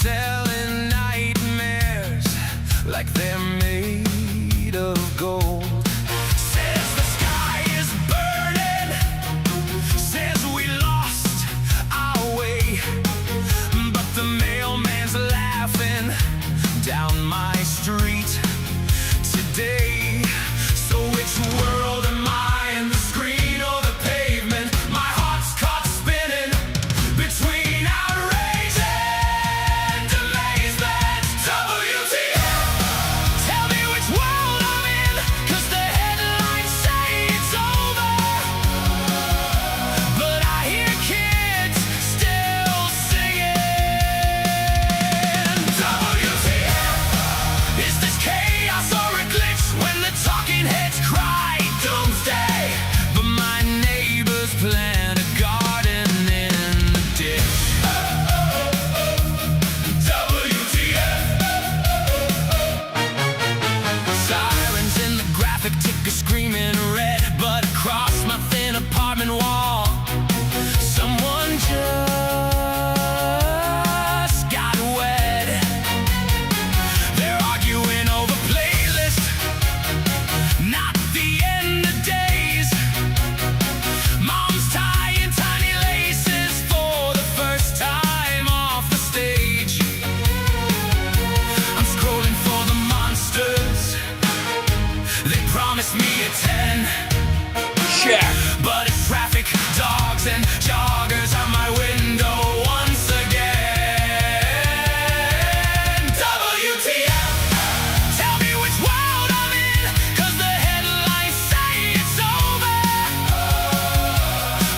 selling nightmares like they're made of gold. Says the sky is burning, says we lost our way, but the mailman's laughing down my street today. So which world am I, in the screen or the pavement? My heart's caught spinning between outrage and amazement. WTF, tell me which world I'm in, 'cause the headlines say it's over, but I hear kids still singing. WTF, is this chaos or a glitch when the talking heads cry doomsday, but my neighbors plant a garden in the ditch? WTF. Sirens in the graphic ticker screaming red, but across my thin apartment wall, someone just got wed. They're arguing over playlists, not the end of days. Mom's tying tiny laces for the first time off the stage. I'm scrolling for the monsters. They promised me a 10, Check. but it's traffic, dogs, and joggers out my window once again. WTF, tell me which world I'm in, 'cause the headlines say it's over,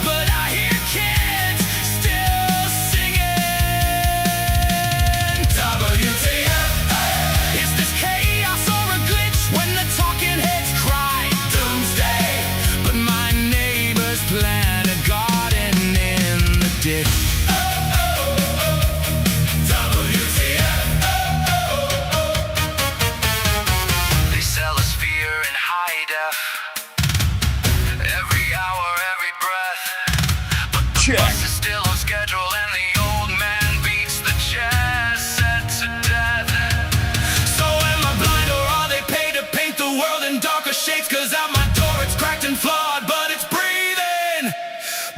but I hear kids still singing. WTF, is this chaos or a glitch when the talking heads cry doomsday, but my neighbors plant a garden in the ditch? WTF. They sell us fear in high def, every hour, every breath, but the Check. bus is still on schedule and the old man beats the chest set to death. So am I blind, or are they paid to paint the world in darker shades? 'Cause out my door it's cracked and flawed, but it's breathing,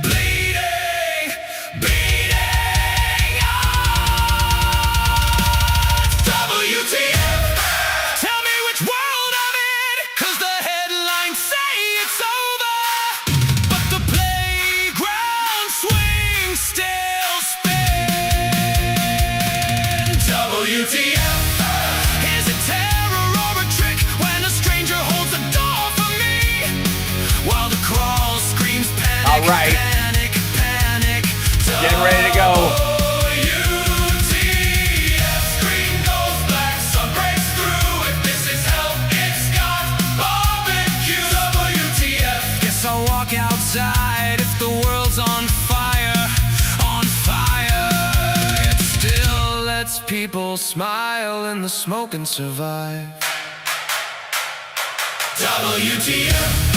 bleeding, beating. WTF, tell me which world I'm in, 'cause the headlines say it's over, but the playground swings still spin. WTF, is it terror or a trick when a stranger holds the door for me, while the crawl screams panic, All right. panic, panic. Getting ready to go. WTF, screen goes black, sun breaks through. If this is hell, it's got barbecue. WTF, guess I'll walk outside if the world's on fire, on fire. It still lets people smile in the smoke and survive. WTF.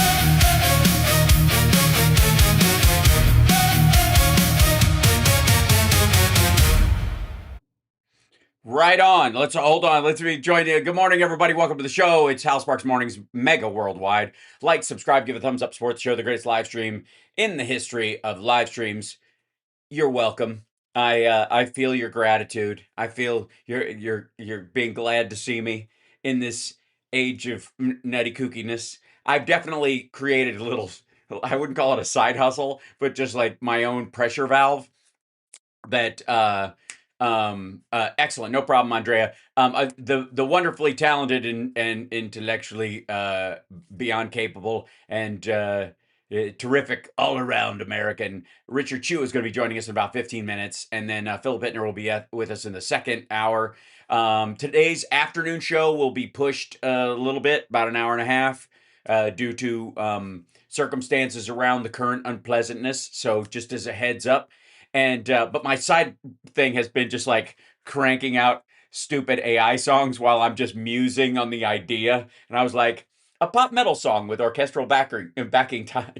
Right on. Let's hold on. Let's be joined. Good morning, everybody. Welcome to the show. It's Hal Sparks Mornings Mega Worldwide. Like, subscribe, give a thumbs up, support the show. The greatest live stream in the history of live streams. You're welcome. I feel your gratitude. I feel you're being glad to see me in this age of nutty kookiness. I've definitely created a little, I wouldn't call it a side hustle, but just like my own pressure valve that excellent, no problem, Andrea. The wonderfully talented and intellectually beyond capable and terrific all-around American Richard Chu is going to be joining us in about 15 minutes, and then Philip Bittner will be with us in the second hour. Today's afternoon show will be pushed a little bit, about an hour and a half, due to circumstances around the current unpleasantness. So just as a heads up. And but my side thing has been just like cranking out stupid AI songs while I'm just musing on the idea. And I was like, a pop metal song with orchestral backing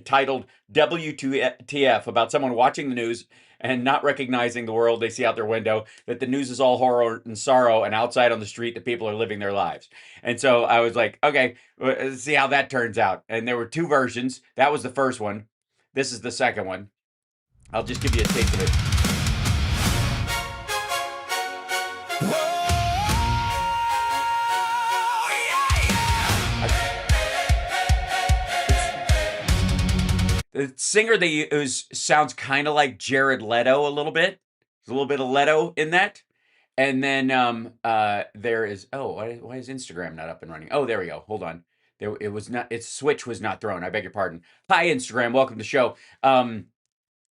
titled WTF, about someone watching the news and not recognizing the world they see out their window, that the news is all horror and sorrow, and outside on the street, the people are living their lives. And so I was like, okay, let's see how that turns out. And there were two versions. That was the first one. This is the second one. I'll just give you a taste of it. The singer they use sounds kind of like Jared Leto a little bit. There's a little bit of Leto in that. And then there is why is Instagram not up and running? Oh, there we go. Hold on. There it was not its switch was not thrown. I beg your pardon. Hi Instagram, welcome to the show.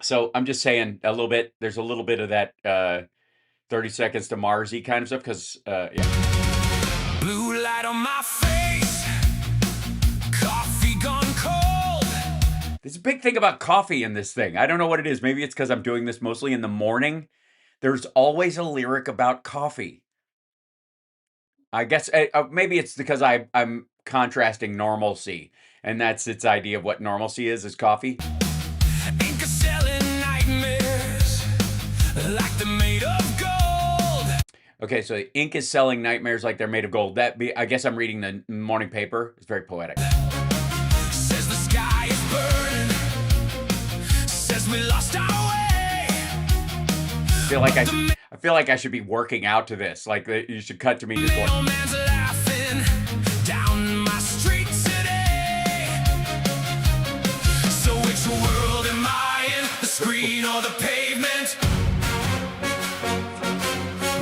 So I'm just saying a little bit. There's a little bit of that 30 seconds to Marsy kind of stuff because yeah. Blue light on my face, coffee gone cold. There's a big thing about coffee in this thing. I don't know what it is. Maybe it's because I'm doing this mostly in the morning. There's always a lyric about coffee. I guess maybe it's because I'm contrasting normalcy, and that's its idea of what normalcy is coffee. Ink is selling nightmares like they're made of gold. Okay, so ink is selling nightmares like they're made of gold. I guess I'm reading the morning paper. It's very poetic. Says the sky is burning. Says we lost our way. I feel like I should be working out to this. Like you should cut to me just going. Old man's laughing down my street today. So which world am I in? The screen or the pavement?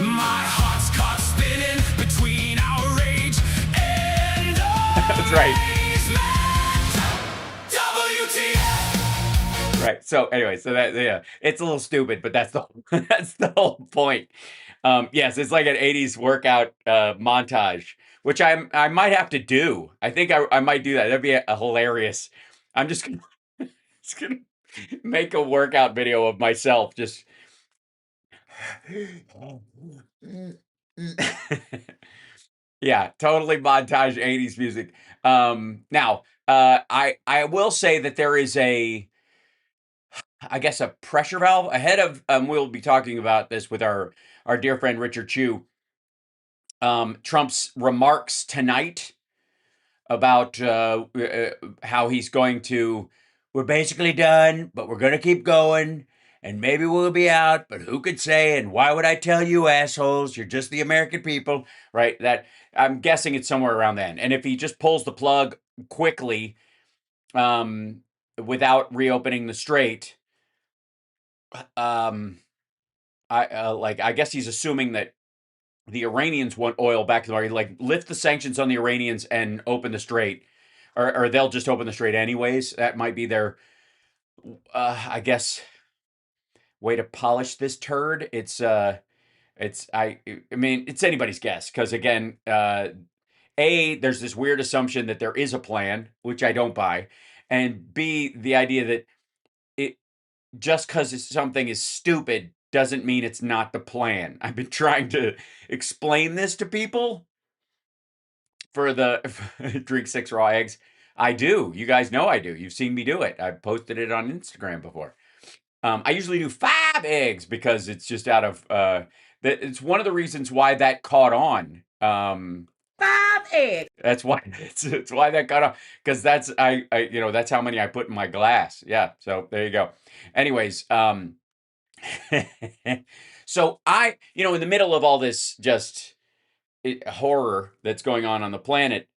My heart's caught spinning between outrage and That's right. WTF. Right. So anyway, so that yeah, it's a little stupid, but that's the that's the whole point. Yes, it's like an '80s workout montage, which I might have to do. I think I might do that. That'd be a hilarious. I'm just gonna, just gonna make a workout video of myself just. Yeah, totally montage '80s music. Now, I will say that there is I guess a pressure valve ahead of. We'll be talking about this with our dear friend Richard Chu. Trump's remarks tonight about how he's going to. We're basically done, but we're going to keep going. And maybe we'll be out, but who could say? And why would I tell you, assholes? You're just the American people, right? That I'm guessing it's somewhere around then. And if he just pulls the plug quickly, without reopening the strait, I guess he's assuming that the Iranians want oil back to the market. Like lift the sanctions on the Iranians and open the strait, or they'll just open the strait anyways. That might be their, I guess, way to polish this turd. I mean, it's anybody's guess because again, there's this weird assumption that there is a plan, which I don't buy, and B, the idea that it just because something is stupid doesn't mean it's not the plan. I've been trying to explain this to people for the drink 6 raw eggs. I do. You guys know I do. You've seen me do it. I've posted it on Instagram before. I usually do 5 eggs because it's just out of it's one of the reasons why that caught on. 5 eggs. That's why it's why that caught on because that's I that's how many I put in my glass. Yeah. So there you go. Anyways, so in the middle of all this just horror that's going on the planet,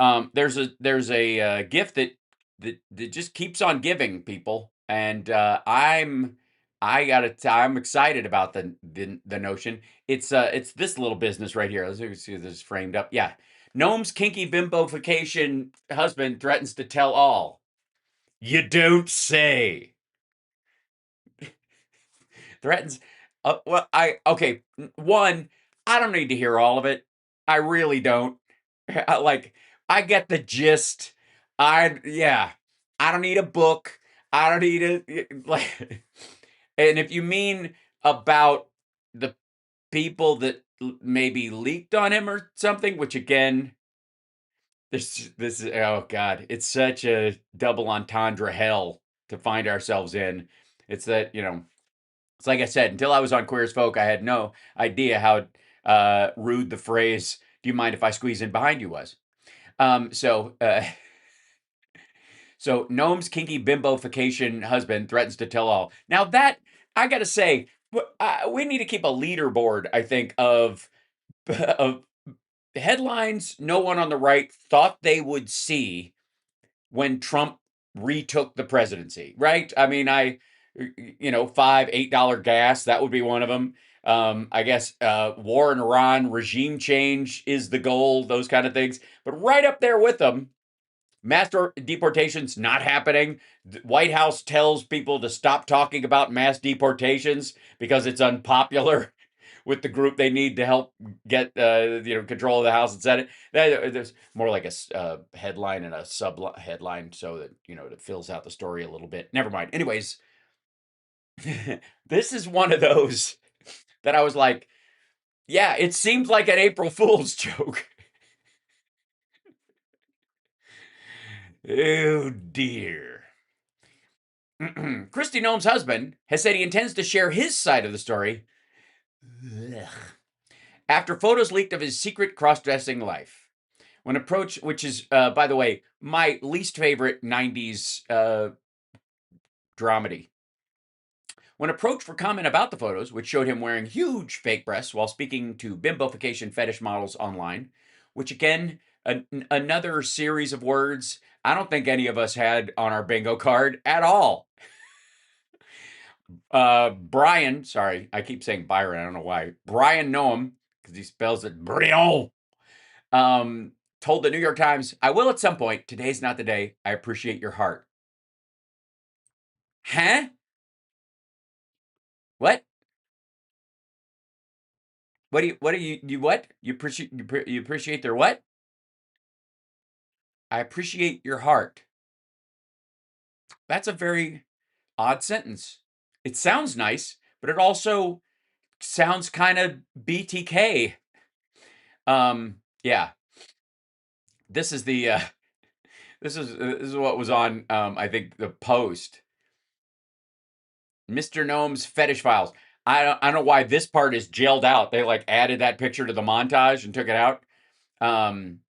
there's a gift that just keeps on giving people, and I'm excited about the notion. It's this little business right here. Let's see if this is framed up. Yeah, Noem's kinky bimbofication husband threatens to tell all. You don't say. Threatens. Well, one, I don't need to hear all of it. I really don't. I get the gist. I don't need a book. I don't need like. And if you mean about the people that maybe leaked on him or something, which again, this is oh god, it's such a double entendre hell to find ourselves in. It's that It's like I said, until I was on Queer as Folk, I had no idea how rude the phrase "Do you mind if I squeeze in behind you" was. Um, so, uh, so Noam's kinky bimbofication husband threatens to tell all. Now that I gotta say, we need to keep a leaderboard. I think of of headlines no one on the right thought they would see when Trump retook the presidency, right? I mean, $5, $8 gas, that would be one of them. I guess war in Iran, regime change is the goal, those kind of things. But right up there with them, mass deportations not happening. The White House tells people to stop talking about mass deportations because it's unpopular with the group they need to help get control of the House and Senate. There's more like a headline and a sub headline, so that it fills out the story a little bit. Never mind. Anyways, this is one of those that I was like, yeah, it seems like an April Fool's joke. Oh dear. Christy Noem's husband has said he intends to share his side of the story. Ugh. After photos leaked of his secret cross-dressing life. When approached, which is, by the way, my least favorite 90s dramedy. When approached for comment about the photos, which showed him wearing huge fake breasts while speaking to bimbofication fetish models online, which again, another series of words I don't think any of us had on our bingo card at all. Brian, sorry, I keep saying Byron, I don't know why. Brian Noem, because he spells it Brion, told the New York Times, I will at some point. Today's not the day. I appreciate your heart. Huh? What? You appreciate you appreciate their what? I appreciate your heart. That's a very odd sentence. It sounds nice, but it also sounds kind of BTK. Yeah. This is the this is what was on I think the Post. Mr. Gnome's fetish files. I don't know why this part is jailed out. They like added that picture to the montage and took it out. Um,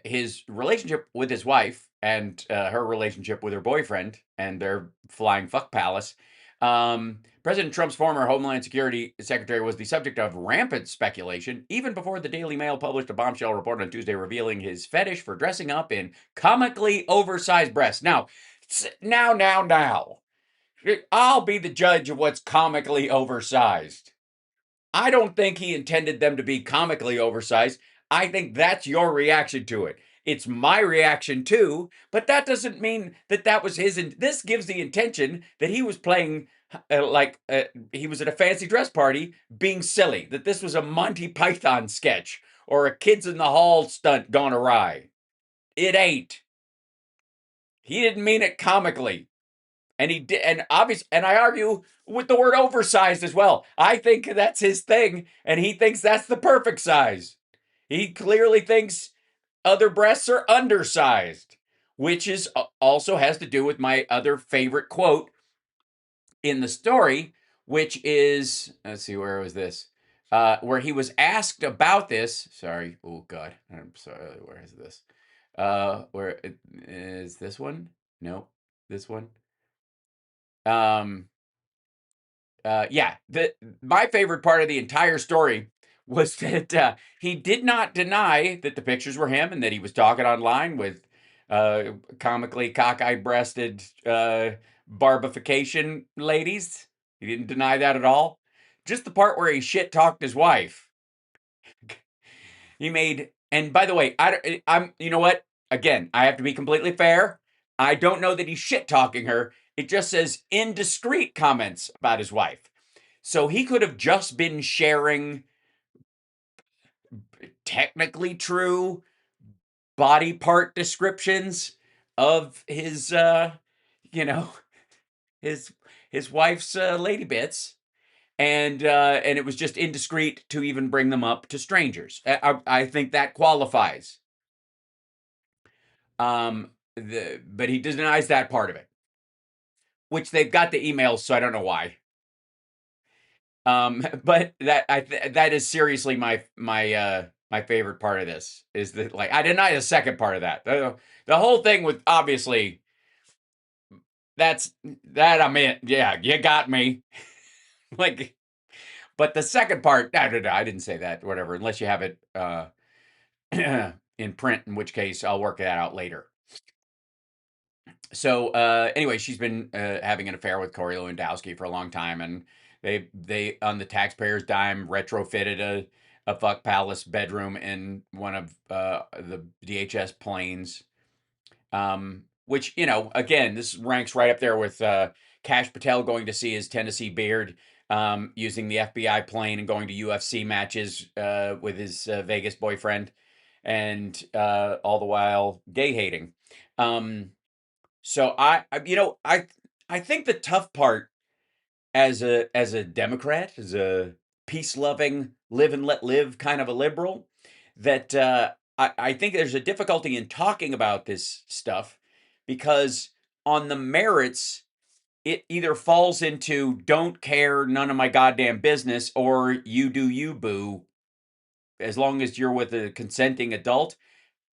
his relationship with his wife and her relationship with her boyfriend and their flying fuck palace. President Trump's former Homeland Security Secretary was the subject of rampant speculation even before the Daily Mail published a bombshell report on Tuesday revealing his fetish for dressing up in comically oversized breasts. Now, now. I'll be the judge of what's comically oversized. I don't think he intended them to be comically oversized. I think that's your reaction to it. It's my reaction too, but that doesn't mean that that was his. This gives the intention that he was playing he was at a fancy dress party being silly, that this was a Monty Python sketch or a Kids in the Hall stunt gone awry. It ain't. He didn't mean it comically. And he did, and I argue with the word oversized as well. I think that's his thing, and he thinks that's the perfect size. He clearly thinks other breasts are undersized, which is also has to do with my other favorite quote in the story, which is, let's see, where was this? Where he was asked about this. Sorry, oh God, I'm sorry. Where is this? Where is this one? No, this one. Um, yeah, my favorite part of the entire story was that he did not deny that the pictures were him and that he was talking online with comically cockeyed breasted barbification ladies. He didn't deny that at all. Just the part where he shit talked his wife. He made, and by the way, I'm, you know what? Again, I have to be completely fair. I don't know that he's shit talking her. It just says indiscreet comments about his wife. So he could have just been sharing technically true body part descriptions of his, you know, his his wife's lady bits, and it was just indiscreet to even bring them up to strangers. I think that qualifies. But he denies that part of it, which they've got the emails, so I don't know why. But that is seriously my favorite part of this is that, like, I deny the second part of that. The whole thing with, obviously, that's that I'm in. Yeah, you got me. Like, but the second part, I didn't say that. Whatever, unless you have it in print, in which case I'll work that out later. So anyway, she's been having an affair with Corey Lewandowski for a long time, and they on the taxpayers' dime retrofitted a fuck palace bedroom in one of the DHS planes. Which, again, this ranks right up there with Cash Patel going to see his Tennessee Beard, using the FBI plane and going to UFC matches with his Vegas boyfriend, and all the while gay hating. So I think the tough part as a Democrat, as a peace loving, live and let live kind of a liberal, that I think there's a difficulty in talking about this stuff because on the merits, it either falls into don't care, none of my goddamn business, or you do you, boo. As long as you're with a consenting adult,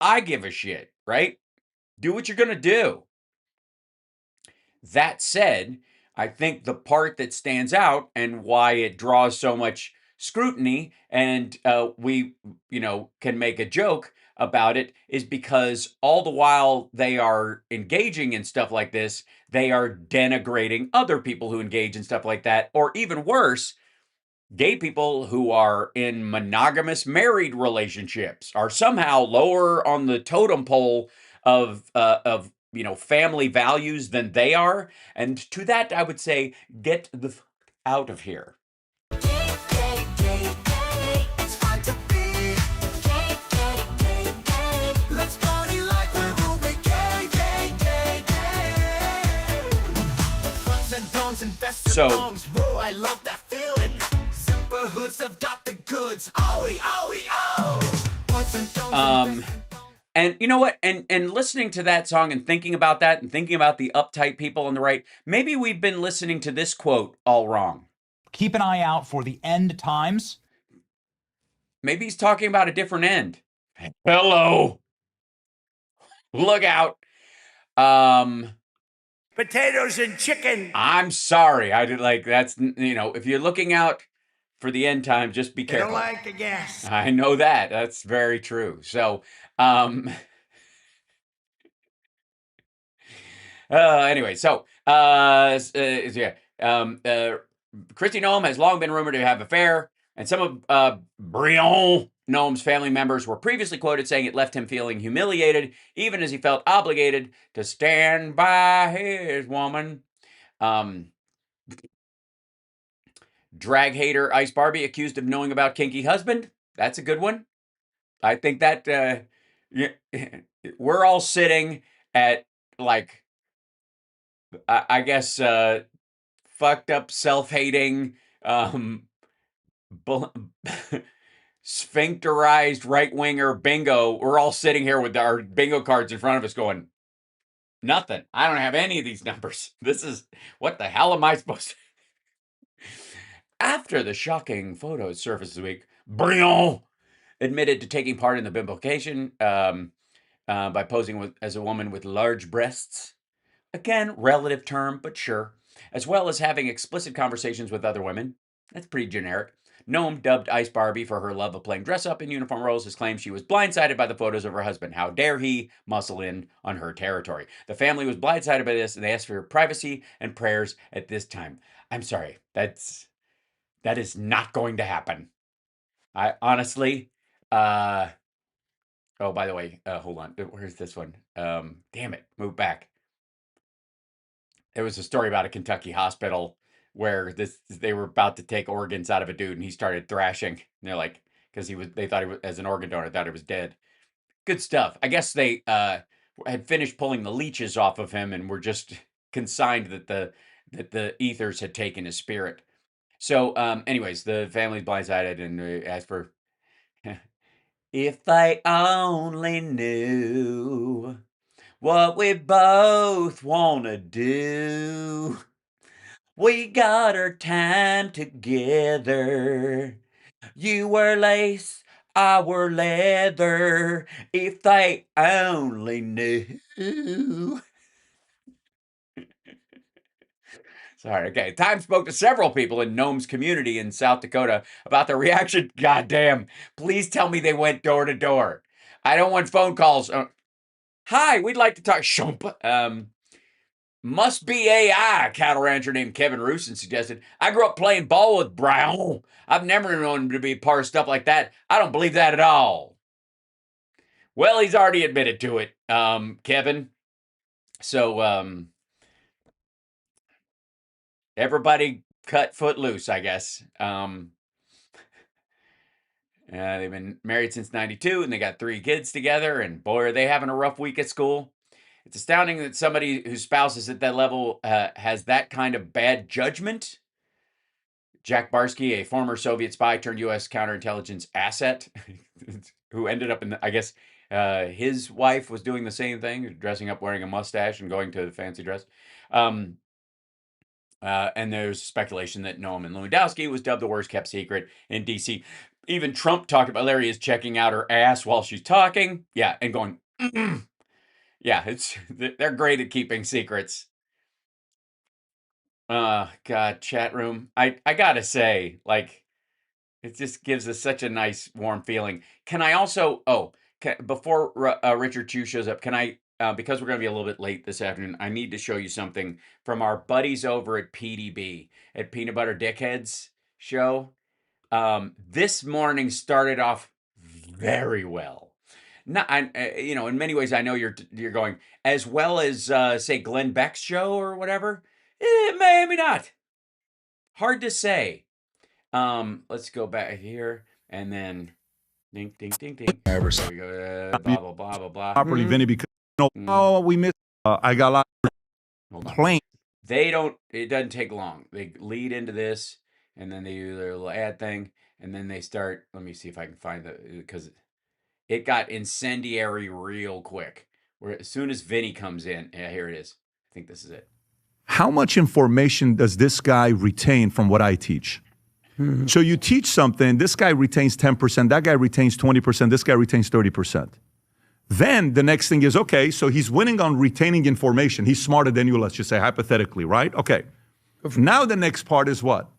I give a shit, right? Do what you're going to do. That said, I think the part that stands out and why it draws so much scrutiny, and we, can make a joke about it, is because all the while they are engaging in stuff like this, they are denigrating other people who engage in stuff like that, or even worse, gay people who are in monogamous married relationships are somehow lower on the totem pole of family values than they are. And to that, I would say, get the out of here. It's fun to be gay. Let's party like we're movie gay. Fronts and don'ts and bests and So- wrongs. Whoa, I love that feeling. Zipper hoods have got the goods. Owie, owie, oh. Fronts and don'ts and bests and And you know what? And listening to that song and thinking about that and thinking about the uptight people on the right, maybe we've been listening to this quote all wrong. Keep an eye out for the end times. Maybe he's talking about a different end. Hello. Look out. potatoes and chicken. I'm sorry. I did like that's if you're looking out for the end time, just be They don't careful. like the gas. I know that. That's very true. So, anyway, so yeah, Christy Noem has long been rumored to have an affair, and some of Brion Noem's family members were previously quoted saying it left him feeling humiliated, even as he felt obligated to stand by his woman. Drag hater Ice Barbie accused of knowing about kinky husband. That's a good one. I think that we're all sitting at, like, I guess fucked up, self-hating, sphincterized right winger bingo. We're all sitting here with our bingo cards in front of us, going, nothing. I don't have any of these numbers. This is what the hell am I supposed to? After the shocking photos surfaced this week, Brion admitted to taking part in the bimbocation by posing as a woman with large breasts. Again, relative term, but sure. As well as having explicit conversations with other women. That's pretty generic. Noam dubbed Ice Barbie for her love of playing dress up in uniform roles, has claimed she was blindsided by the photos of her husband. How dare he muscle in on her territory? The family was blindsided by this, and they asked for privacy and prayers at this time. I'm sorry, that is not going to happen. I honestly, oh, by the way, hold on. Where's this one? Damn it, move back. There was a story about a Kentucky hospital where they were about to take organs out of a dude, and he started thrashing. And they're like, because they thought he was, as an organ donor, thought he was dead. Good stuff. I guess they had finished pulling the leeches off of him and were just consigned that the ethers had taken his spirit. So, anyways, the family's blindsided and they asked for, if they only knew what we both want to do. We got our time together. You were lace, I were leather. If they only knew. Sorry, okay. Time spoke to several people in Noem's community in South Dakota about their reaction. Goddamn, please tell me they went door to door. I don't want phone calls. Hi, we'd like to talk. Shump. Must be AI, cattle rancher named Kevin Roosin suggested. I grew up playing ball with Brown. I've never known him to be part of stuff like that. I don't believe that at all. Well, he's already admitted to it, Kevin. So, everybody cut foot loose, I guess. They've been married since 92 and they got 3 kids together, and boy, are they having a rough week at school. It's astounding that somebody whose spouse is at that level has that kind of bad judgment. Jack Barsky, a former Soviet spy turned U.S. counterintelligence asset, who ended up I guess his wife was doing the same thing, dressing up, wearing a mustache, and going to the fancy dress. And there's speculation that Noem and Lewandowski was dubbed the worst kept secret in D.C. Even Trump talked about Larry is checking out her ass while she's talking. Yeah, and going, yeah, they're great at keeping secrets. God, chat room. I gotta say, like, it just gives us such a nice, warm feeling. Can I also, before Richard Chu shows up, can I, because we're going to be a little bit late this afternoon, I need to show you something from our buddies over at PDB, at Peanut Butter Dickheads show. This morning started off very well. Not, in many ways, I know you're going as well as, say, Glenn Beck's show or whatever. Maybe not. Hard to say. Let's go back here and then ding, ding, ding, ding. There we go. Blah, blah, blah, blah, blah. Properly, Vinny, because we missed. I got a lot of complaints. It doesn't take long. They lead into this and then they do their little ad thing and then they start. Let me see if I can find because it got incendiary real quick. Where as soon as Vinny comes in, yeah, here it is. I think this is it. How much information does this guy retain from what I teach? So you teach something, this guy retains 10%, that guy retains 20%, this guy retains 30%. Then the next thing is, okay, so he's winning on retaining information. He's smarter than you, let's just say, hypothetically, right? Okay. Now the next part is what?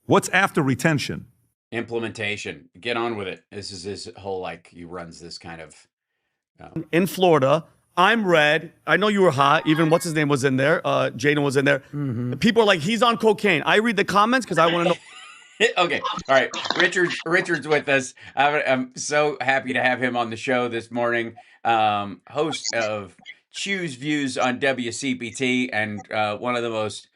What's after retention? Implementation. Get on with it. This is his whole, he runs this kind of... In Florida, I'm red. I know you were hot. Even what's his name was in there. Jaden was in there. People are like, he's on cocaine. I read the comments because I want to know. Okay. All right. Richard's with us. I'm so happy to have him on the show this morning. Host of Chu's Views on WCPT and one of the most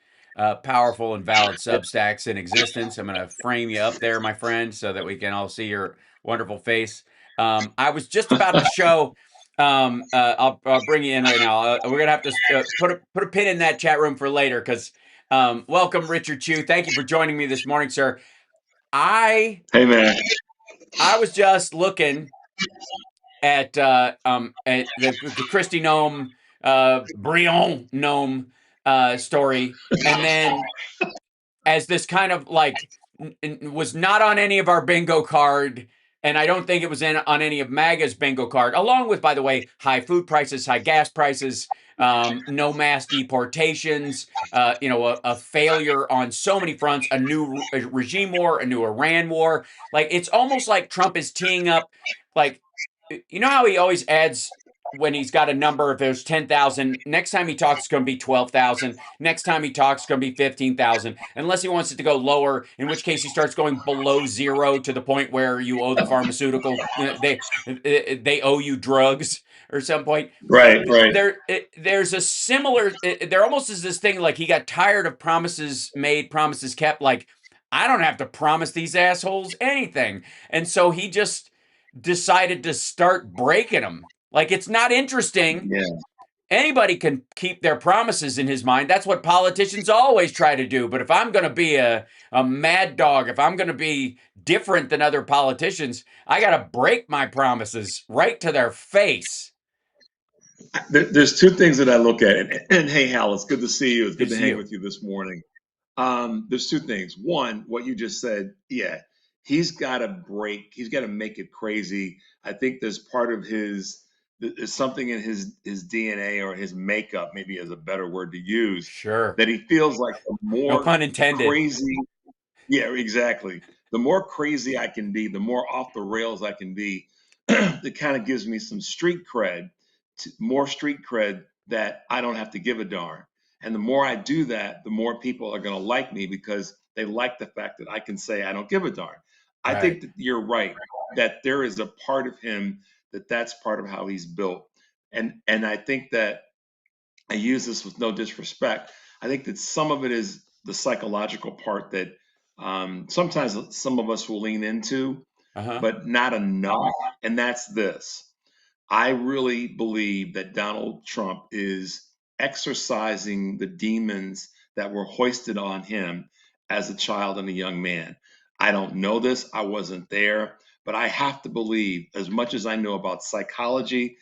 powerful and valid Substacks in existence. I'm going to frame you up there, my friend, so that we can all see your wonderful face. I was just about to show... I'll bring you in right now. We're gonna have to put a pin in that chat room for later because welcome, Richard Chu. Thank you for joining me this morning, sir. Hey, man. I was just looking at the Christy Noem, Brion Noem story, and then as this kind of was not on any of our bingo card. And I don't think it was on any of MAGA's bingo card, along with, by the way, high food prices, high gas prices, no mass deportations, a failure on so many fronts, a new regime war, a new Iran war. It's almost like Trump is teeing up, you know how he always adds when he's got a number, if there's 10,000, next time he talks, it's going to be 12,000. Next time he talks, it's going to be 15,000. Unless he wants it to go lower, in which case he starts going below zero to the point where you owe the pharmaceutical, they owe you drugs or some point. Right. There's a similar, there almost is this thing he got tired of promises made, promises kept. I don't have to promise these assholes anything. And so he just decided to start breaking them. It's not interesting. Yeah. Anybody can keep their promises in his mind. That's what politicians always try to do. But if I'm going to be a mad dog, if I'm going to be different than other politicians, I got to break my promises right to their face. There's two things that I look at. And hey, Hal, it's good to see you. It's good to hang with you this morning. There's two things. One, what you just said, yeah, he's got to break. He's got to make it crazy. I think there's part of there's something in his DNA or his makeup, maybe is a better word to use, Sure. that he feels like the No more pun intended. crazy. Yeah, exactly. The more crazy I can be, the more off the rails I can be. It kind of gives me some street cred, more street cred that I don't have to give a darn. And the more I do that, the more people are going to like me because they like the fact that I can say I don't give a darn. I Right. think that you're right, that there is a part of him that's part of how he's built. And I think that I use this with no disrespect. I think that some of it is the psychological part that sometimes some of us will lean into, Uh-huh. but not enough. And that's this. I really believe that Donald Trump is exercising the demons that were hoisted on him as a child and a young man. I don't know this, I wasn't there, but I have to believe, as much as I know about psychology,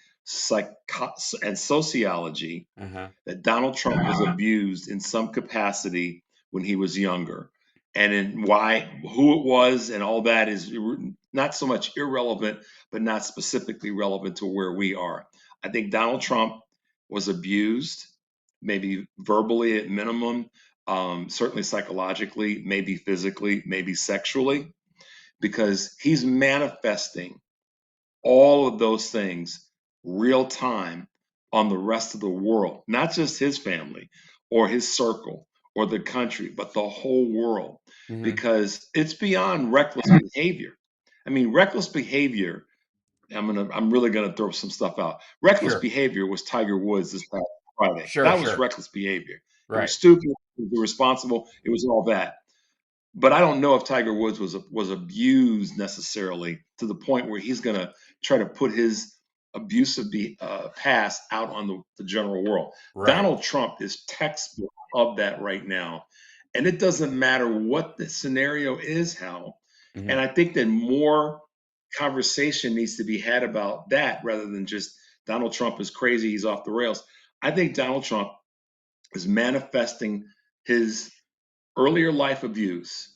and sociology, Uh-huh. that Donald Trump was abused in some capacity when he was younger. And in who it was and all that is not so much irrelevant, but not specifically relevant to where we are. I think Donald Trump was abused, maybe verbally at minimum, certainly psychologically, maybe physically, maybe sexually, because he's manifesting all of those things real time on the rest of the world, not just his family or his circle or the country, but the whole world, Mm-hmm. because it's beyond reckless behavior. I mean, reckless behavior. I'm really gonna throw some stuff out. Reckless Sure. behavior was Tiger Woods this past Friday. Sure. That was Sure. reckless behavior. It was Right. stupid. It was irresponsible. It was all that. But I don't know if Tiger Woods was abused necessarily to the point where he's going to try to put his abusive past out on the general world. Right. Donald Trump is textbook of that right now, and it doesn't matter what the scenario is, Hal. Mm-hmm. And I think that more conversation needs to be had about that rather than just Donald Trump is crazy, he's off the rails. I think Donald Trump is manifesting his earlier life abuse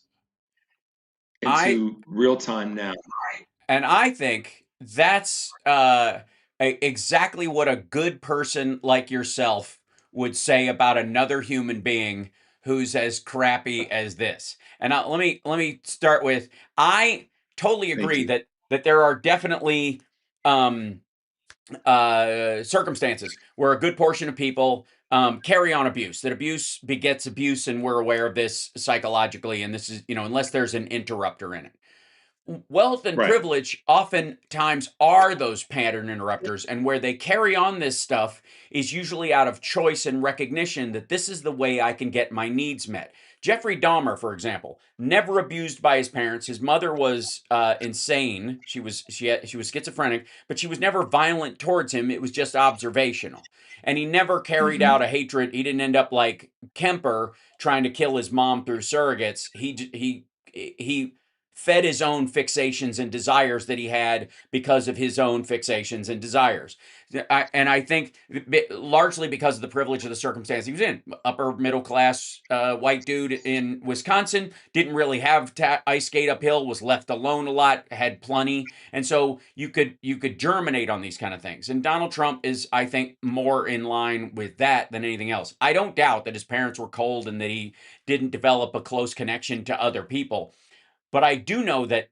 I into real time now. And I think that's exactly what a good person like yourself would say about another human being who's as crappy as this. And let me start with, I totally Thank agree you. that there are definitely um, circumstances where a good portion of people carry on abuse. That abuse begets abuse, and we're aware of this psychologically. And this is, unless there's an interrupter in it. Wealth and Right. privilege oftentimes are those pattern interrupters, and where they carry on this stuff is usually out of choice and recognition that this is the way I can get my needs met. Jeffrey Dahmer, for example, never abused by his parents. His mother was insane. She was schizophrenic, but she was never violent towards him. It was just observational, and he never carried Hmm. out a hatred. He didn't end up like Kemper trying to kill his mom through surrogates. He fed his own fixations and desires that he had because of his own fixations and desires. And I think largely because of the privilege of the circumstance he was in. Upper middle class white dude in Wisconsin, didn't really have ice skate uphill, was left alone a lot, had plenty. And so you could germinate on these kind of things. And Donald Trump is, I think, more in line with that than anything else. I don't doubt that his parents were cold and that he didn't develop a close connection to other people. But I do know that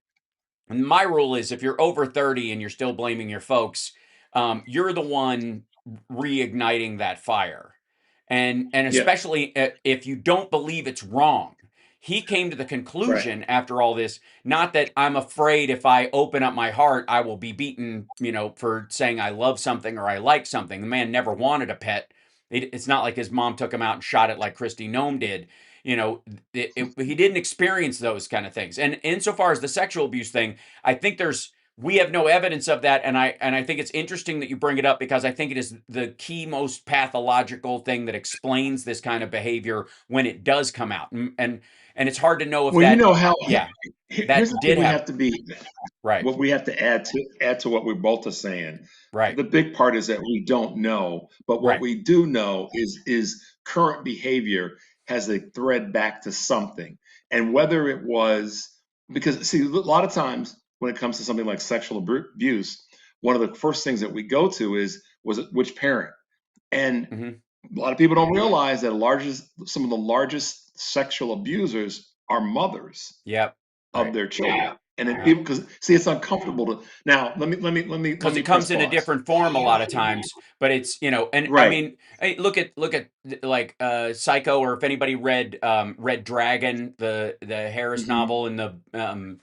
my rule is, if you're over 30 and you're still blaming your folks, you're the one reigniting that fire. And Yeah. especially if you don't believe it's wrong. He came to the Right. conclusion after all this, not that I'm afraid if I open up my heart, I will be beaten, for saying I love something or I like something. The man never wanted a pet. It's not like his mom took him out and shot it like Christy Noem did. He didn't experience those kind of things. And insofar as the sexual abuse thing, I think we have no evidence of that, and I think it's interesting that you bring it up, because I think it is the key most pathological thing that explains this kind of behavior when it does come out. And it's hard to know if Well, that, how yeah, here's that the thing did we happen. have to be Right. what we have to add to what we both are saying. Right. The big part is that we don't know, but what Right. we do know is current behavior has a thread back to something. And whether it was, because see, a lot of times when it comes to something like sexual abuse, one of the first things that we go to is, was it which parent? And a lot of people don't realize that some of the largest sexual abusers are mothers Yep. of Right. their children. And then Yeah. people, because see, it's uncomfortable to now. Let Because me it press comes in a pause. different form a lot of times, but it's, you know, and I Right. mean, hey, look at like Psycho, or if anybody read Red Dragon, the Harris Hmm. novel, and the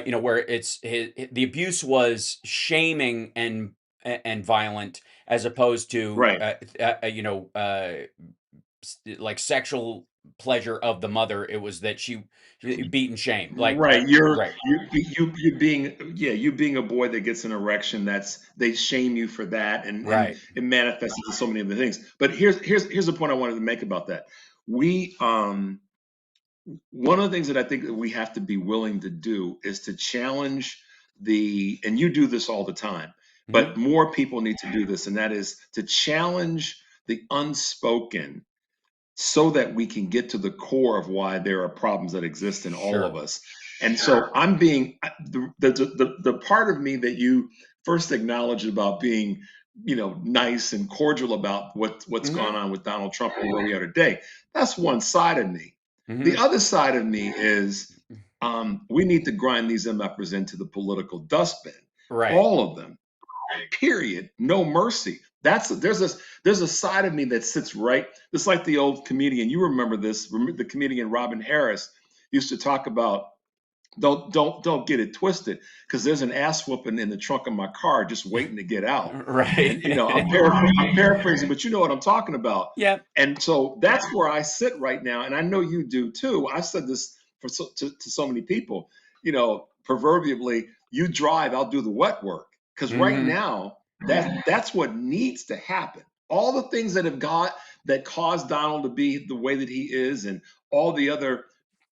you know, where it's the abuse was shaming and violent, as opposed to Right. you know, like sexual pleasure of the mother. It was that she beat and shamed, like Right. right, You being, yeah, you being a boy that gets an erection, that's, they shame you for that, and right. it manifests into so many other things. But here's the point I wanted to make about that. We One of the things that I think that we have to be willing to do is to challenge and you do this all the time, Hmm. but more people need to do this, and that is to challenge the unspoken so that we can get to the core of why there are problems that exist in all of Sure. us. And so I'm being the part of me that you first acknowledged about being, nice and cordial about what's gone Hmm. on with Donald Trump and where we are today. That's one side of me. The Hmm. other side of me is, we need to grind these MFers into the political dustbin, Right. all of them, period, no mercy. There's a side of me that sits right, just like the old comedian, you remember this, the comedian Robin Harris used to talk about, don't get it twisted, because there's an ass whooping in the trunk of my car just waiting to get out. Right. And I'm paraphrasing, but you know what I'm talking about. Yeah. And so that's where I sit right now, and I know you do too. I said this to so many people, proverbially, you drive, I'll do the wet work. Because right Hmm. now, that's what needs to happen. All the things that caused Donald to be the way that he is, and all the other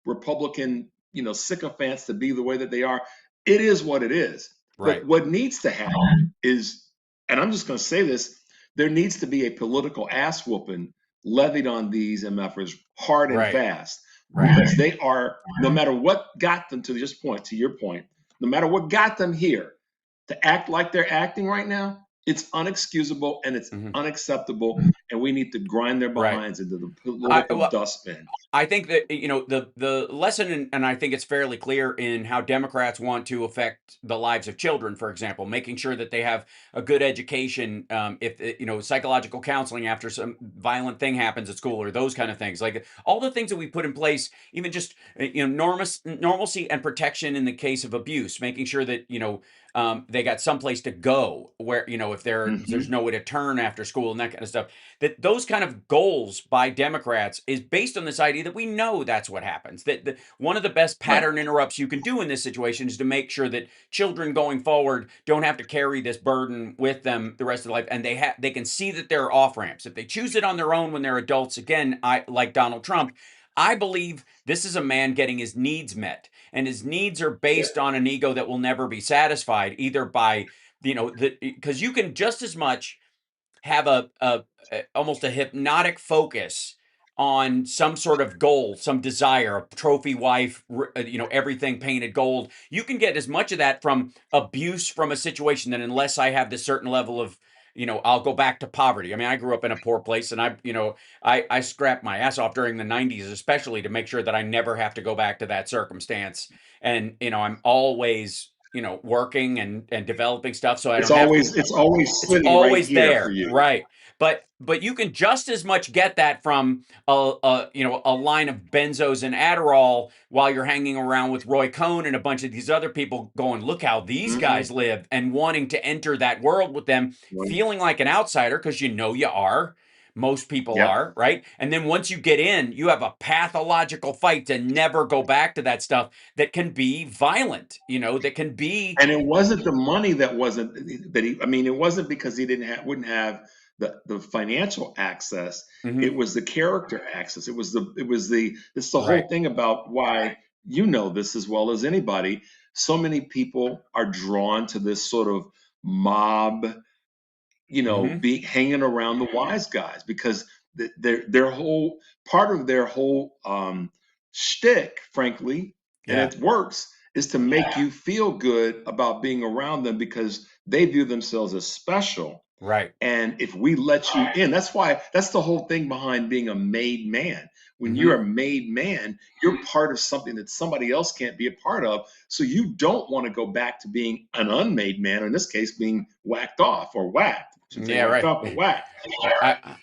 Republican, sycophants to be the way that they are, it is what it is. But Right. what needs to happen is, and I'm just going to say this, there needs to be a political ass whooping levied on these MFers hard and Right. fast, Right. because they are, no matter what got them to your point, no matter what got them here to act like they're acting right now, it's unexcusable and it's Hmm. unacceptable, and we need to grind their Right. behinds into the I political well, dustbin. I think that, you know, the lesson, and I think it's fairly clear in how Democrats want to affect the lives of children, for example, making sure that they have a good education, if you know, psychological counseling after some violent thing happens at school, or those kind of things, like all the things that we put in place, even just you know, normalcy and protection in the case of abuse, making sure that, you know, they got someplace to go, where, you know, if there's Hmm. no way to turn after school and that kind of stuff. That those kind of goals by Democrats is based on this idea that we know that's what happens. That one of the best Right. pattern interrupts you can do in this situation is to make sure that children going forward don't have to carry this burden with them the rest of their life, and they can see that there are off ramps if they choose it on their own when they're adults. Again, I like Donald Trump. I believe this is a man getting his needs met, and his needs are Yeah. based on an ego that will never be satisfied, either by, you know, because you can just as much have almost a hypnotic focus on some sort of goal, some desire, a trophy wife, you know, everything painted gold. You can get as much of that from abuse from a situation that, unless I have this certain level of, you know, I'll go back to poverty. I mean, I grew up in a poor place, and you know, I scrapped my ass off during the 90s, especially to make sure that I never have to go back to that circumstance. And, you know, I'm always, you know, working and developing stuff so I It's don't have to. always it's always It's sitting right always here for there, you. right? But you can just as much get that from you know, a line of benzos and Adderall while you're hanging around with Roy Cohn and a bunch of these other people, going, look how these Mm-mm. guys live, and wanting to enter that world with them, Right. feeling like an outsider because you know you are. Most people Yep. are, right? And then once you get in, you have a pathological fight to never go back to that stuff that can be violent, you know, that can be. And it wasn't the money that wasn't that he. I mean, it wasn't because he wouldn't have the financial access. It Mhm. was the character access. It's the whole Right. thing about why, you know this as well as anybody. So many people are drawn to this sort of mob, Mhm. be hanging around the wise guys, because their whole part of their whole shtick, frankly, and Yeah. it works, is to make you feel good about being around them because they view themselves as special. Right. And if we let you in, that's the whole thing behind being a made man. When Mm-hmm. you're a made man, you're part of something that somebody else can't be a part of. So you don't want to go back to being an unmade man, or in this case, being whacked off or whacked. I should say Yeah. whacked Right. up or whacked.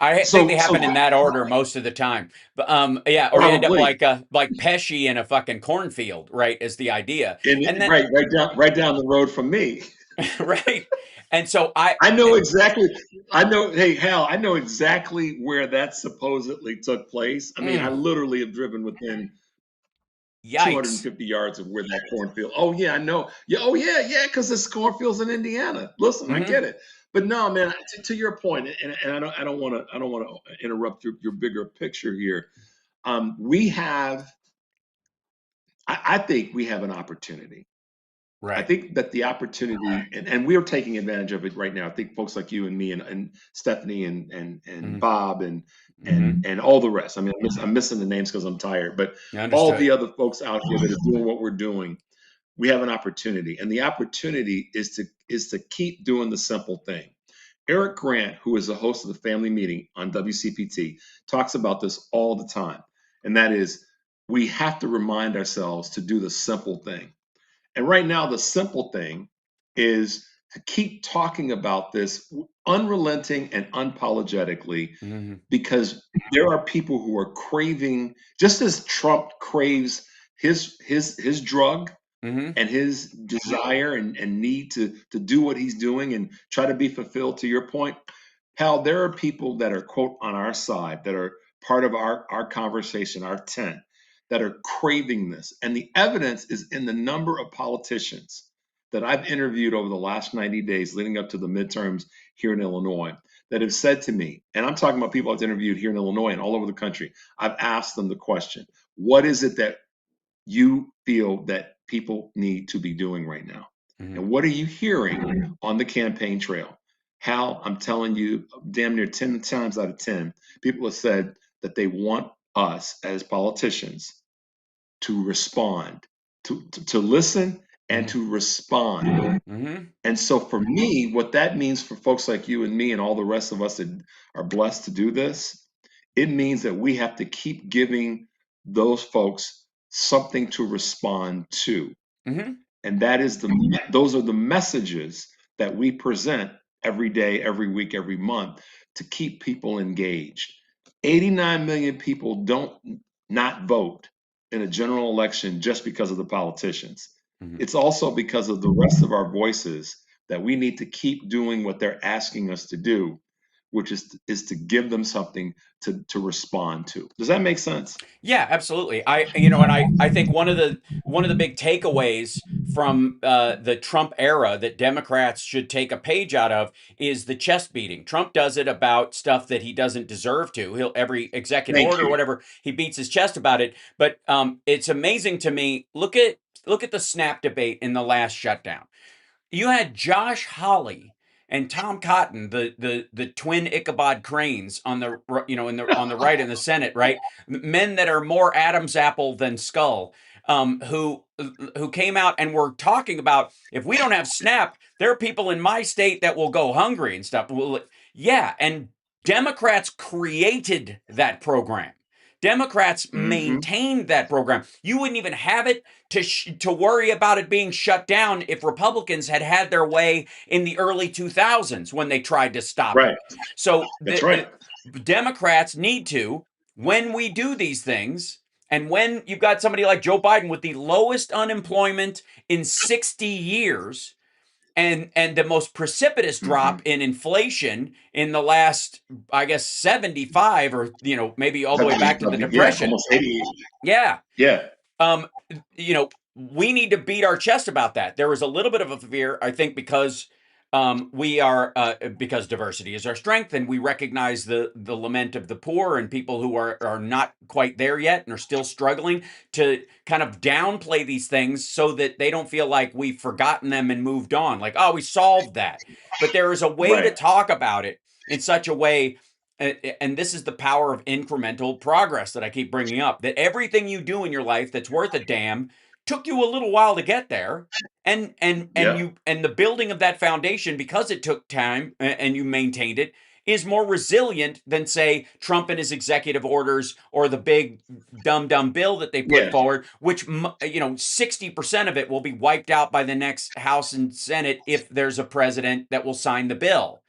I think they So happen in that order most of the time. But yeah, or you end up probably, like Pesci in a fucking cornfield, right? Is the idea, and and then right down the road from me. right, and so I I know exactly. I know. Hey, Hal, I know exactly where that supposedly took place. I mean, I mm, literally have driven within yikes. 250 yards of where that cornfield. Oh yeah, I know. Yeah. Oh yeah, yeah. Because this cornfield's in Indiana. Listen, I Hmm. get it. But no, man. To your point, and I don't want to interrupt your bigger picture here. We have. I think we have an opportunity. I Right. think that the opportunity, and we're taking advantage of it right now. I think folks like you and me and Stephanie and Hmm. Bob Hmm. and all the rest. I mean, I'm missing the names because I'm tired, but all the Understood. other folks out here that are doing what we're doing, we have an opportunity, and the opportunity is to keep doing the simple thing. Eric Grant, who is the host of the Family Meeting on WCPT, talks about this all the time, and that is we have to remind ourselves to do the simple thing. And right now, the simple thing is to keep talking about this unrelenting and unapologetically, Hmm. because there are people who are craving, just as Trump craves his drug Hmm. and his desire and need to do what he's doing and try to be fulfilled. To your point, Hal, there are people that are, quote, on our side, that are part of our conversation, our tent, that are craving this. And the evidence is in the number of politicians that I've interviewed over the last 90 days leading up to the midterms here in Illinois that have said to me, and I'm talking about people I've interviewed here in Illinois and all over the country, I've asked them the question, what is it that you feel that people need to be doing right now? Hmm. And what are you hearing on the campaign trail? Hal, I'm telling you, damn near 10 times out of 10, people have said that they want us as politicians to respond, to listen and Hmm. to respond. Hmm. And so for me, what that means for folks like you and me and all the rest of us that are blessed to do this, it means that we have to keep giving those folks something to respond to. Hmm. And that is those are the messages that we present every day, every week, every month to keep people engaged. 89 million people don't not vote in a general election just because of the politicians. Hmm. It's also because of the rest of our voices that we need to keep doing what they're asking us to do, which is to give them something to respond to. Does that make sense? Yeah, absolutely. And I think one of the big takeaways from the Trump era that Democrats should take a page out of is the chest beating. Trump does it about stuff that he doesn't deserve to. He'll every executive Thank order or you. whatever, he beats his chest about it. But it's amazing to me. Look at the SNAP debate in the last shutdown. You had Josh Hawley and Tom Cotton, the twin Ichabod Cranes on the on the right in the Senate, right? Men that are more Adam's apple than Skull, who came out and were talking about if we don't have SNAP, there are people in my state that will go hungry and stuff. Well, yeah, and Democrats created that program. Democrats Hmm. maintained that program. You wouldn't even have it to worry about it being shut down if Republicans had had their way in the early 2000s when they tried to stop Right. it. So That's right. the Democrats need to, when we do these things, and when you've got somebody like Joe Biden with the lowest unemployment in 60 years, and the most precipitous drop Hmm. in inflation in the last, I guess, 75, or maybe all the way back to the Yeah, depression. almost 80. Yeah. Yeah. um, we need to beat our chest about that. There was a little bit of a fear, I think, because we are because diversity is our strength, and we recognize the lament of the poor and people who are not quite there yet and are still struggling, to kind of downplay these things so that they don't feel like we've forgotten them and moved on. Like, oh, we solved that. But there is a way to Right. talk about it in such a way and this is the power of incremental progress that I keep bringing up, that everything you do in your life that's worth a damn took you a little while to get there. Yep. And the building of that foundation, because it took time and you maintained it, is more resilient than, say, Trump and his executive orders or the big dumb bill that they put Yeah. forward, which 60% of it will be wiped out by the next House and Senate if there's a president that will sign the bill.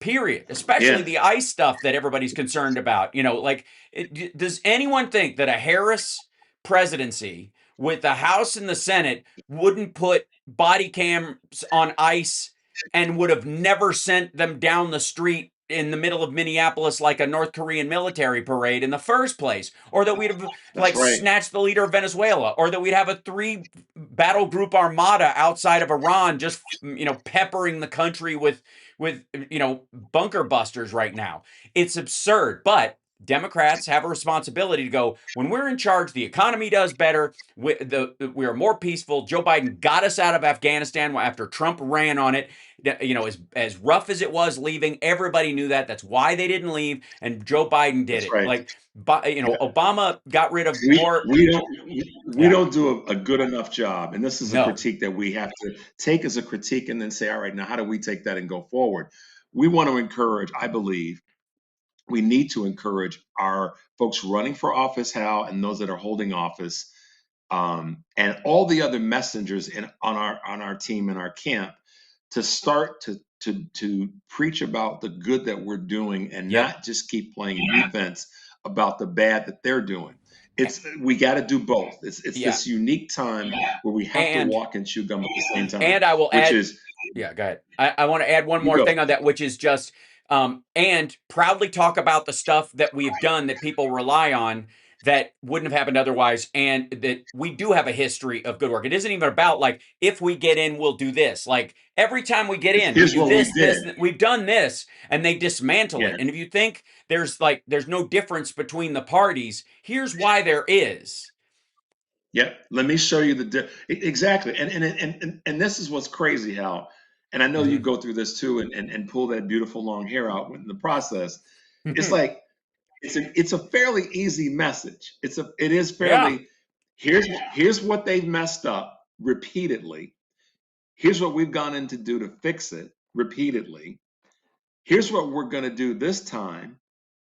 Period. Especially Yeah. the ICE stuff that everybody's concerned about. Does anyone think that a Harris presidency with the House and the Senate wouldn't put body cams on ICE and would have never sent them down the street in the middle of Minneapolis like a North Korean military parade in the first place? Or that we'd have That's right. snatched the leader of Venezuela? Or that we'd have a 3 battle group armada outside of Iran just peppering the country with bunker busters right now? It's absurd. But Democrats have a responsibility to go, when we're in charge, the economy does better. We are more peaceful. Joe Biden got us out of Afghanistan after Trump ran on it. As rough as it was leaving, everybody knew that. That's why they didn't leave, and Joe Biden did That's it. right. Obama got rid of We more. we don't do a good enough job, and this is a No. critique that we have to take as a critique, and then say, all right, now how do we take that and go forward? We want to encourage. I believe we need to encourage our folks running for office, Hal, and those that are holding office, and all the other messengers on our team in our camp, to start to preach about the good that we're doing, and Yep. not just keep playing defense about the bad that they're doing. We got to do both. It's Yeah. this unique time where we have And- to walk and chew gum at the same time. And I will which add, is yeah, go ahead. I want to add one You more go. thing on that, which is just, and proudly talk about the stuff that we've done that people rely on that wouldn't have happened otherwise, and that we do have a history of good work. It isn't even about like, if we get in, we'll do this. Like, every time we get in, Here's we do what we this, did. we've done this, and they dismantle Yeah. it. And if you think there's no difference between the parties, here's why there is. Yep. Let me show you exactly. And this is what's crazy, Hal. And I know you go through this too, and pull that beautiful long hair out in the process. It's like it's a fairly easy message. It is fairly. Here's what they've messed up repeatedly. Here's what we've gone in to do to fix it repeatedly. Here's what we're going to do this time,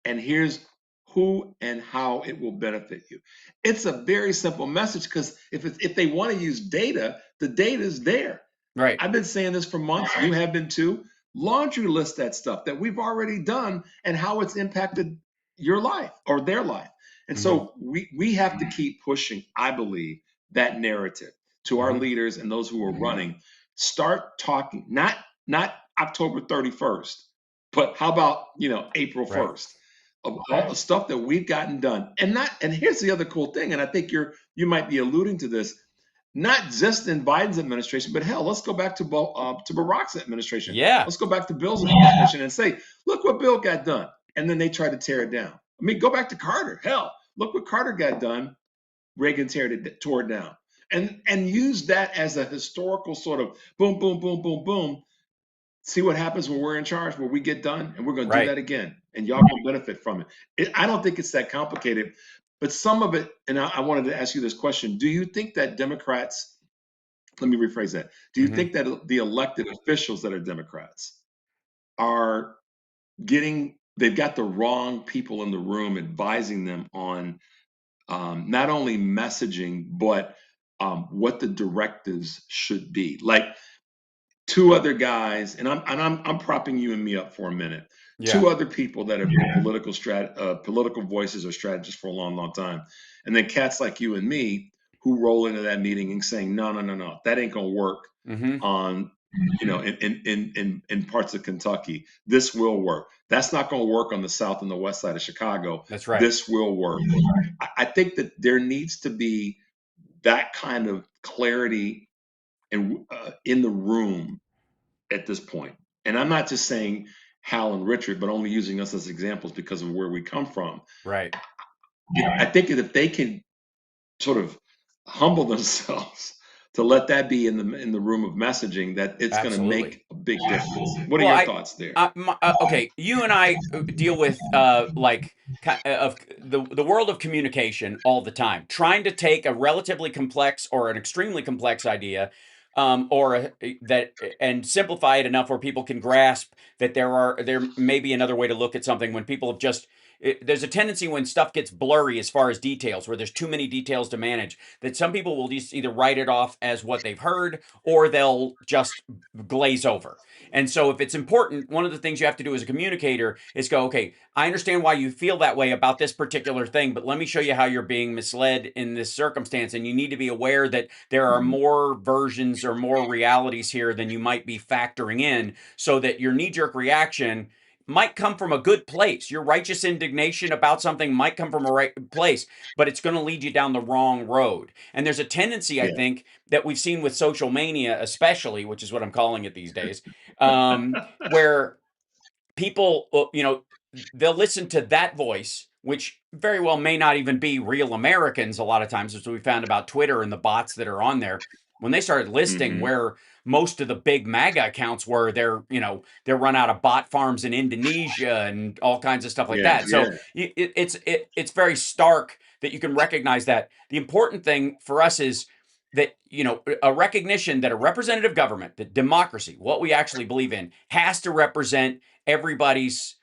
and here's who and how it will benefit you. It's a very simple message, because if they want to use data, the data is there. Right. I've been saying this for months. You have been too. Laundry list that stuff that we've already done and how it's impacted your life or their life. And so we have to keep pushing, I believe, that narrative to our leaders and those who are running. Start talking, not October 31st, but how about April 1st, of all the stuff that we've gotten done. And here's the other cool thing, and I think you might be alluding to this, not just in Biden's administration, but hell, let's go back to Barack's administration. Yeah. Let's go back to Bill's administration and say, look what Bill got done. And then they try to tear it down. I mean, go back to Carter. Hell, look what Carter got done. Reagan tore it down. And use that as a historical sort of boom, boom, boom, boom, boom. See what happens when we're in charge, where we get done, and we're going to do that again, and y'all will benefit from it. I don't think it's that complicated, but some of it, and I wanted to ask you this question: do you think that Democrats? Let me rephrase that. Do you think that the elected officials that are Democrats are they've got the wrong people in the room advising them on not only messaging, but what the directives should be? Like, two other guys, and I'm propping you and me up for a minute. Yeah. Two other people that have been political voices or strategists for a long, long time, and then cats like you and me who roll into that meeting and saying, no, that ain't gonna work on in parts of Kentucky. This will work. That's not gonna work on the south and the west side of Chicago. That's right. This will work. I think that there needs to be that kind of clarity and in the room at this point. And I'm not just saying Hal and Richard, but only using us as examples because of where we come from. Right. I think that if they can sort of humble themselves to let that be in the room of messaging, that it's going to Absolutely. make a big difference. What are Well, your thoughts there? okay, you and I deal with like of the world of communication all the time, trying to take a relatively complex or an extremely complex idea, that and simplify it enough where people can grasp that there may be another way to look at something when people have just. There's a tendency when stuff gets blurry as far as details, where there's too many details to manage, that some people will just either write it off as what they've heard or they'll just glaze over. And so if it's important, one of the things you have to do as a communicator is go, okay, I understand why you feel that way about this particular thing, but let me show you how you're being misled in this circumstance. And you need to be aware that there are more versions or more realities here than you might be factoring in, so that your knee-jerk reaction might come from a good place. Your righteous indignation about something might come from a right place, but it's going to lead you down the wrong road. And there's a tendency, I Yeah. think, that we've seen with social mania, especially, which is what I'm calling it these days, where people, they'll listen to that voice, which very well may not even be real Americans a lot of times, as we found about Twitter and the bots that are on there. When they started listing Hmm. where most of the big MAGA accounts were, they're run out of bot farms in Indonesia and all kinds of stuff like Yeah, that. yeah, So it's very stark that you can recognize that. The important thing for us is that a recognition that a representative government, that democracy, what we actually believe in, has to represent everybody's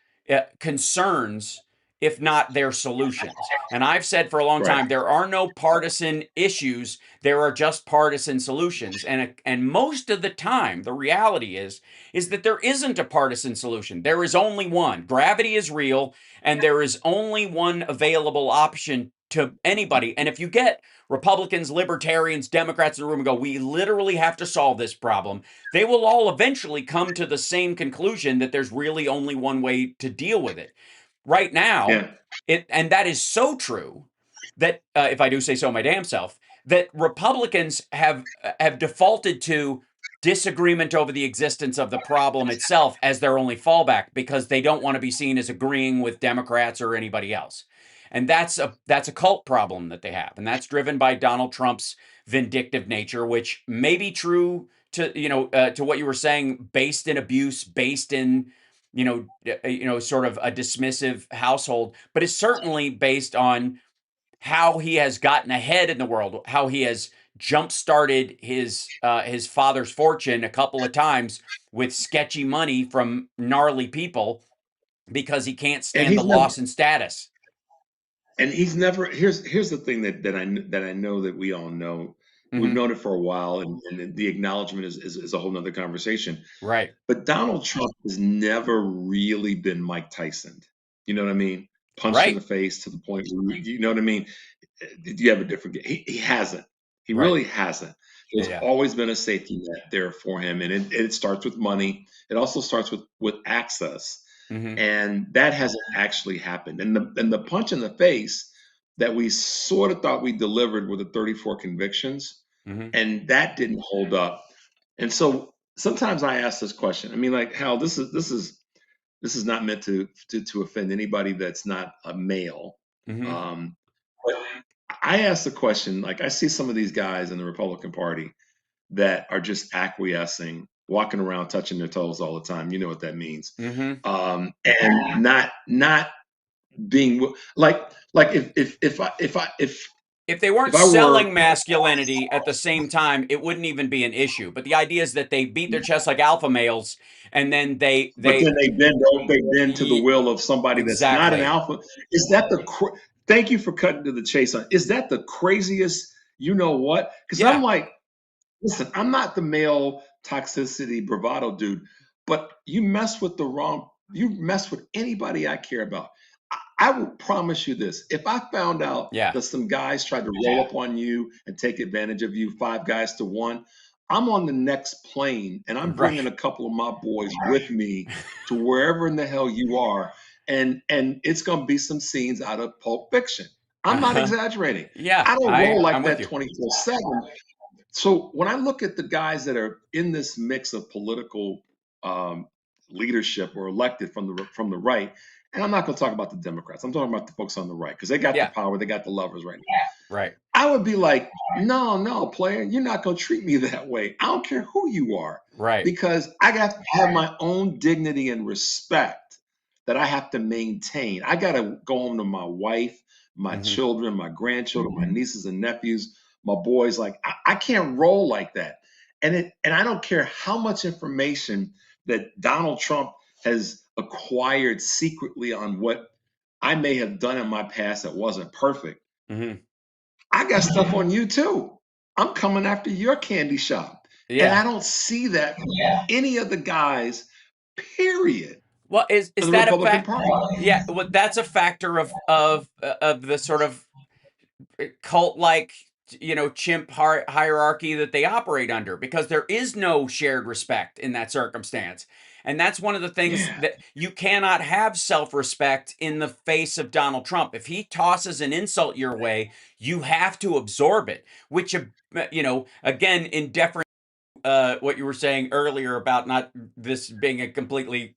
concerns, if not their solutions. And I've said for a long right. time, there are no partisan issues, there are just partisan solutions. And most of the time, the reality is that there isn't a partisan solution. There is only one. Gravity is real, and there is only one available option to anybody. And if you get Republicans, libertarians, Democrats in the room and go, we literally have to solve this problem, they will all eventually come to the same conclusion that there's really only one way to deal with it. Right now, Yeah. and that is so true that if I do say so my damn self, that Republicans have defaulted to disagreement over the existence of the problem itself as their only fallback, because they don't want to be seen as agreeing with Democrats or anybody else. And that's a cult problem that they have, and that's driven by Donald Trump's vindictive nature, which may be true to what you were saying, based in abuse, based in sort of a dismissive household, but it's certainly based on how he has gotten ahead in the world, how he has jump-started his father's fortune a couple of times with sketchy money from gnarly people, because he can't And stand the he's never loss in status. here's the thing that I know, that we all know. We've Hmm. known it for a while, and the acknowledgement is a whole nother conversation. Right. But Donald Trump has never really been Mike Tyson. You know what I mean? Punched in Right. the face to the point where, you know what I mean? You have a different. He hasn't. He Right. really hasn't. Yeah. There's Yeah. always been a safety net there for him, and it starts with money. It also starts with access, Hmm. and that hasn't actually happened. And the punch in the face that we sort of thought we delivered with the 34 convictions, Hmm. and that didn't hold up. And so sometimes I ask this question. I mean, like, Hal, this is not meant to offend anybody that's not a male. Hmm. But I ask the question, like, I see some of these guys in the Republican Party that are just acquiescing, walking around touching their toes all the time. You know what that means. Hmm. And not being like If they if weren't I were. selling masculinity at the same time, it wouldn't even be an issue. But the idea is that they beat their chest like alpha males, and then But then they bend to the ye- will of somebody that's not an exactly. alpha. Is that thank you for cutting to the chase on. Is that the craziest? You know what? Because I'm Yeah. like, listen, I'm not the male toxicity bravado dude, but you mess with anybody I care about. I will promise you this. If I found out Yeah. that some guys tried to roll up on you and take advantage of you, 5 guys to 1, I'm on the next plane and I'm Right. bringing a couple of my boys with me to wherever in the hell you are. And it's going to be some scenes out of Pulp Fiction. I'm not Uh-huh. exaggerating. Yeah. I don't roll I'm like with that you. 24/7. So when I look at the guys that are in this mix of political um, leadership or elected from the right, and I'm not going to talk about the Democrats. I'm talking about the folks on the right because they got the Yeah. power, they got the levers right now. Right. I would be like, no, no, player, you're not going to treat me that way. I don't care who you are, Right. because I got to have my own dignity and respect that I have to maintain. I got to go home to my wife, my Hmm. children, my grandchildren, my nieces and nephews, my boys. Like, I can't roll like that. And I don't care how much information that Donald Trump has acquired secretly on what I may have done in my past that wasn't perfect. Hmm. I got stuff on you too. I'm coming after your candy shop. And I Yeah. don't see that from any of the guys, period, Well, in is the that a Republican fact? Party. Yeah. Well, that's a factor of the sort of cult like, chimp hierarchy that they operate under, because there is no shared respect in that circumstance. And that's one of the things Yeah. that you cannot have self-respect in the face of Donald Trump. If he tosses an insult your way, you have to absorb it, which, again, in deference, what you were saying earlier about not this being a completely,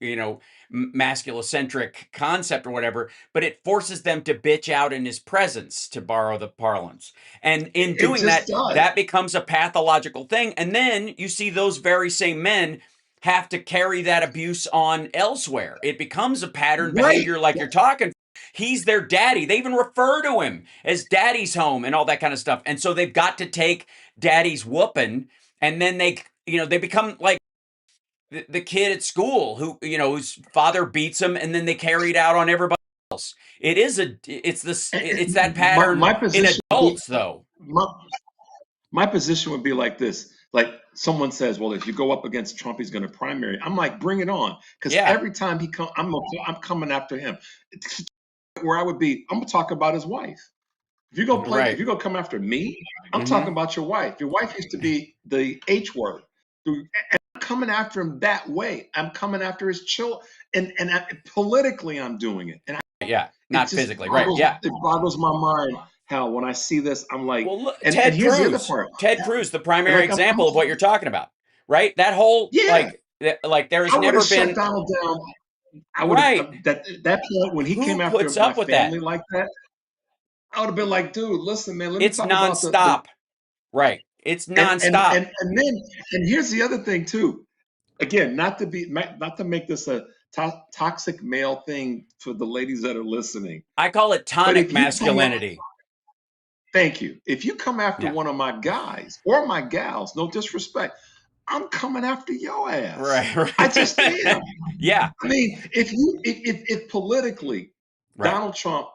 masculocentric concept or whatever, but it forces them to bitch out in his presence, to borrow the parlance. And in It doing just that, does. that becomes a pathological thing. And then you see those very same men have to carry that abuse on elsewhere. It becomes a pattern Right. behavior, like you're talking. He's their daddy. They even refer to him as daddy's home and all that kind of stuff. And so they've got to take daddy's whooping, and then they become like the kid at school who, whose father beats him, and then they carry it out on everybody else. It's that pattern My in position would be, adults, though. my, my position would be like this. Like, someone says, well, if you go up against Trump, he's going to primary. I'm like, bring it on. Because Yeah. every time I'm coming after him. It's where I would be, I'm going to talk about his wife. If Right. you go come after me, I'm talking Hmm. about your wife. Your wife used to be the H word. And I'm coming after him that way. I'm coming after his children, and politically, I'm doing it. And Yeah. it Not just physically. Right. Yeah. boggles my mind how, when I see this, I'm like, Well, look, and Ted here's the other Cruz. part. Ted Cruz, the primary Like, example of what you're talking about. Right. That whole, yeah, like there has I would have never shut been. Donald down. I would have, Right. that point when he Who came after puts my up with that? family like that, I would have been like, dude, listen, man, let me It's talk about the nonstop. Right. It's and and nonstop. and and then, and here's the other thing too. Again, not to make this a toxic male thing for the ladies that are listening, I call it but tonic if you come up, masculinity. thank you. If you come after Yeah. one of my guys or my gals, no disrespect, I'm coming after your ass. Right. I just Right. am. Yeah. I mean, if politically Right. Donald Trump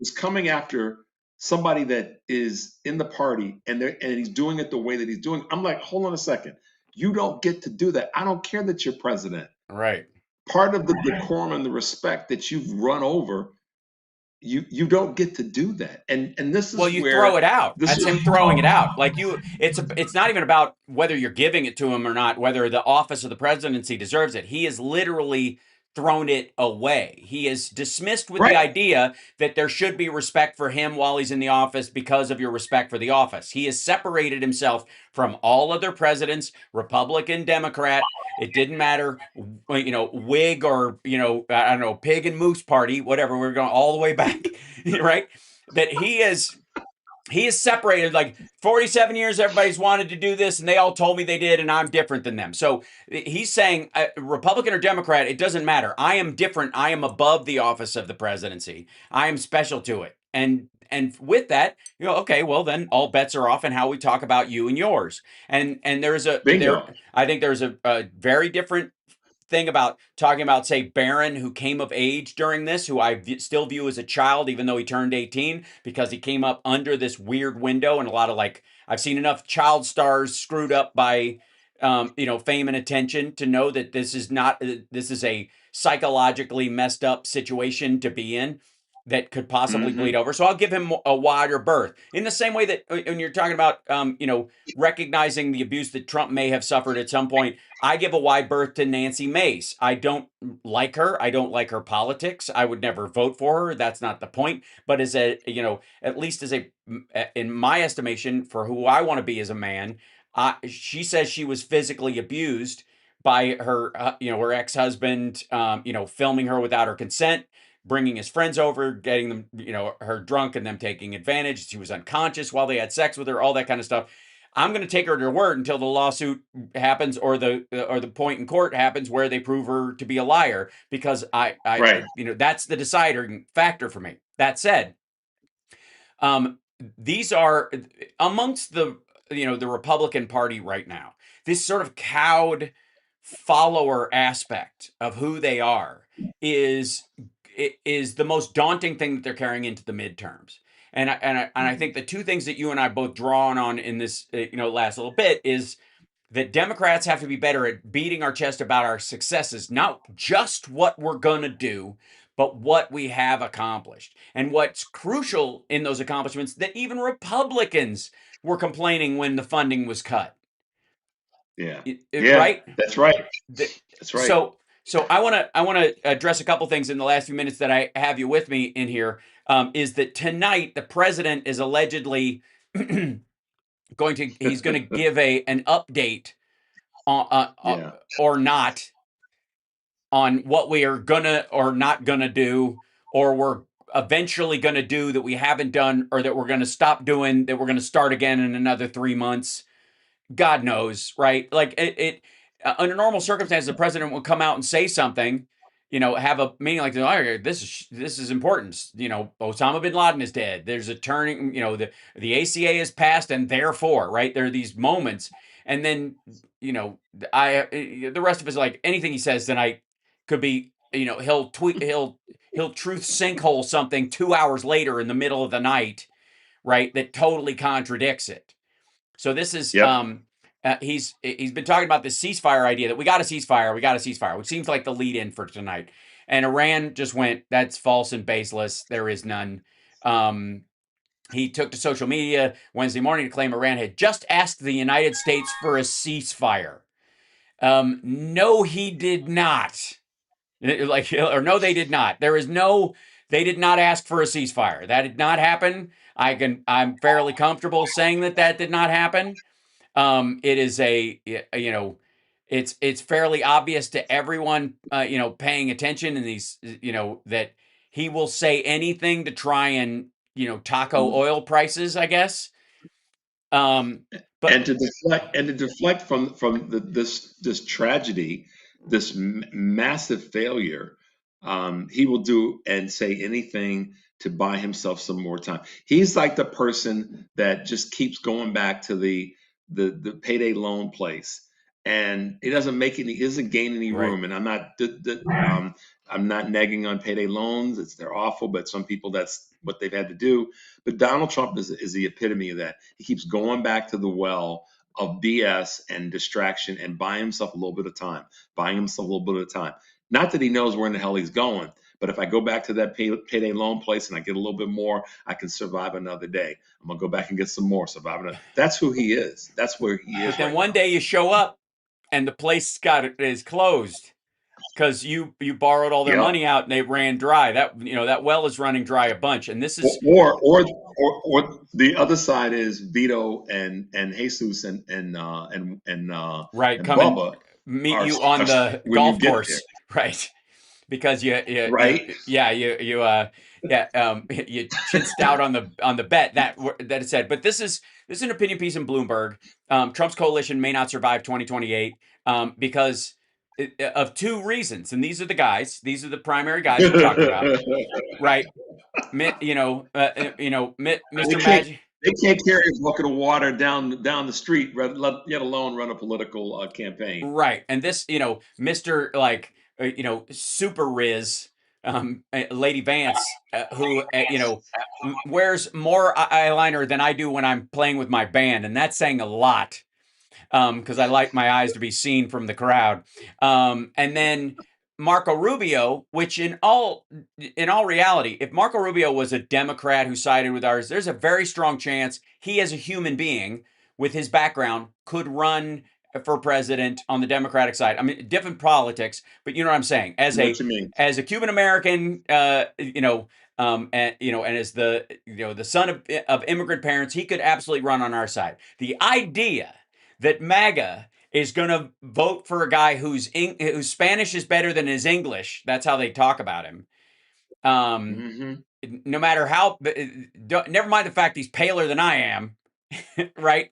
was coming after somebody that is in the party, and he's doing it the way that he's doing, I'm like, hold on a second. You don't get to do that. I don't care that you're president. Right. Part of the decorum and the respect that you've run over, you don't get to do that. And this Well, is you throw where it out. this That's is him throwing it out. Like it's not even about whether you're giving it to him or not, whether the office of the presidency deserves it. He has literally thrown it away. He is dismissed with the right. idea that there should be respect for him while he's in the office because of your respect for the office. He has separated himself from all other presidents, Republican, Democrat. It didn't matter, Whig or, I don't know, pig and moose party, whatever. We're going all the way back, right? That he is separated. Like 47 years everybody's wanted to do this, and they all told me they did, and I'm different than them. So he's saying, Republican or Democrat, it doesn't matter. I am different. I am above the office of the presidency. I am special to it. And with that, okay, well then all bets are off in how we talk about you and yours. And Bingo. I think there's a very different thing about talking about, say, Barron, who came of age during this, who I still view as a child, even though he turned 18, because he came up under this weird window. And a lot of, like, I've seen enough child stars screwed up by, fame and attention to know that this is a psychologically messed up situation to be in that could possibly bleed Hmm. over. So I'll give him a wider berth. In the same way that when you're talking about, recognizing the abuse that Trump may have suffered at some point, I give a wide berth to Nancy Mace. I don't like her. I don't like her politics. I would never vote for her. That's not the point. But at least in my estimation, for who I want to be as a man, she says she was physically abused by her ex-husband, filming her without her consent, bringing his friends over, getting them, her drunk and them taking advantage. She was unconscious while they had sex with her, all that kind of stuff. I'm going to take her to her word until the lawsuit happens or the point in court happens where they prove her to be a liar, because Right. that's the deciding factor for me. That said, these are amongst the Republican Party right now. This sort of cowed follower aspect of who they are is the most daunting thing that they're carrying into the midterms. And I think the two things that you and I both drawn on in this last little bit is that Democrats have to be better at beating our chest about our successes, not just what we're going to do, but what we have accomplished. And what's crucial in those accomplishments, that even Republicans were complaining when the funding was cut. Yeah. Right? That's right. That's right. So I want to address a couple things in the last few minutes that I have you with me in here. Is that tonight the president is allegedly he's going to give an update on or not on what we are gonna or not gonna do, or we're eventually gonna do that we haven't done, or that we're gonna stop doing, that we're gonna start again in another 3 months. God knows, right? Like under normal circumstances, the president would come out and say something, have a meeting like, oh, this is important. Osama bin Laden is dead. There's a turning, the ACA is passed, and therefore, right, there are these moments, and then, the rest of us, like, anything he says tonight could be, he'll tweet, he'll truth sinkhole something 2 hours later in the middle of the night, right, that totally contradicts it. So this is he's been talking about this ceasefire idea, that we got a ceasefire, which seems like the lead in for tonight. And Iran just went, that's false and baseless. There is none. He took to social media Wednesday morning to claim Iran had just asked the United States for a ceasefire. No, he did not. No, they did not. They did not ask for a ceasefire. That did not happen. I'm fairly comfortable saying that did not happen. It is it's fairly obvious to everyone, paying attention in these, that he will say anything to try and, taco oil prices, I guess. And to deflect from this tragedy, this massive failure, he will do and say anything to buy himself some more time. He's like the person that just keeps going back to the payday loan place, and he doesn't gain any Right. room. And I'm not negging on payday loans. They're awful, but some people, that's what they've had to do. But Donald Trump is the epitome of that. He keeps going back to the well of BS and distraction and buying himself a little bit of time, Not that he knows where in the hell he's going, but if I go back to that payday loan place and I get a little bit more, I can survive another day. I'm going to go back and get some more, That's who he is. That's where he is. But then one day you show up and the place is closed because you borrowed all their money out and they ran dry. That well is running dry a bunch. And this is or the other side is Vito and Jesus and right, and come Bubba and meet you on the golf course, right? Because you chinched out on the bet that it said. But this is an opinion piece in Bloomberg. Trump's coalition may not survive 2028 because of two reasons, and these are the primary guys we're talking about, right? Mr. Magic. They can't carry a bucket of water down the street, yet alone run a political campaign. Right, and this, Mr. Super Riz, Lady Vance, who wears more eyeliner than I do when I'm playing with my band, and that's saying a lot. Because I like my eyes to be seen from the crowd. And then Marco Rubio, which in all reality, if Marco Rubio was a Democrat who sided with ours, there's a very strong chance he, as a human being with his background, could run for president on the Democratic side. I mean, different politics, but you know what I'm saying. As a Cuban American, and as the son of immigrant parents, he could absolutely run on our side. The idea that MAGA is going to vote for a guy whose Spanish is better than his English, that's how they talk about him, Hmm. No matter how, never mind the fact he's paler than I am, right?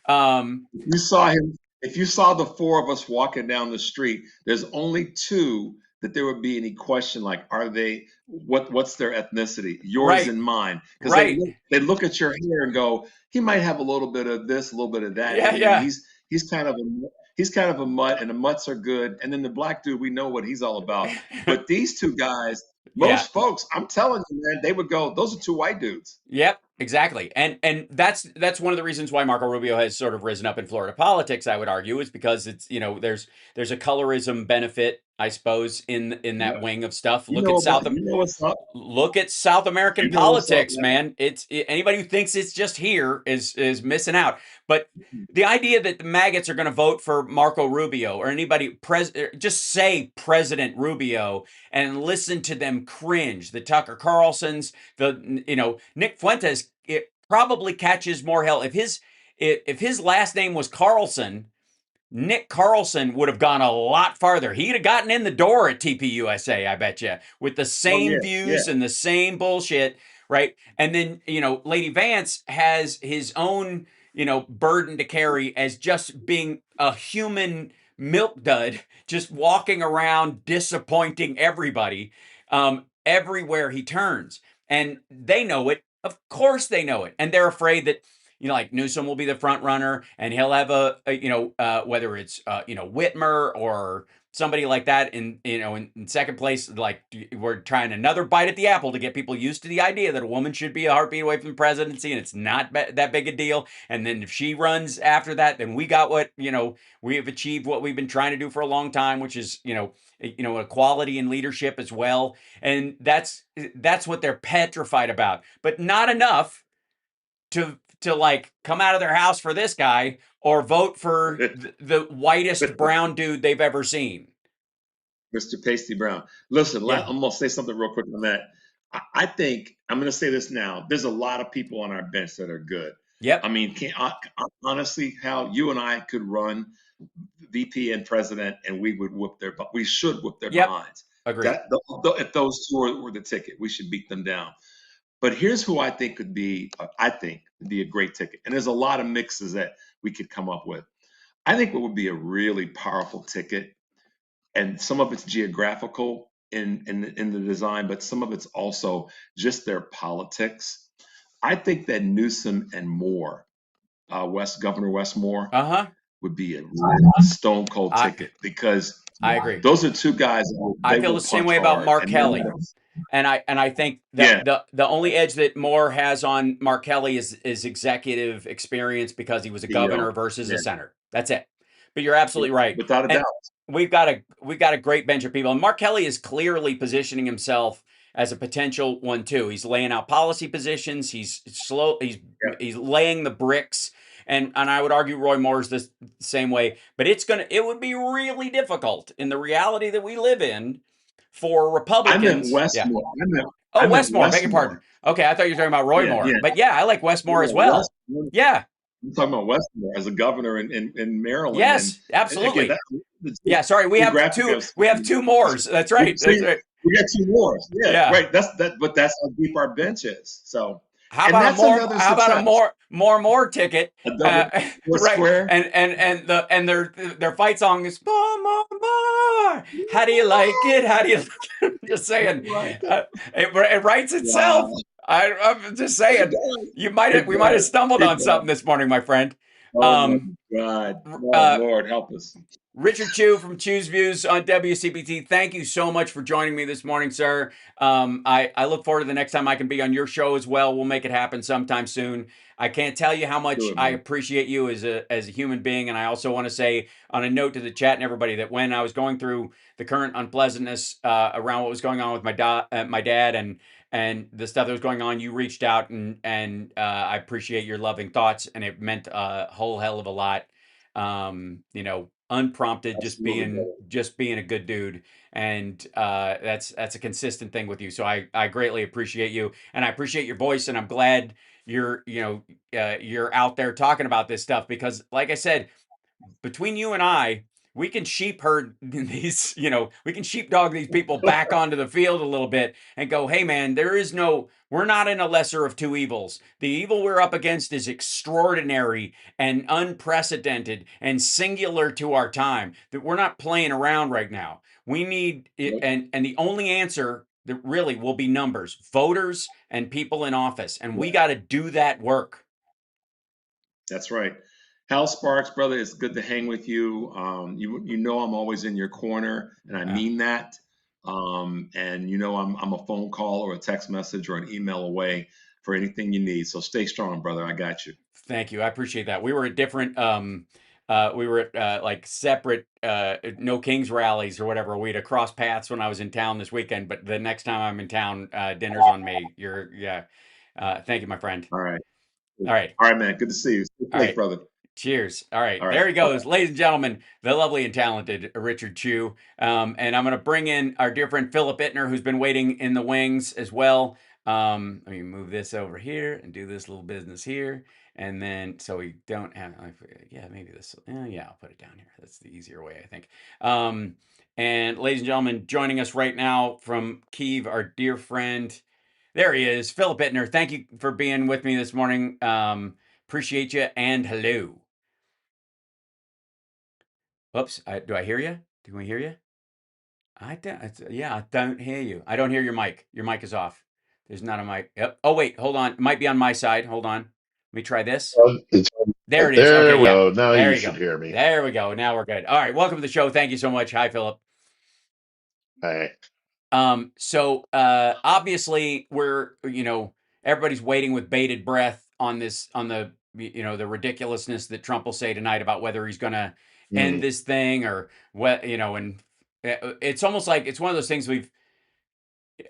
You saw him. If you saw the four of us walking down the street, there's only two that there would be any question like, are they what's their ethnicity? Yours Right, and mine. Because right. they look at your hair and go, he might have a little bit of this, a little bit of that Yeah, in him. yeah, He's kind of a mutt, and the mutts are good. And then the black dude, we know what he's all about. But these two guys, yeah. most folks, I'm telling you, man, they would go, those are two white dudes. Yep, exactly. And that's one of the reasons why Marco Rubio has sort of risen up in Florida politics, I would argue, is because it's, there's a colorism benefit, I suppose, in that Yep. wing of stuff. You know what's up. Look at South American You know what's up, politics, man. Anybody who thinks it's just here is missing out. But man. the idea that the maggots are going to vote for Marco Rubio or anybody just say President Rubio and listen to them cringe. The Tucker Carlsons, Nick Fuentes, it probably catches more hell if his last name was Carlson. Nick Carlson would have gone a lot farther. He'd have gotten in the door at TPUSA, I bet you, with the Oh same yeah, yeah. views and the same bullshit, right? And then, Lady Vance has his own, burden to carry as just being a human milk dud, just walking around disappointing everybody everywhere he turns. And they know it. Of course they know it. And they're afraid that like Newsom will be the front runner, and he'll have whether it's Whitmer or somebody like that in second place. Like we're trying another bite at the apple to get people used to the idea that a woman should be a heartbeat away from the presidency, and it's not that big a deal. And then if she runs after that, then we got what we have achieved what we've been trying to do for a long time, which is equality in leadership as well. And that's what they're petrified about, but not enough to like come out of their house for this guy or vote for the whitest brown dude they've ever seen. Mr. Pasty Brown. Listen, Yeah. I'm gonna say something real quick on that. I think I'm gonna say this now. There's a lot of people on our bench that are good. Yep. I mean, honestly, Hal, you and I could run VP and president, and we would we should whoop their Yep. behinds. Agreed. If those two were the ticket, we should beat them down. But here's who I think would be a great ticket. And there's a lot of mixes that we could come up with. I think what would be a really powerful ticket, and some of it's geographical in the design, but some of it's also just their politics. I think that Newsom and Moore, Governor Wes Moore, Uh-huh. would be a stone cold ticket because I agree. those are two guys that I feel will the same punch way about hard, Mark and Kelly. And I think that the only edge that Moore has on Mark Kelly is executive experience because he was a governor versus a senator. That's it. But you're absolutely right. Without a And doubt. we've got a great bench of people. And Mark Kelly is clearly positioning himself as a potential one too. He's laying out policy positions. He's laying the bricks. And I would argue Roy Moore's the same way. But it would be really difficult in the reality that we live in for Republicans. I meant Westmore. Yeah. Westmore. Beg your pardon. Okay, I thought you were talking about Roy Moore. Yeah. But yeah, I like Westmore as well. Westmore. Yeah. I'm talking about Westmore as a governor in Maryland. Yes, absolutely. Yeah, sorry, we have two Moores. That's right. That's right. We got two Moores. Yeah, right. But that's how deep our bench is. So how about a more ticket? Right. Square. And their fight song is more. How do you like it? How do you just saying? It writes itself. Wow. I'm just saying. We might have stumbled on something this morning, my friend. Oh my God. Lord help us. Richard Chu from Chu's Views on WCPT. Thank you so much for joining me this morning, sir. I look forward to the next time I can be on your show as well. We'll make it happen sometime soon. I can't tell you how much I appreciate you as a human being. And I also want to say on a note to the chat and everybody that when I was going through the current unpleasantness around what was going on with my dad and the stuff that was going on, you reached out and I appreciate your loving thoughts, and it meant a whole hell of a lot. Unprompted, Absolutely. just being a good dude, and that's a consistent thing with you. So I greatly appreciate you, and I appreciate your voice, and I'm glad you're out there talking about this stuff because, like I said, between you and I, we can sheep herd these, we can sheepdog these people back onto the field a little bit and go, hey man, we're not in a lesser of two evils. The evil we're up against is extraordinary and unprecedented and singular to our time. That we're not playing around right now. We need it, and the only answer that really will be numbers, voters and people in office, and we got to do that work. That's right. Hal Sparks, brother, it's good to hang with you. You know I'm always in your corner, and I mean that. And you know I'm a phone call or a text message or an email away for anything you need. So stay strong, brother. I got you. Thank you. I appreciate that. We were at different we were at like separate No Kings rallies or whatever. We'd have crossed paths when I was in town this weekend, but the next time I'm in town, dinner's on me. Thank you, my friend. All right. All right. All right, man. Good to see you. Stay All safe, right. brother. Cheers. All right. All right. There he goes. Ladies and gentlemen, the lovely and talented Richard Chu. And I'm going to bring in our dear friend Philip Ittner, who's been waiting in the wings as well. Let me move this over here and do this little business here. And then, so we don't have, maybe this, yeah, I'll put it down here. That's the easier way, I think. And ladies and gentlemen, joining us right now from Kyiv, our dear friend, there he is, Philip Ittner. Thank you for being with me this morning. Appreciate you, and hello. Oops, do I hear you? Do we hear you? I don't hear you. I don't hear your mic. Your mic is off. There's not a mic. Yep. Oh, wait, hold on. It might be on my side. Hold on. Let me try this. There it is. There Okay, we yeah. go. Now There you you should go. hear me. There we go. Now we're good. All right, welcome to the show. Thank you so much. Hi, Philip. Hey. So obviously we're, everybody's waiting with bated breath on the ridiculousness that Trump will say tonight about whether he's going to end this thing or what, and it's almost like it's one of those things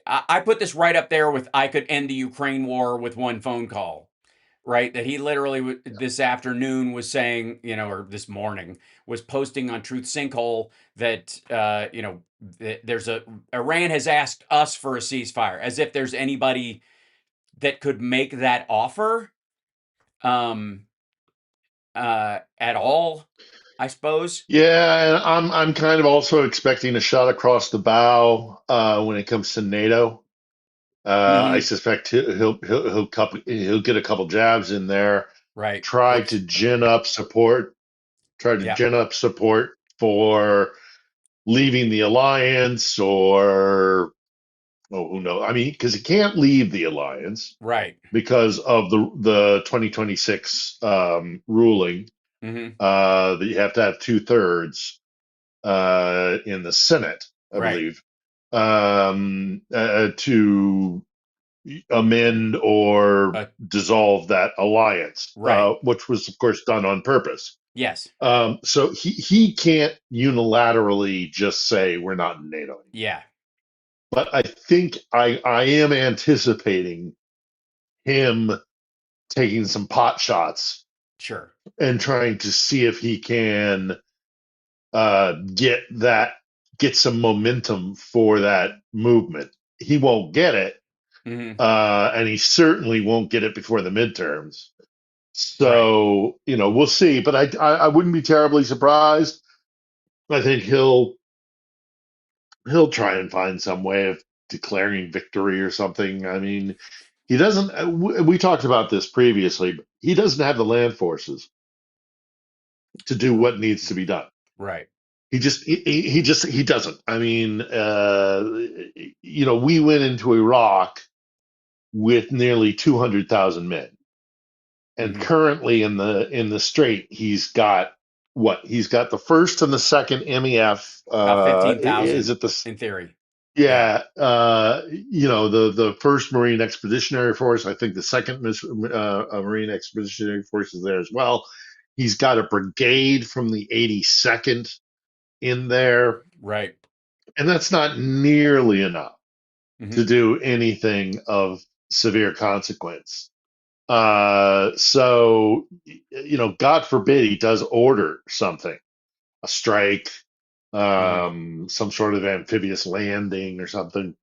I put this right up there with I could end the Ukraine war with one phone call. Right, that he literally this afternoon was saying, or this morning was posting on Truth Sinkhole that, there's Iran has asked us for a ceasefire, as if there's anybody that could make that offer, at all, I suppose. Yeah, and I'm kind of also expecting a shot across the bow when it comes to NATO. I suspect he'll get a couple jabs in there. Right. Try Which, to gin up support. For leaving the alliance, or who knows? I mean, because he can't leave the alliance right. because of the 2026 ruling that you have to have 2/3 in the Senate, I Right. believe, to amend or dissolve that alliance, Right. which was, of course, done on purpose. Yes. So he can't unilaterally just say we're not in NATO anymore. Yeah. But I think I am anticipating him taking some pot shots Sure. and trying to see if he can get some momentum for that movement. He won't get it, and he certainly won't get it before the midterms. So we'll see. But I wouldn't be terribly surprised. I think he'll try and find some way of declaring victory or something. I mean, he doesn't. We talked about this previously. But he doesn't have the land forces to do what needs to be done. Right. He doesn't. I mean, we went into Iraq with nearly 200,000 men, and currently in the Strait, he's got what? He's got the first and the second MEF. About 15,000. Is it in theory? Yeah, the first Marine Expeditionary Force. I think the second Marine Expeditionary Force is there as well. He's got a brigade from the 82nd in there, right? And that's not nearly enough to do anything of severe consequence. So, God forbid he does order something, a strike, some sort of amphibious landing or something.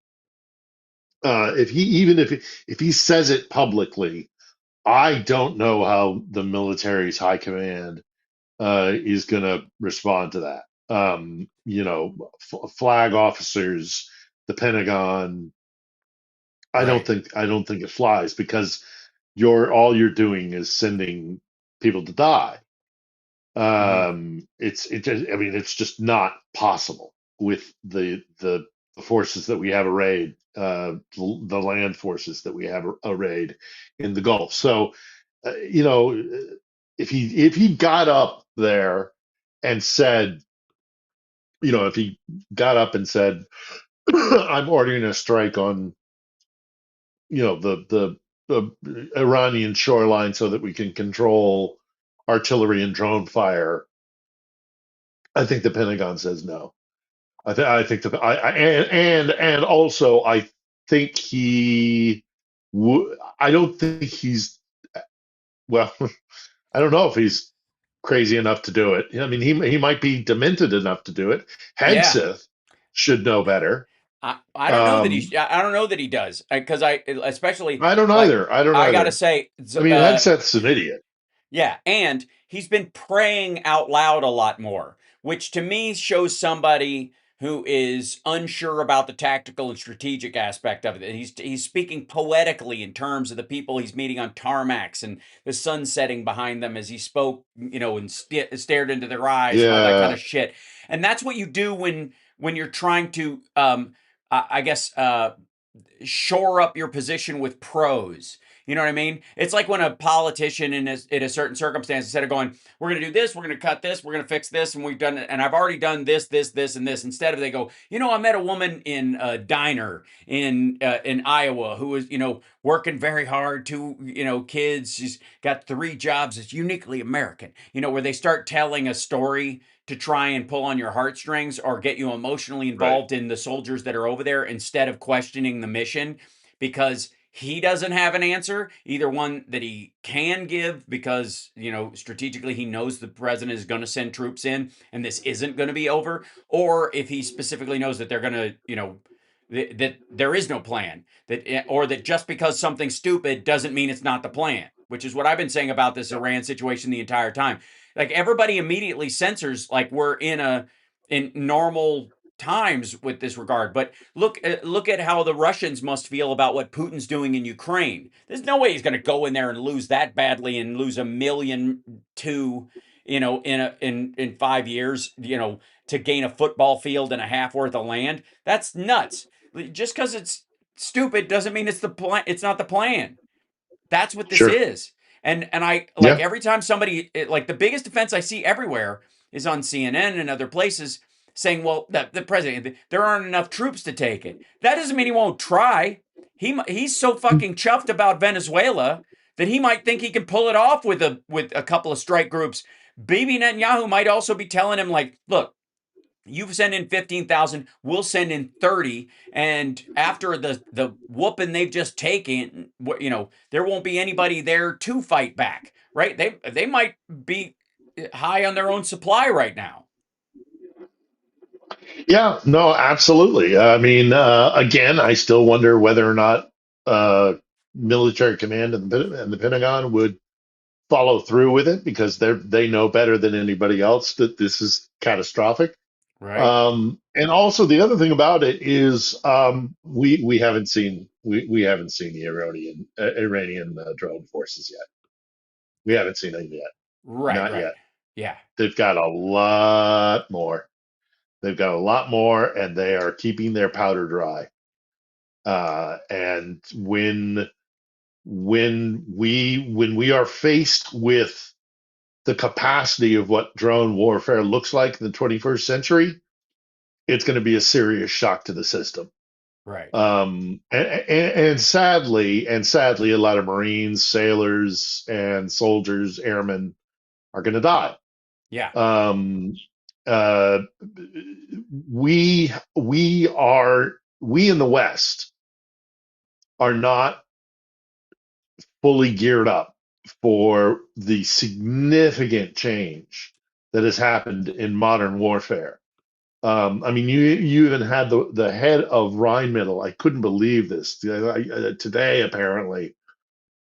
If he says it publicly, I don't know how the military's high command is going to respond to that. flag officers, the Pentagon. Right. I don't think it flies because all you're doing is sending people to die. Mhm. I mean, it's just not possible with the forces that we have arrayed, the land forces that we have arrayed in the Gulf. So, if he got up there and said, if he got up and said, "I'm ordering a strike on, the Iranian shoreline so that we can control artillery and drone fire," I think the Pentagon says no. I think that and also I think I don't think he's well. I don't know if he's crazy enough to do it. I mean, he might be demented enough to do it. Yeah. Hegseth should know better. I don't know that Um, I don't know that he does, because especially, I don't like, either. I don't I gotta either. say, I mean, Hegseth's an idiot. yeah, and he's been praying out loud a lot more, which to me shows somebody who is unsure about the tactical and strategic aspect of it. He's speaking poetically in terms of the people he's meeting on tarmacs and the sun setting behind them as he spoke, and stared into their eyes and all that kind Yeah, of shit. And that's what you do when you're trying to, I guess, shore up your position with prose. You know what I mean? It's like when a politician in a certain circumstance, instead of going, "We're going to do this, we're going to cut this, we're going to fix this, and we've done it, and I've already done this, this, this, and this." Instead of, they go, "I met a woman in a diner in Iowa who was, working very hard, two, kids. She's got 3 jobs. It's uniquely American." Where they start telling a story to try and pull on your heartstrings or get you emotionally right. involved in the soldiers that are over there, instead of questioning the mission, because he doesn't have an answer, either one that he can give, because strategically he knows the president is going to send troops in and this isn't going to be over, or if he specifically knows that they're going to, that there is no plan, or that just because something's stupid doesn't mean it's not the plan, which is what I've been saying about this Iran situation the entire time. Like, everybody immediately censors like we're in normal times with this regard. But look at how the Russians must feel about what Putin's doing in Ukraine. There's no way he's going to go in there and lose that badly and lose 1,200,000, in 5 years, to gain a football field and a half worth of land. That's nuts. Just because it's stupid doesn't mean it's the plan. It's not the plan. That's what this Sure. is. And I, like, Yeah. every time somebody, like, the biggest defense I see everywhere is on CNN and other places, saying, "Well, the president, there aren't enough troops to take it." That doesn't mean he won't try. He's so fucking chuffed about Venezuela that he might think he can pull it off with a couple of strike groups. Bibi Netanyahu might also be telling him, like, "Look, you send in 15,000, we'll send in 30, and after the whooping they've just taken, there won't be anybody there to fight back." Right? They might be high on their own supply right now. Yeah. No, absolutely. I mean, again, I still wonder whether or not uh, military command and the Pentagon would follow through with it because they know better than anybody else that this is catastrophic. Right. And also the other thing about it is we haven't seen the Iranian drone forces yet. We haven't seen them yet. Right, Not right. yet. Yeah. They've got a lot more. They've got a lot more, and they are keeping their powder dry. And when we are faced with the capacity of what drone warfare looks like in the 21st century, it's going to be a serious shock to the system. Right. And sadly, a lot of Marines, sailors, and soldiers, airmen are going to die. Yeah. Um, uh, we in the West are not fully geared up for the significant change that has happened in modern warfare. I mean, you even had the head of Rheinmetall. I couldn't believe this today. Apparently,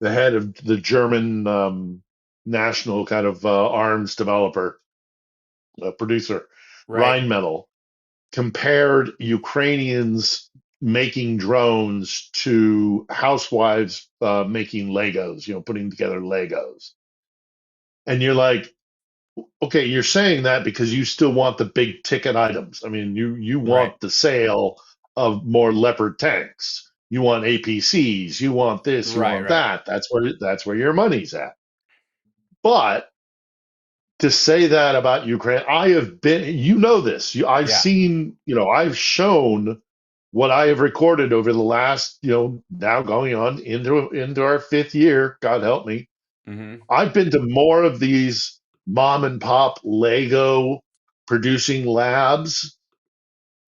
the head of the German national kind of arms developer producer Right. Rheinmetall, compared Ukrainians making drones to housewives making Legos, putting together Legos. And you're like, okay, you're saying that because you still want the big ticket items. I mean, you Right. want the sale of more Leopard tanks. You want APCs. You want this. You Right. want Right. that. That's where your money's at. But to say that about Ukraine, I have been. This. I've Yeah. seen. I've shown what I have recorded over the last. Now going on into our fifth year. God help me. Hmm. I've been to more of these mom and pop Lego producing labs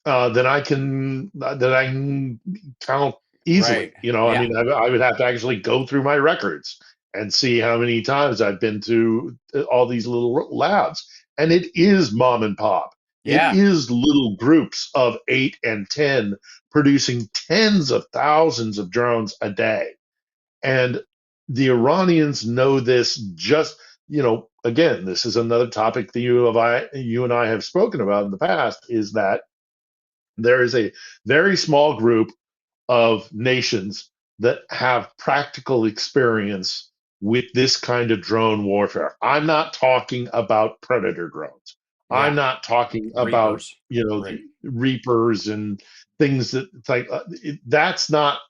than I can count Right. easily. I Yeah. mean, I would have to actually go through my records and see how many times I've been to all these little labs. And it is mom and pop. It Yeah. is little groups of 8 and 10 producing tens of thousands of drones a day. And the Iranians know this again, this is another topic that you and I have spoken about in the past, is that there is a very small group of nations that have practical experience with this kind of drone warfare. I'm not talking about predator drones. I'm Yeah. not talking about, Reapers. the Right. Reapers and things that's not,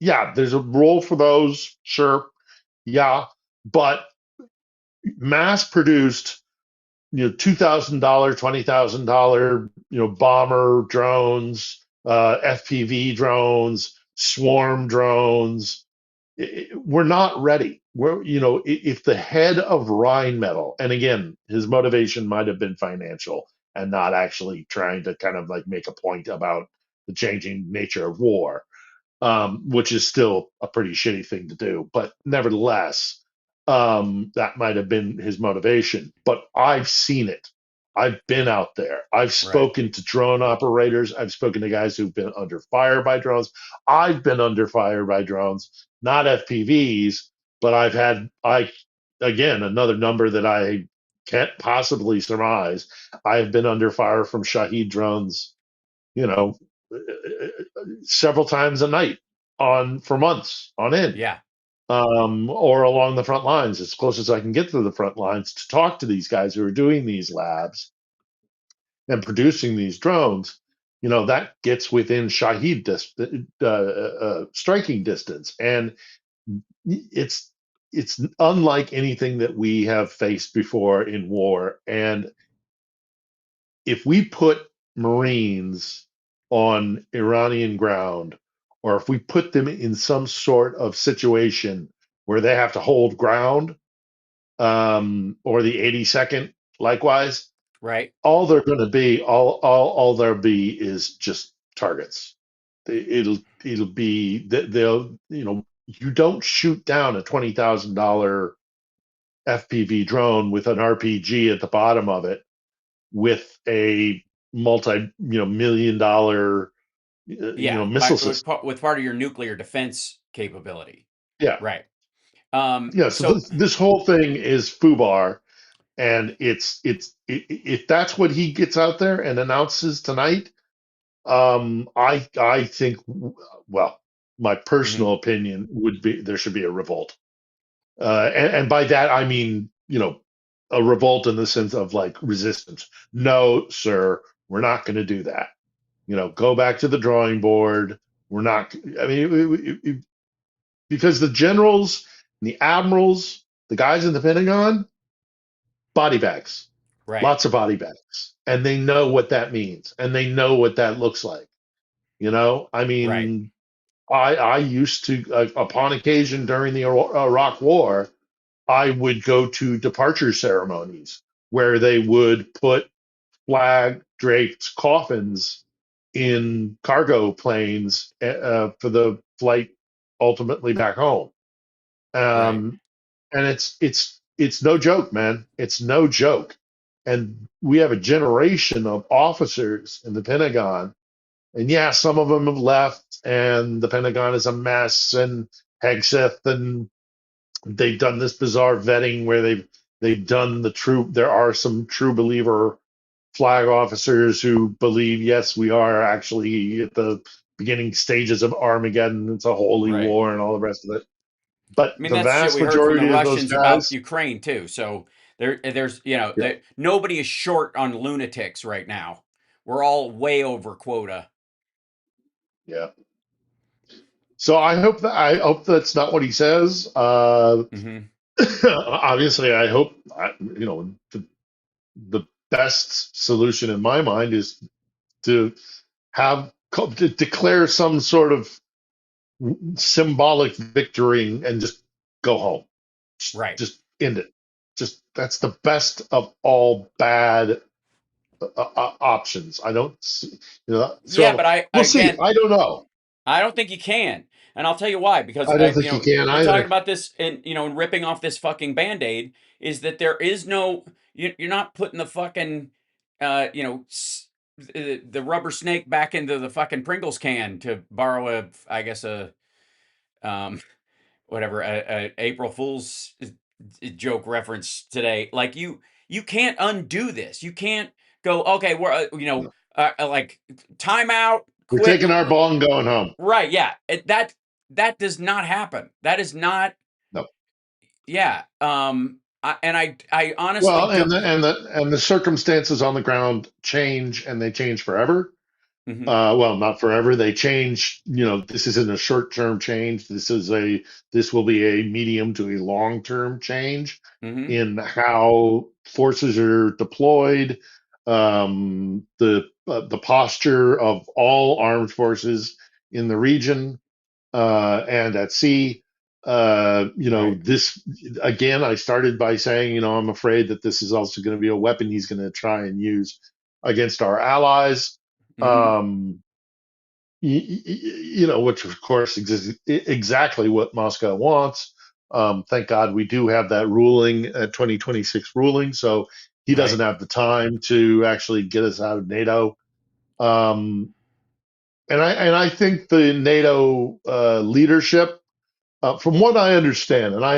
yeah, there's a role for those, sure. Yeah, but mass produced, $2,000, $20,000, bomber drones, FPV drones, swarm drones. We're not ready. If the head of Rheinmetall, and again, his motivation might have been financial and not actually trying to kind of like make a point about the changing nature of war, which is still a pretty shitty thing to do. But nevertheless, that might have been his motivation. But I've seen it. I've been out there. I've Right. spoken to drone operators. I've spoken to guys who've been under fire by drones. I've been under fire by drones, not FPVs, but again, another number that I can't possibly surmise. I've been under fire from Shahed drones, you know, several times a night for months on end, Yeah. or along the front lines, as close as I can get to the front lines to talk to these guys who are doing these labs and producing these drones. That gets within Shahed striking distance, and it's unlike anything that we have faced before in war. And if we put Marines on Iranian ground, or if we put them in some sort of situation where they have to hold ground, or the 82nd, likewise, Right. all they're going to be, all there'll be is just targets. It'll be they'll you don't shoot down a $20,000 FPV drone with an RPG at the bottom of it with a million dollar Yeah. missile system. With part of your nuclear defense capability. Yeah, Right. yeah. So So. this whole thing is FUBAR, and if that's what he gets out there and announces tonight, I think, well, my Mhm. personal opinion would be there should be a revolt, and by that I mean a revolt in the sense of like resistance. No, sir, we're not going to do that. Go back to the drawing board. We're not. I mean, because the generals, the admirals, the guys in the Pentagon, body bags, Right. lots of body bags, and they know what that means, and they know what that looks like. I Right. mean, I used to, upon occasion during the Iraq War, I would go to departure ceremonies where they would put flag draped coffins in cargo planes for the flight ultimately back home. Right. Um, and it's no joke, man. It's no joke. And we have a generation of officers in the Pentagon, and yeah, some of them have left, and the Pentagon is a mess, and Hegseth, and they've done this bizarre vetting where they've done there are some true believer flag officers who believe, yes, we are actually at the beginning stages of Armageddon. It's a holy Right. war and all the rest of it. But I mean, the that's shit vast we heard from the majority of those Russians about guys, Ukraine too. So there's yeah, nobody is short on lunatics right now. We're all way over quota. yeah. So I hope that's not what he says. Hmm. Obviously, I hope the best solution in my mind is to to declare some sort of symbolic victory and just go home. Right. Just end it. Just that's the best of all bad options. I don't, Yeah, so but I we'll see. again, I don't know. I don't think you can. And I'll tell you why, because I don't think you can in talking either. about this and and ripping off this fucking band-aid is that there is no you're not putting the fucking the rubber snake back into the fucking Pringles can, to borrow I guess a um whatever a April Fool's joke reference today. Like you can't undo this. You can't go, okay, we're No. like timeout, We're quit. taking our ball and going home. Right, yeah. That does not happen. That is not, No. yeah. I honestly Well, don't. and the circumstances on the ground change, and they change forever. Mhm, Well, not forever. They change. This isn't a short-term change. This will be a medium to a long-term change mhm, in how forces are deployed, the posture of all armed forces in the region, and at sea. right. This again, I started by saying, I'm afraid that this is also going to be a weapon he's going to try and use against our allies. Mhm, Um, which of course is exactly what Moscow wants. Thank God we do have that ruling, 2026 ruling, so he doesn't right. have the time to actually get us out of NATO. Um, and I think the NATO leadership, from what I understand, and I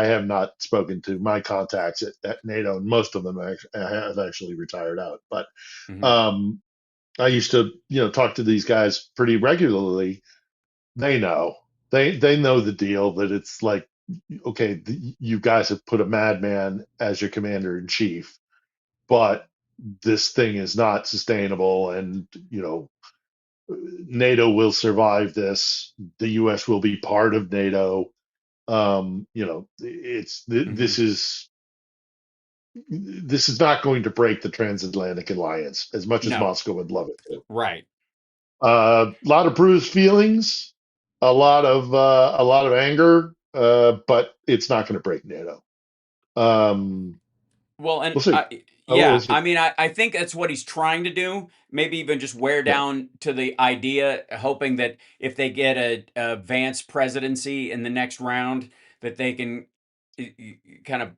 have not spoken to my contacts at NATO, and most of them have actually retired out, but Mhm, um, I used to, talk to these guys pretty regularly. They know. They know the deal, that it's like, okay, you guys have put a madman as your commander in chief, but this thing is not sustainable, and NATO will survive this. The U.S. will be part of NATO. mhm, This is not going to break the transatlantic alliance as much as no, Moscow would love it to. right. A lot of bruised feelings, a lot of anger, but it's not going to break NATO. Um, Well, and we'll see. We'll yeah, see. I mean, I think that's what he's trying to do. Maybe even just wear Yeah. down to the idea, hoping that if they get a Vance presidency in the next round, that they can kind of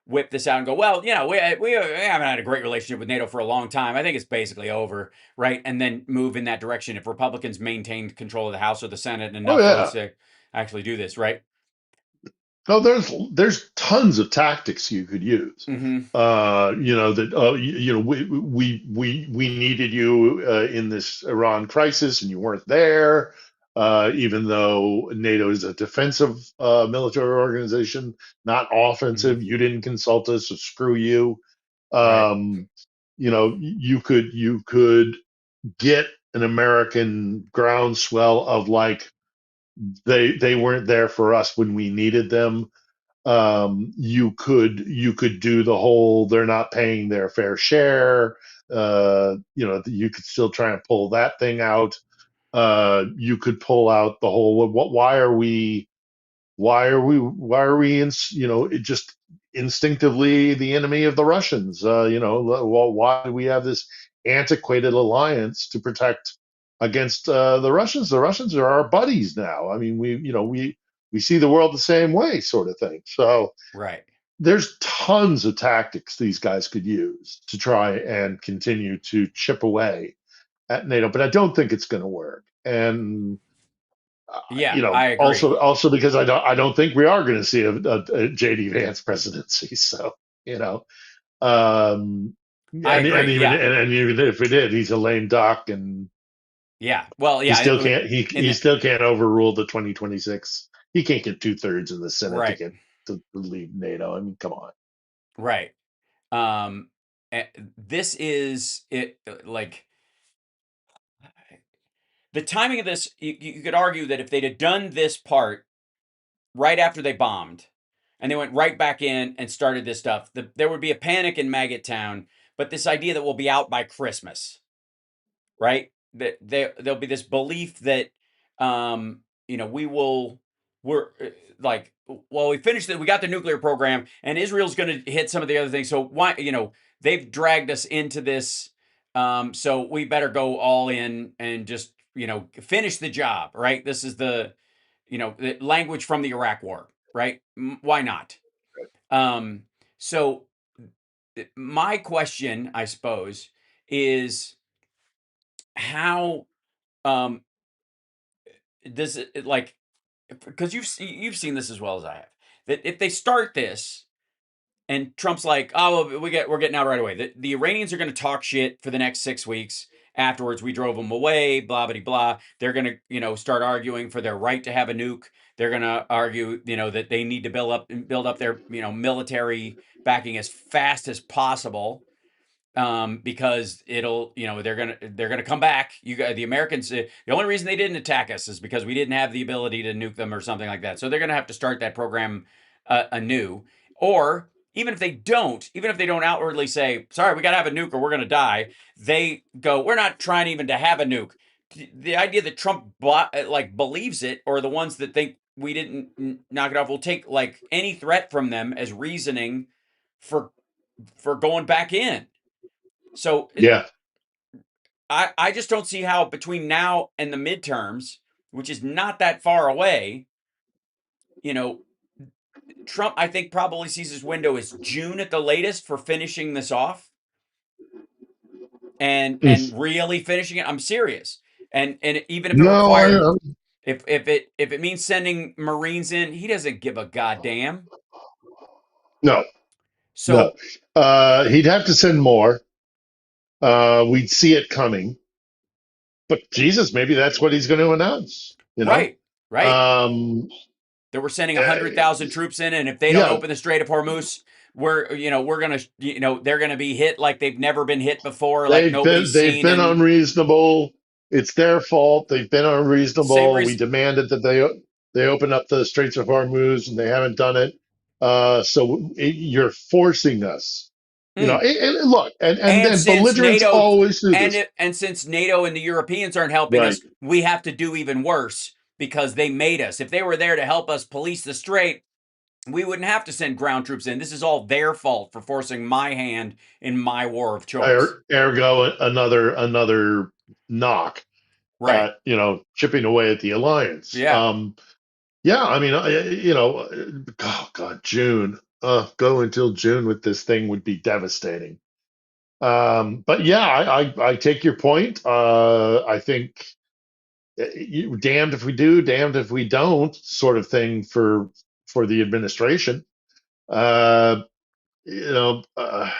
whip this out and go, well, we haven't had a great relationship with NATO for a long time. I think it's basically over, right? And then move in that direction if Republicans maintained control of the House or the Senate Oh enough votes yeah. to actually do this, right? No, there's tons of tactics you could use. Mm-hmm. That we needed you in this Iran crisis, and you weren't there. Even though NATO is a defensive military organization, not Mm-hmm. offensive, you didn't consult us, so screw you. Right. Um, you could get an American groundswell of, like, they weren't there for us when we needed them. You could do the whole, they're not paying their fair share. You could still try and pull that thing out. You could pull out the whole, why are we just instinctively the enemy of the Russians? Why do we have this antiquated alliance to protect against the Russians? The Russians are our buddies now. I mean, we see the world the same way, sort of thing. So Right. there's tons of tactics these guys could use to try and continue to chip away at NATO, but I don't think it's going to work. And Yeah, I agree. also because I don't think we are going to see a JD Vance presidency. So, you know, um, I And, agree. Yeah. and even if we did, he's a lame duck, and Yeah. Well, he yeah. still can't In he the, still can't overrule the 2026. He can't get 2/3 in the Senate to right. get to leave NATO. I mean, come on. Right. Um, this is it. Like the timing of this, you could argue that if they'd have done this part right after they bombed, and they went right back in and started this stuff, there would be a panic in Maggot Town. But this idea that we'll be out by Christmas, right? That there'll be this belief that, we're like, well, we finished it, we got the nuclear program, and Israel's going to hit some of the other things. So why, they've dragged us into this, so we better go all in and just, finish the job, right? This is the language from the Iraq War, right? Why not? Um, so my question, I suppose, is how um does it like, because you've seen this as well as I have, that if they start this and Trump's like, oh, well, we're getting out right away, the Iranians are going to talk shit for the next 6 weeks. Afterwards, we drove them away, blah blah blah. They're going to start arguing for their right to have a nuke. They're going to argue that they need to build up their military backing as fast as possible, because it'll, they're gonna come back. You guys, the Americans, the only reason they didn't attack us is because we didn't have the ability to nuke them or something like that. So they're gonna have to start that program anew. Or even if they don't outwardly say, sorry, we gotta have a nuke or we're gonna die, they go, we're not trying even to have a nuke. The idea that Trump believes it, or the ones that think we didn't knock it off, will take like any threat from them as reasoning for going back in. So Yeah. I just don't see how between now and the midterms, which is not that far away, you know, Trump, I think, probably sees his window as June at the latest for finishing this off, and really finishing it. I'm serious. And even if it No, required, if it means sending Marines in, he doesn't give a goddamn. no, no. So He'd have to send more. We'd see it coming. But Jesus, maybe that's what he's going to announce. right, right. Um, That we're sending uh, 100,000 troops in, and if they don't yeah, open the Strait of Hormuz, we're gonna, they're gonna be hit like they've never been hit before, like nobody's they've seen. been And unreasonable. It's their fault. They've been same unreasonable. We reason. demanded that they open up the Straits of Hormuz, and they haven't done it. You're forcing us. Mm. And look, And and since belligerents NATO always do this, and since NATO and the Europeans aren't helping right? us, we have to do even worse because they made us. If they were there to help us police the strait, we wouldn't have to send ground troops in. This is all their fault for forcing my hand in my war of choice. Ergo, another knock Right. at chipping away at the alliance. Yeah. Yeah, I mean, oh God, June. Go until June with this thing would be devastating. But yeah, I take your point. I think damned if we do, damned if we don't, sort of thing for the administration. Uh, you know, uh,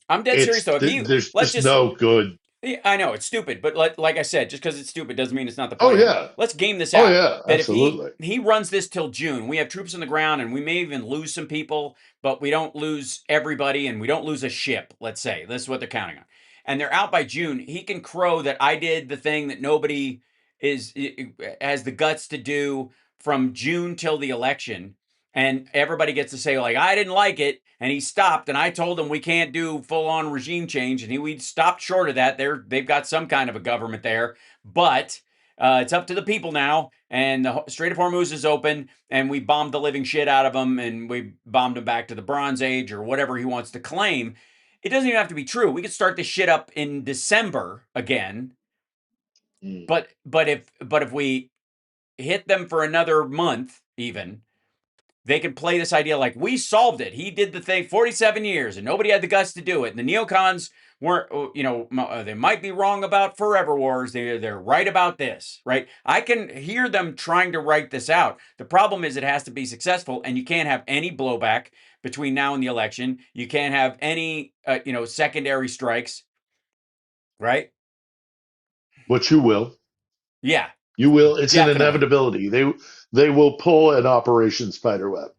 I'm dead serious though. If he there's let's just just no good. Yeah, I know it's stupid, but like I said, just because it's stupid doesn't mean it's not the Oh plan. yeah, Let's game this oh out. yeah, That if he absolutely. he runs this till June, we have troops on the ground, and we may even lose some people, but we don't lose everybody, and we don't lose a ship. Let's say this is what they're counting on, and they're out by June. He can crow that I did the thing that nobody has the guts to do from June till the election, and everybody gets to say like I didn't like it, and he stopped, and I told him we can't do full on regime change, and we stopped short of that. They've got some kind of a government there, but it's up to the people now, and the Strait of Hormuz is open, and we bombed the living shit out of them, and we bombed them back to the Bronze Age or whatever he wants to claim. It doesn't even have to be true. We could start this shit up in December again, Mm. but if we hit them for another month, even they can play this idea like we solved it. He did the thing 47 years and nobody had the guts to do it. And the neocons weren't, they might be wrong about forever wars. They're right about this, right? I can hear them trying to write this out. The problem is it has to be successful and you can't have any blowback between now and the election. You can't have any, secondary strikes, right? But you will. Yeah, You will. It's an definitely. inevitability. They will pull an Operation Spiderweb,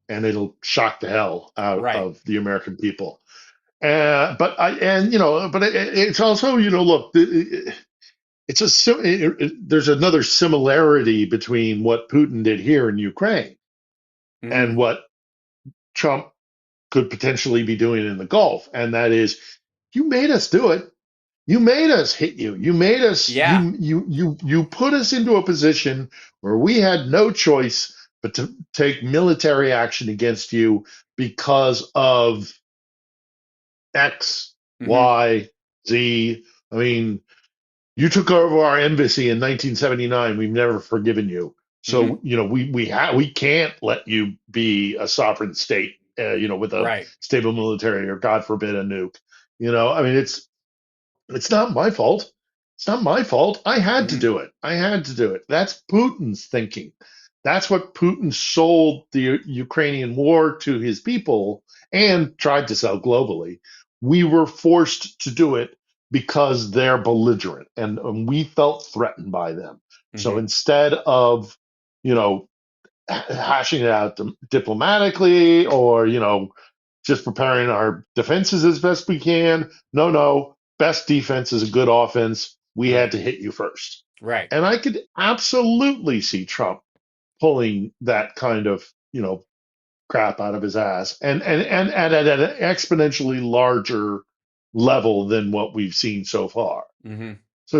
and it'll shock the hell out Right. of the American people. It's also, look, it's there's another similarity between what Putin did here in Ukraine Hmm. and what Trump could potentially be doing in the Gulf, and that is, you made us do it. You made us hit you. You made us. Yeah. You put us into a position where we had no choice but to take military action against you because of X, Hmm. Y, Z. I mean, you took over our embassy in 1979. We've never forgiven you. Hmm. So we can't let you be a sovereign state. With a Right. stable military, or God forbid, a nuke. I mean, it's not my fault. It's not my fault. I had to Hmm. do it. I had to do it. That's Putin's thinking. That's what Putin sold the Ukrainian war to his people and tried to sell globally. We were forced to do it because they're belligerent, and we felt threatened by them. So Hmm. instead of, you know, hashing it out diplomatically, or, just preparing our defenses as best we can. No, best defense is a good offense. We had Right. to hit you first. Right. And I could absolutely see Trump pulling that kind of, crap out of his ass, and at an exponentially larger level than what we've seen so far. Hmm. So,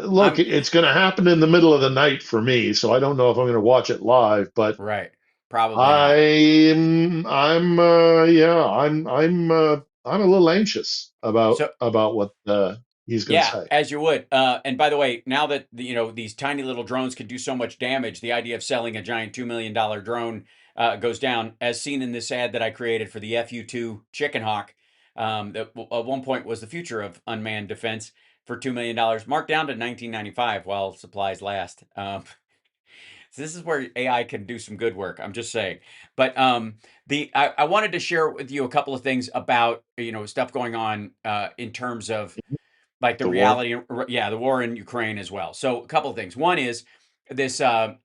look, I'm it's going to happen in the middle of the night for me. So I don't know if I'm going to watch it live, but right. Probably not. I'm a little anxious about So what he's going to yeah, say. as you would. And by the way, now that these tiny little drones can do so much damage, the idea of selling a giant $2 million drone goes down, as seen in this ad that I created for the FU-2 Chicken Hawk. That at one point was the future of unmanned defense for $2 million, marked down to 1995 while supplies last. So this is where AI can do some good work. I'm just saying. But I wanted to share with you a couple of things about stuff going on in terms of like the The war. reality, yeah, the war in Ukraine as well. So a couple of things. One is this: um,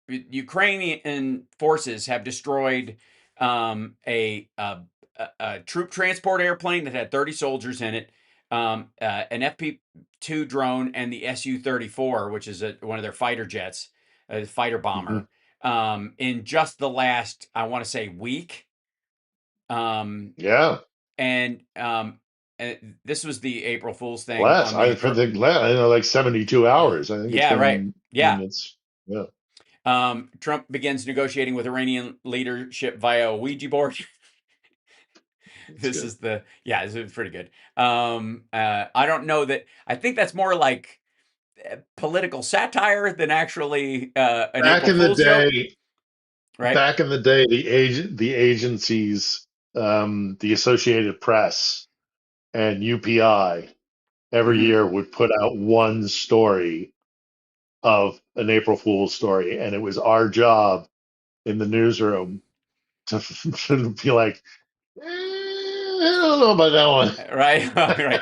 Ukrainian forces have destroyed a troop transport airplane that had 30 soldiers in it, an FP-2 drone, and the Su-34, which is one of their fighter jets, a fighter Hmm. bomber, in just the last, I want to say, week. Um, Yeah, and this was the April Fool's thing less. on the I think less. Like 72 hours. I think it's yeah, right. been. I Yeah. mean, it's yeah. Trump begins negotiating with Iranian leadership via a Ouija board. It's This good. is this is pretty good. I don't know that. I think that's more like political satire than actually an Back April in the Fool's joke, day, right? the agencies, the Associated Press and UPI every Hmm. year would put out one story of an April Fool's story, and it was our job in the newsroom to, to be like, I don't know about that one. Right, right.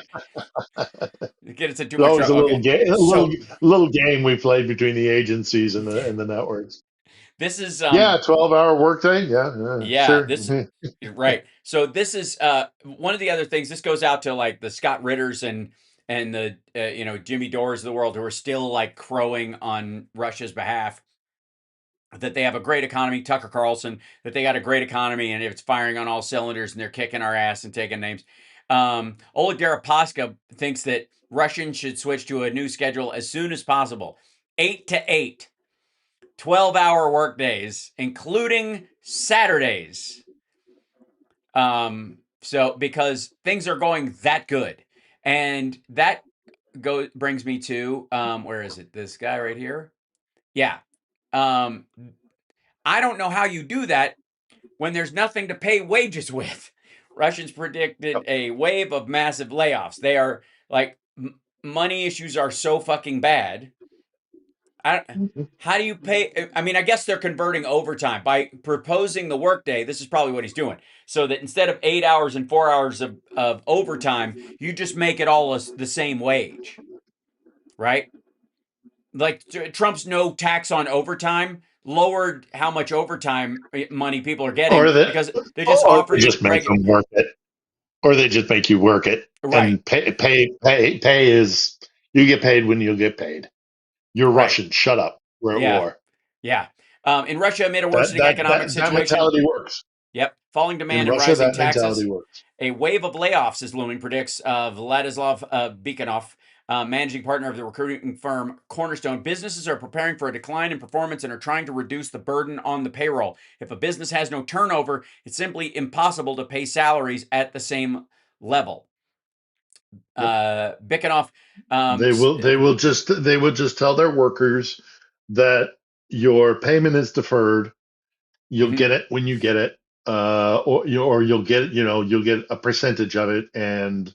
Get into too It's much always a trouble. little Okay, game, so little game we played between the agencies and the networks. this is Yeah, 12-hour workday. Yeah, yeah, sure. this right. So this is one of the other things. This goes out to like the Scott Ritters and the Jimmy Dores of the world who are still like crowing on Russia's behalf that they have a great economy. Tucker Carlson, that they got a great economy and it's firing on all cylinders and they're kicking our ass and taking names. Oleg Deripaska thinks that Russians should switch to a new schedule as soon as possible. 8 to 8, 12-hour workdays, including Saturdays. So because things are going that good, and that brings me to where is it? This guy right here. Yeah. Um, I don't know how you do that when there's nothing to pay wages with. Russians predicted a wave of massive layoffs. They are like money issues are so fucking bad. How do you pay? I mean, I guess they're converting overtime by proposing the workday. This is probably what he's doing. So that instead of 8 hours and 4 hours of overtime, you just make it all the same wage, right? Like Trump's no tax on overtime lowered how much overtime money people are Or getting that, because they just or offer they you just make them work it, or they just make you work it, right. and pay is you get paid when you get paid. You're Right. Russian. Shut up. We're at Yeah. war. Yeah. In Russia, amid a That worsening that economic that that situation, mentality works. yep, falling In demand and Russia, rising that mentality taxes, works. a wave of layoffs is looming, predicts Vladislav Bikanov, managing partner of the recruiting firm Cornerstone. Businesses are preparing for a decline in performance and are trying to reduce the burden on the payroll. If a business has no turnover, it's simply impossible to pay salaries at the same level. Yep. Bikanov, They will just tell their workers that your payment is deferred. You'll mhm, get it when you get it, or you'll get you'll get a percentage of it, and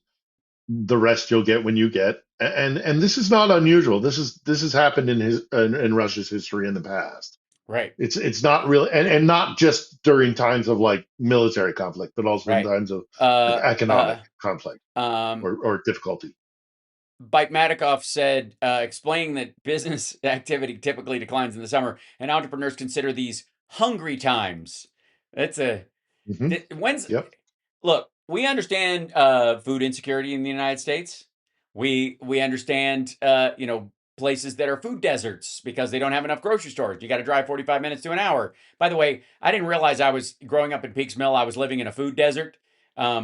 the rest you'll get when you get. And this is not unusual. This has happened in Russia's history in the past. right, It's not really, and not just during times of like military conflict, but also in right. times of like Uh, economic uh, conflict um, or difficulty. Bitmadikoff said, explaining that business activity typically declines in the summer, and entrepreneurs consider these hungry times. That's a Hmm. when's Yep. look. We understand food insecurity in the United States. We understand places that are food deserts because they don't have enough grocery stores. You got to drive 45 minutes to an hour. By the way, I didn't realize I was growing up in Peaks Mill. I was living in a food desert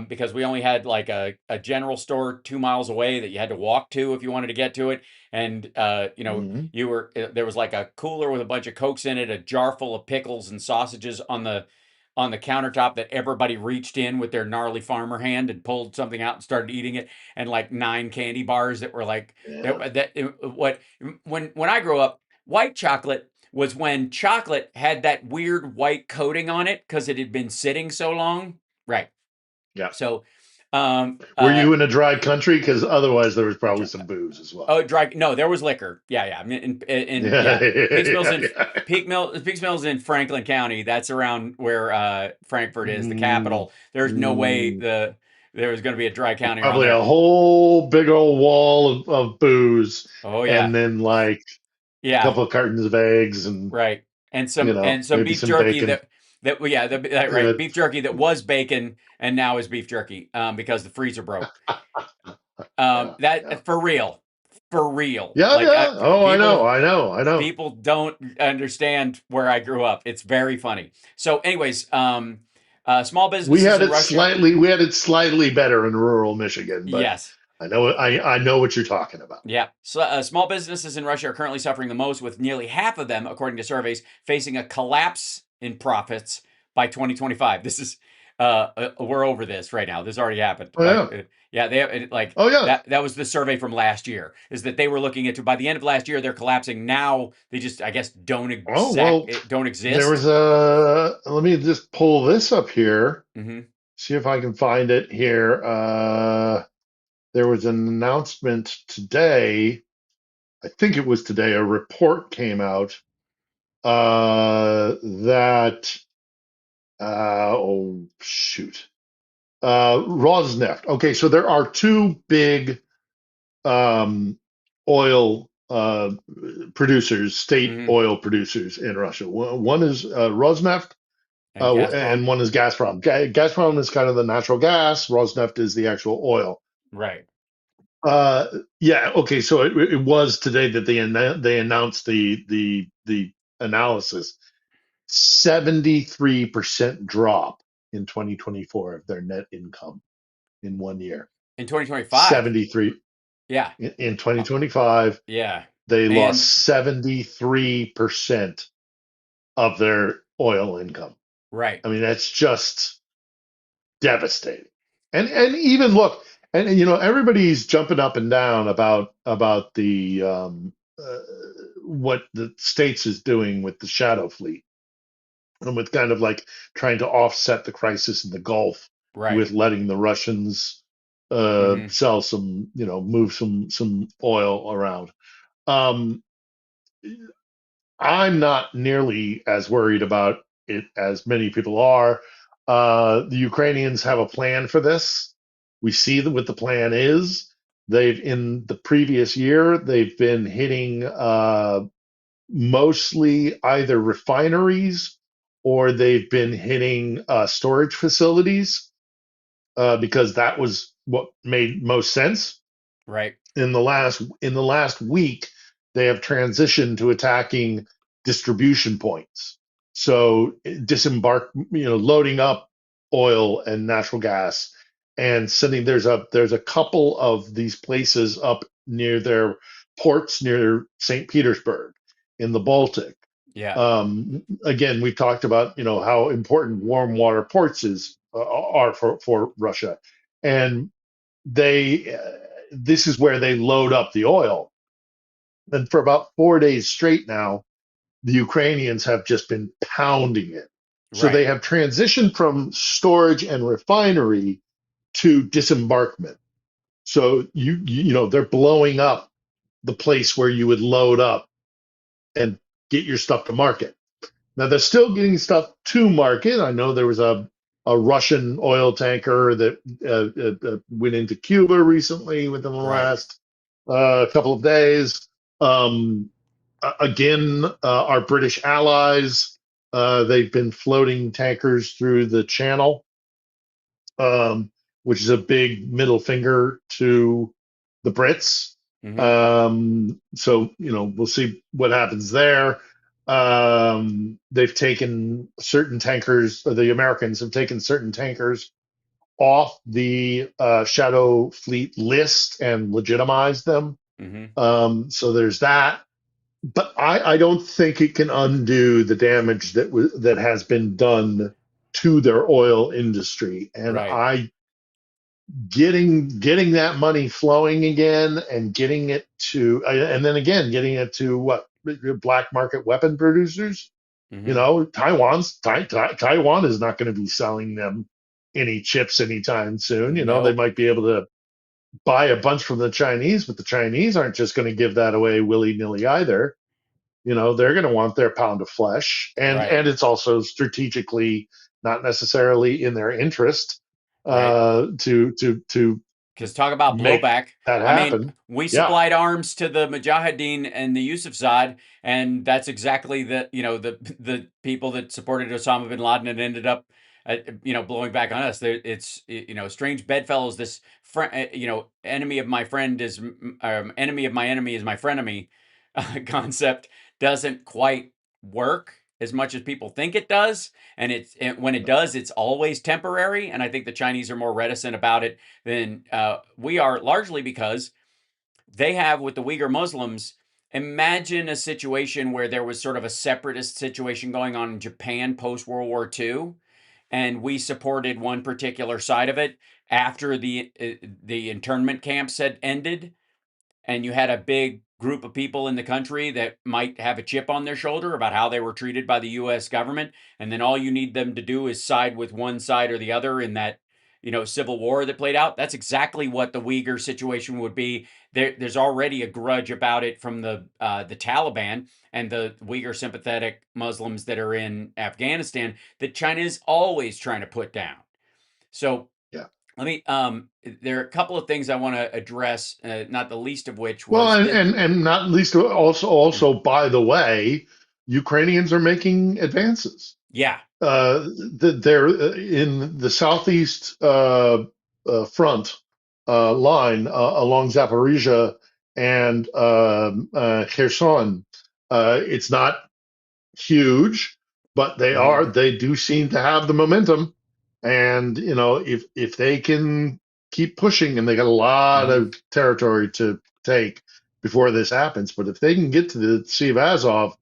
because we only had like a general store 2 miles away that you had to walk to if you wanted to get to it. And Hmm. you were there was like a cooler with a bunch of Cokes in it, a jar full of pickles and sausages on the countertop that everybody reached in with their gnarly farmer hand and pulled something out and started eating it, and like 9 candy bars that were like Yeah. that when I grew up, white chocolate was when chocolate had that weird white coating on it because it had been sitting so long. Right. Yeah. So, Were you in a dry country? Because otherwise, there was probably some booze as well. oh, dry. No, there was liquor. Yeah, yeah. I mean, Yeah. yeah, Peaks Mills Yeah. in Yeah. Peaks Mills in Franklin County. That's around where Frankfurt is, the Mm, capital. There's no way mm. there was going to be a dry county around Probably a there. whole big old wall of booze, Oh and yeah, then like a yeah. couple of cartons of eggs, and Right. And some maybe beef some jerky bacon. right, Uh, beef jerky that was bacon and now is beef jerky because the freezer broke. yeah. Yeah. That for real. Yeah. Like Yeah. Oh, I know. I know. I know. people don't understand where I grew up. It's very funny. So, anyways, small businesses in Russia. We had it slightly better in rural Michigan, but Yes. I know what you're talking about. Yeah. So, small businesses in Russia are currently suffering the most, with nearly half of them, according to surveys, facing a collapse in profits by 2025. This is, we're over this right now. This already happened. Oh Like, yeah. yeah, they like Oh yeah. that was the survey from last year. Is that they were looking at by the end of last year they're collapsing. Now they just I guess Oh well, don't there was exist. a. Let me just pull this up here. Hmm. See if I can find it here. There was an announcement today. I think it was today. A report came out that oh shoot, Rosneft. Okay, so there are two big um, oil producers, state Hmm. oil producers in Russia. One is Rosneft, And and Gazprom. one is Gazprom. Gazprom is kind of the natural gas. Rosneft is the actual oil. Right. Uh, yeah. Okay. So it was today that they announced the analysis. 73% drop in 2024 of their net income in 1 year. In 2025. 73 Yeah. in Uh, 2025, yeah. they lost And 73% of their oil income. right. I mean, that's just devastating. And even look, and everybody's jumping up and down about the what the states is doing with the shadow fleet, and with kind of like trying to offset the crisis in the Gulf Right. with letting the Russians Hmm. sell some, move some oil around. Um, I'm not nearly as worried about it as many people are. The Ukrainians have a plan for this. We see what the plan is. They've in the previous year they've been hitting mostly either refineries or they've been hitting storage facilities because that was what made most sense. Right. In the last week, they have transitioned to attacking distribution points. So loading up oil and natural gas and sending. There's a couple of these places up near their ports near St. Petersburg in the Baltic. Yeah. Again, we've talked about how important warm water ports are for Russia, and they this is where they load up the oil. And for about 4 days straight now, the Ukrainians have just been pounding it. So Right. they have transitioned from storage and refinery to disembarkment. So they're blowing up the place where you would load up and get your stuff to market. Now they're still getting stuff to market. I know there was a Russian oil tanker that went into Cuba recently within the Right. last couple of days. Again, our British allies, they've been floating tankers through the channel, which is a big middle finger to the Brits. Hmm. So we'll see what happens there. They've taken certain tankers, or the Americans have taken certain tankers off the Shadow Fleet list and legitimized them. Hmm. So there's that. But I don't think it can undo the damage that has been done to their oil industry. And Right. getting that money flowing again and getting it to and then again getting it to what black market weapon producers. Hmm. Taiwan is not going to be selling them any chips anytime soon. They No. might be able to buy a bunch from the Chinese, but the Chinese aren't just going to give that away willy-nilly either. They're going to want their pound of flesh, and Right. it's also strategically not necessarily in their interest Right. to Because talk about make blowback. that I mean, happen. we Yeah, supplied arms to the Mujahideen and the Yusufzad, and that's exactly the people that supported Osama bin Laden and ended up, blowing back on us. It's strange bedfellows. This enemy of my friend is enemy of my enemy is my frenemy concept doesn't quite work as much as people think it does. And when it does, it's always temporary. And I think the Chinese are more reticent about it than we are, largely because they have with the Uyghur Muslims. Imagine a situation where there was sort of a separatist situation going on in Japan post World War II, and we supported one particular side of it after the internment camps had ended, and you had a big group of people in the country that might have a chip on their shoulder about how they were treated by the US government, and then all you need them to do is side with one side or the other in that civil war that played out. That's exactly what the Uyghur situation would be. There's already a grudge about it from the Taliban and the Uyghur sympathetic Muslims that are in Afghanistan that China is always trying to put down. So yeah. let me. There are a couple of things I want to address. Not the least of which Well, was and that. and not least also by the way, Ukrainians are making advances. Yeah. They're in the southeast front line along Zaporizhia and Kherson. It's not huge, but Hmm. they do seem to have the momentum. And if they can keep pushing, and they got a lot Hmm. of territory to take before this happens, but if they can get to the Sea of Azov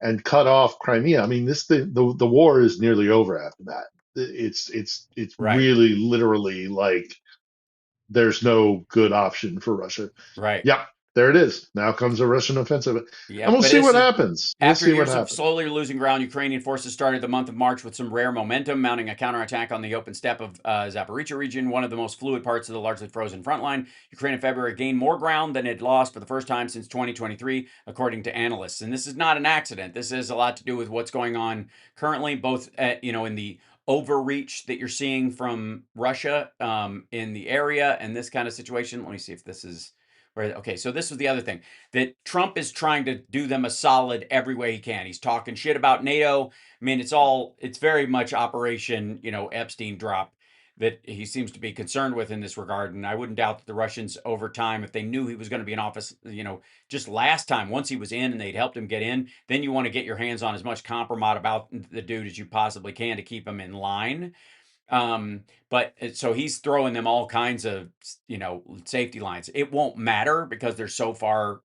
and cut off Crimea, I mean, the war is nearly over after that. It's Right. really literally like there's no good option for Russia. Right. Yeah. there it is. Now comes a Russian offensive, Yeah, and we'll but see this what is happens. We'll after see what years of happens. slowly losing ground. Ukrainian forces started the month of March with some rare momentum, mounting a counterattack on the open steppe of Zaporizhia region, one of the most fluid parts of the largely frozen front line. Ukraine in February gained more ground than it lost for the first time since 2023, according to analysts. And this is not an accident. This has a lot to do with what's going on currently, both in the overreach that you're seeing from Russia in the area and this kind of situation. Let me see if this is where. Okay, so this was the other thing that Trump is trying to do them a solid every way he can. He's talking shit about NATO. I mean, it's very much Operation, Epstein drop that he seems to be concerned with in this regard. And I wouldn't doubt that the Russians, over time, if they knew he was going to be in office, just last time, once he was in and they'd helped him get in, then you want to get your hands on as much compromise about the dude as you possibly can to keep him in line. But so he's throwing them all kinds of, safety lines. It won't matter because they're so far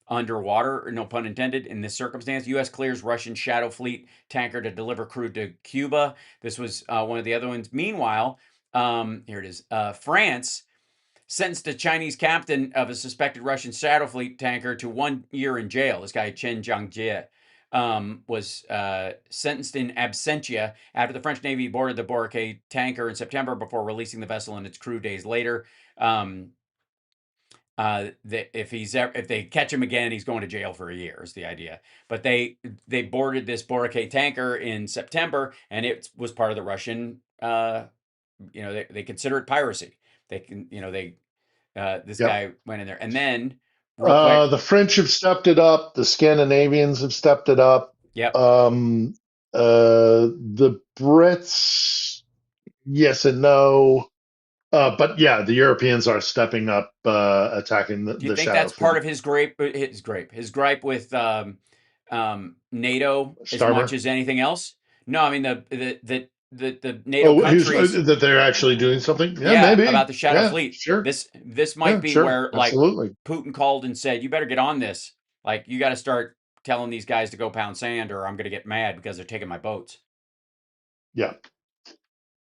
underwater, no pun intended, in this circumstance. U.S. clears Russian Shadow Fleet tanker to deliver crude to Cuba. This was one of the other ones. Meanwhile, here it is. France sentenced a Chinese captain of a suspected Russian Shadow Fleet tanker to 1 year in jail. This guy, Chen Jiangjie, was sentenced in absentia after the French Navy boarded the Boracay tanker in September before releasing the vessel and its crew days later. If they catch him again, he's going to jail for a year is the idea. But they boarded this Boracay tanker in September, and it was part of the Russian. They consider it piracy. They can, this Yep. guy went in there, and then real quick, The French have stepped it up. The Scandinavians have stepped it up. yep. The Brits, yes and no. But yeah, the Europeans are stepping up, attacking Do you the think Shadow that's part Fleet. of his gripe? His gripe with NATO as much Starmer. as anything else? No, I mean the NATO countries. That they're actually doing something? Yeah, Yeah, about maybe. the Shadow Yeah, Fleet. sure. This might Yeah, be sure. where like Absolutely. Putin called and said, "You better get on this. Like you got to start telling these guys to go pound sand, or I'm going to get mad because they're taking my boats." Yeah.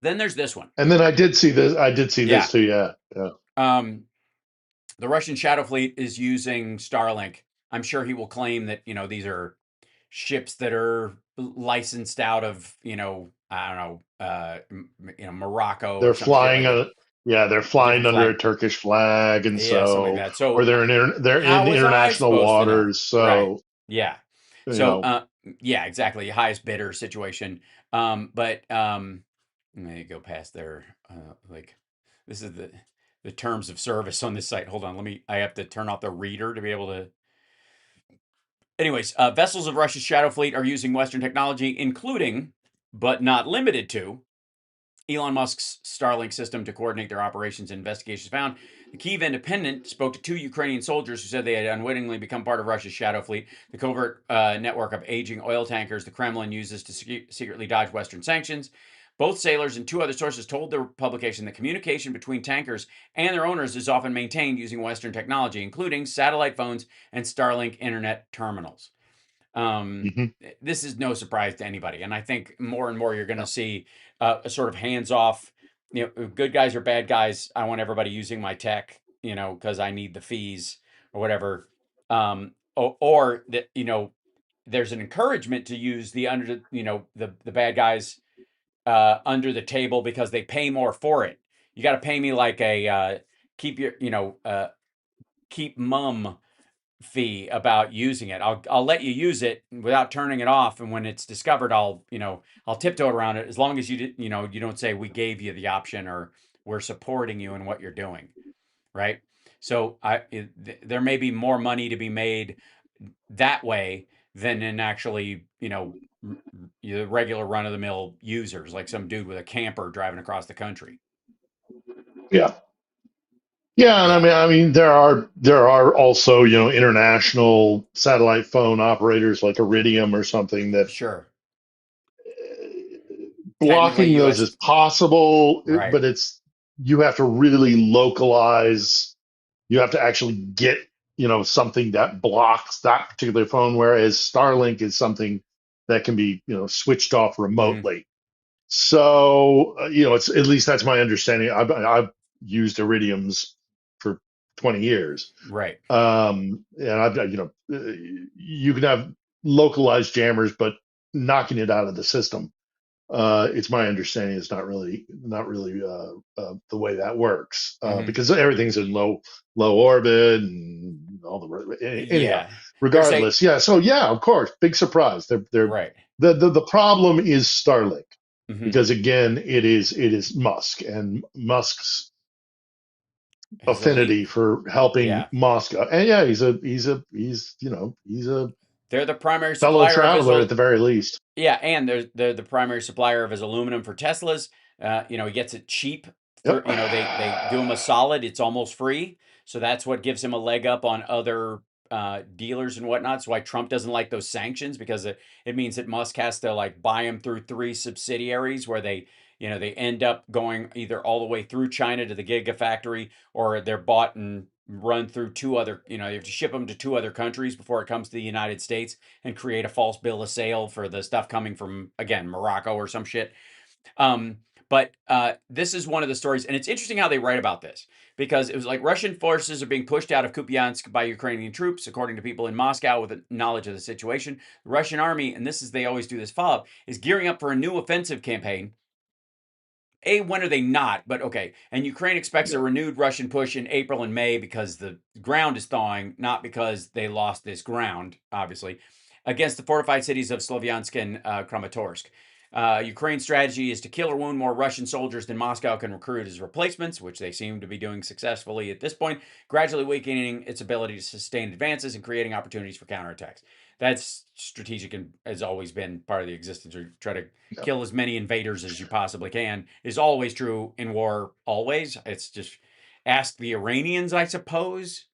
Then there's this one. And then I did see this. I did see Yeah. this too. Yeah. Yeah. The Russian Shadow Fleet is using Starlink. I'm sure he will claim that these are ships that are licensed out of I don't know Morocco They're or some shit flying like that. they're A flying different under flag. a Turkish flag, and Yeah, something like so, that. So or they're in how was I international supposed to know? waters. Right. So, Yeah. you So know, yeah, exactly. Highest bidder situation. But let me go past there. Like this is the terms of service on this site. Hold on, I have to turn off the reader to be able to. Anyways, vessels of Russia's Shadow Fleet are using Western technology, including, but not limited to, Elon Musk's Starlink system to coordinate their operations and investigations found. The Kyiv Independent spoke to 2 Ukrainian soldiers who said they had unwittingly become part of Russia's Shadow Fleet, the covert network of aging oil tankers the Kremlin uses to secretly dodge Western sanctions. Both sailors and 2 other sources told the publication that communication between tankers and their owners is often maintained using Western technology, including satellite phones and Starlink internet terminals. mhm. This is no surprise to anybody, and I think more and more you're going to see a sort of hands-off. Good guys or bad guys. I want everybody using my tech, because I need the fees or whatever. Or that there's an encouragement to use the under, the bad guys under the table because they pay more for it. You got to pay me like a keep your, keep mum fee about using it. I'll let you use it without turning it off, and when it's discovered, I'll tiptoe around it as long as you don't say we gave you the option or we're supporting you in what you're doing, right? So there may be more money to be made that way than in actually the regular run of the mill users, like some dude with a camper driving across the country. Yeah. Yeah, and Yeah, I mean, there are also, international satellite phone operators like Iridium or something that sure. Technically, blocking those U.S. is possible, Right. but you have to really localize. You have to actually get, something that blocks that particular phone, whereas Starlink is something that can be, switched off Hmm. remotely. So, it's, at least that's my understanding. I've used Iridiums for 20 years. Right. And you can have localized jammers, but knocking it out of the system, it's my understanding it's not really the way that works, Mhm. because everything's in low orbit and all anyhow. Yeah. There's a Regardless, yeah. So yeah, of course, big surprise. They're right. the problem is Starlink, Mhm. because again, it is Musk and Musk's His elite. affinity for helping Yeah. Moscow. And yeah, he's a They're the primary fellow supplier of his traveler at the very least. yeah, and they're the primary supplier of his aluminum for Teslas. He gets it cheap. Yep. They do him a solid. It's almost free. So that's what gives him a leg up on other dealers and whatnot. That's why Trump doesn't like those sanctions, because it means that Musk has to like buy him through 3 subsidiaries where they end up going either all the way through China to the Gigafactory, or they're bought and run through 2 other, you have to ship them to 2 other countries before it comes to the United States, and create a false bill of sale for the stuff coming from, again, Morocco or some shit. But this is one of the stories, and it's interesting how they write about this, because it was like Russian forces are being pushed out of Kupiansk by Ukrainian troops, according to people in Moscow with knowledge of the situation. The Russian army, and this is, they always do this follow up, is gearing up for a new offensive campaign. When are they not? But okay. And Ukraine expects a renewed Russian push in April and May because the ground is thawing, not because they lost this ground, obviously, against the fortified cities of Slovyansk and Kramatorsk. Ukraine's strategy is to kill or wound more Russian soldiers than Moscow can recruit as replacements, which they seem to be doing successfully at this point, gradually weakening its ability to sustain advances and creating opportunities for counterattacks. That's strategic and has always been part of the existence. Or try to kill as many invaders as you possibly can is always true in war. Always. It's just ask the Iranians, I suppose.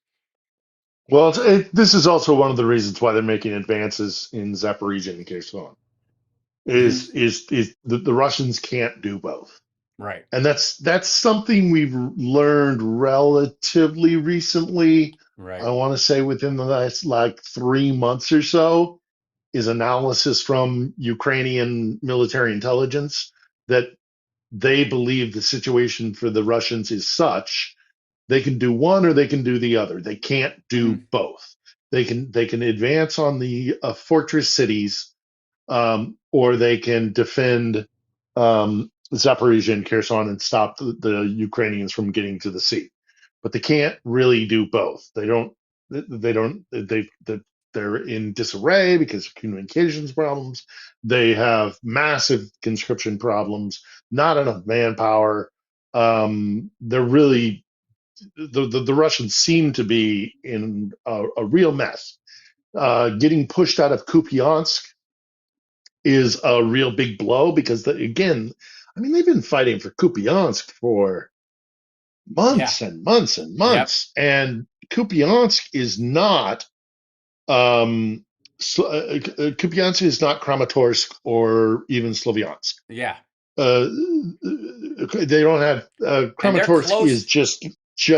Well, this is also one of the reasons why they're making advances in Zaporizhia and Kherson. Mm-hmm. Is the Russians can't do both, Right. and that's something we've learned relatively recently. Right. I want to say within the last like 3 months or so, is analysis from Ukrainian military intelligence that they believe the situation for the Russians is such they can do one or they can do the other. They can't do Mm-hmm. both. They can advance on the fortress cities, or they can defend Zaporizhia and Kherson and stop the Ukrainians from getting to the sea. But they can't really do both. They don't. They don't. They're in disarray because of communications problems. They have massive conscription problems. Not enough manpower. They're really the Russians seem to be in a real mess. Getting pushed out of Kupiansk is a real big blow because, again, I mean, they've been fighting for Kupiansk for Yeah. months and months and Yep. months, and Kupiansk is not. Kupiansk is not Kramatorsk or even Slovyansk. Yeah. Uh, they don't have And they're Kramatorsk is close.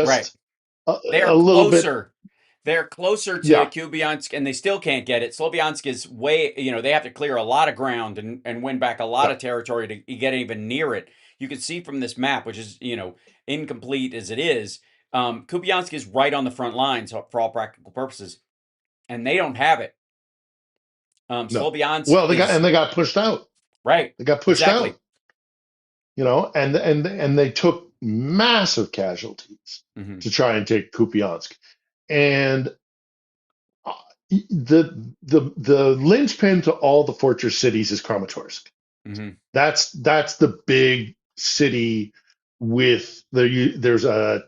Right. just They are a little bit. closer. They're closer to Yeah, Kupiansk, and they still can't get it. Slovyansk is way, they have to clear a lot of ground and win back a lot yeah. of territory to get even near it. You can see from this map, which is, incomplete as it is, Kupiansk is right on the front lines for all practical purposes, and they don't have it. No. Slovyansk Well, is they got pushed out. right. They got pushed Exactly. out. And they took massive casualties Hmm. to try and take Kupiansk. And uh, the linchpin to all the fortress cities is Kramatorsk. Hmm. That's the big city with there's a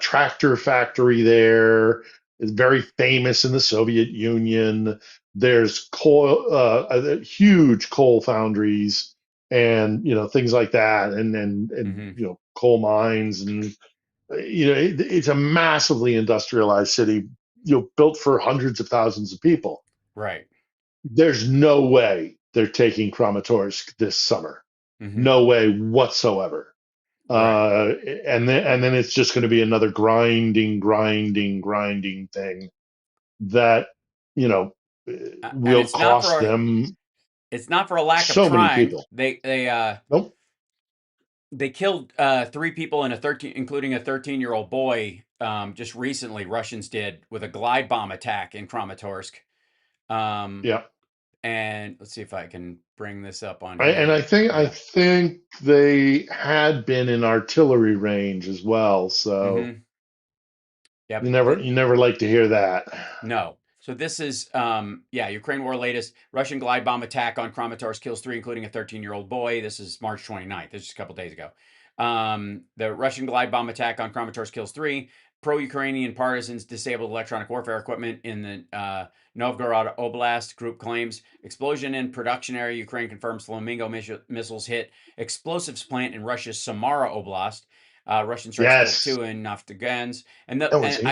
tractor factory there. It's very famous in the Soviet Union. There's huge coal foundries and things like that, and Hmm. coal mines, and it's a massively industrialized city, built for hundreds of thousands of people. Right. There's no way they're taking Kramatorsk this summer. Hmm. No way whatsoever. Right. And then it's just going to be another grinding thing that you know And will cost them it's not for a lack of so many trying. people. They Nope. killed 3 people and including a 13-year-old boy, just recently Russians did with a glide bomb attack in Kramatorsk. Yeah. And let's see if I can bring this up on And here. I Yeah. think they had been in artillery range as well. So Mm-hmm. Yep. you never like to hear that. No. So this is, Ukraine war latest. Russian glide bomb attack on Kramatorsk kills 3, including a 13-year-old boy. This is March 29th. This is a couple days ago. The Russian glide bomb attack on Kramatorsk kills 3. Pro-Ukrainian partisans disabled electronic warfare equipment in the Novgorod Oblast. Group claims explosion in production area. Ukraine confirms Flamingo missiles hit explosives plant in Russia's Samara Oblast. Russian strikes killed Yes, 2 in Naftogans. that was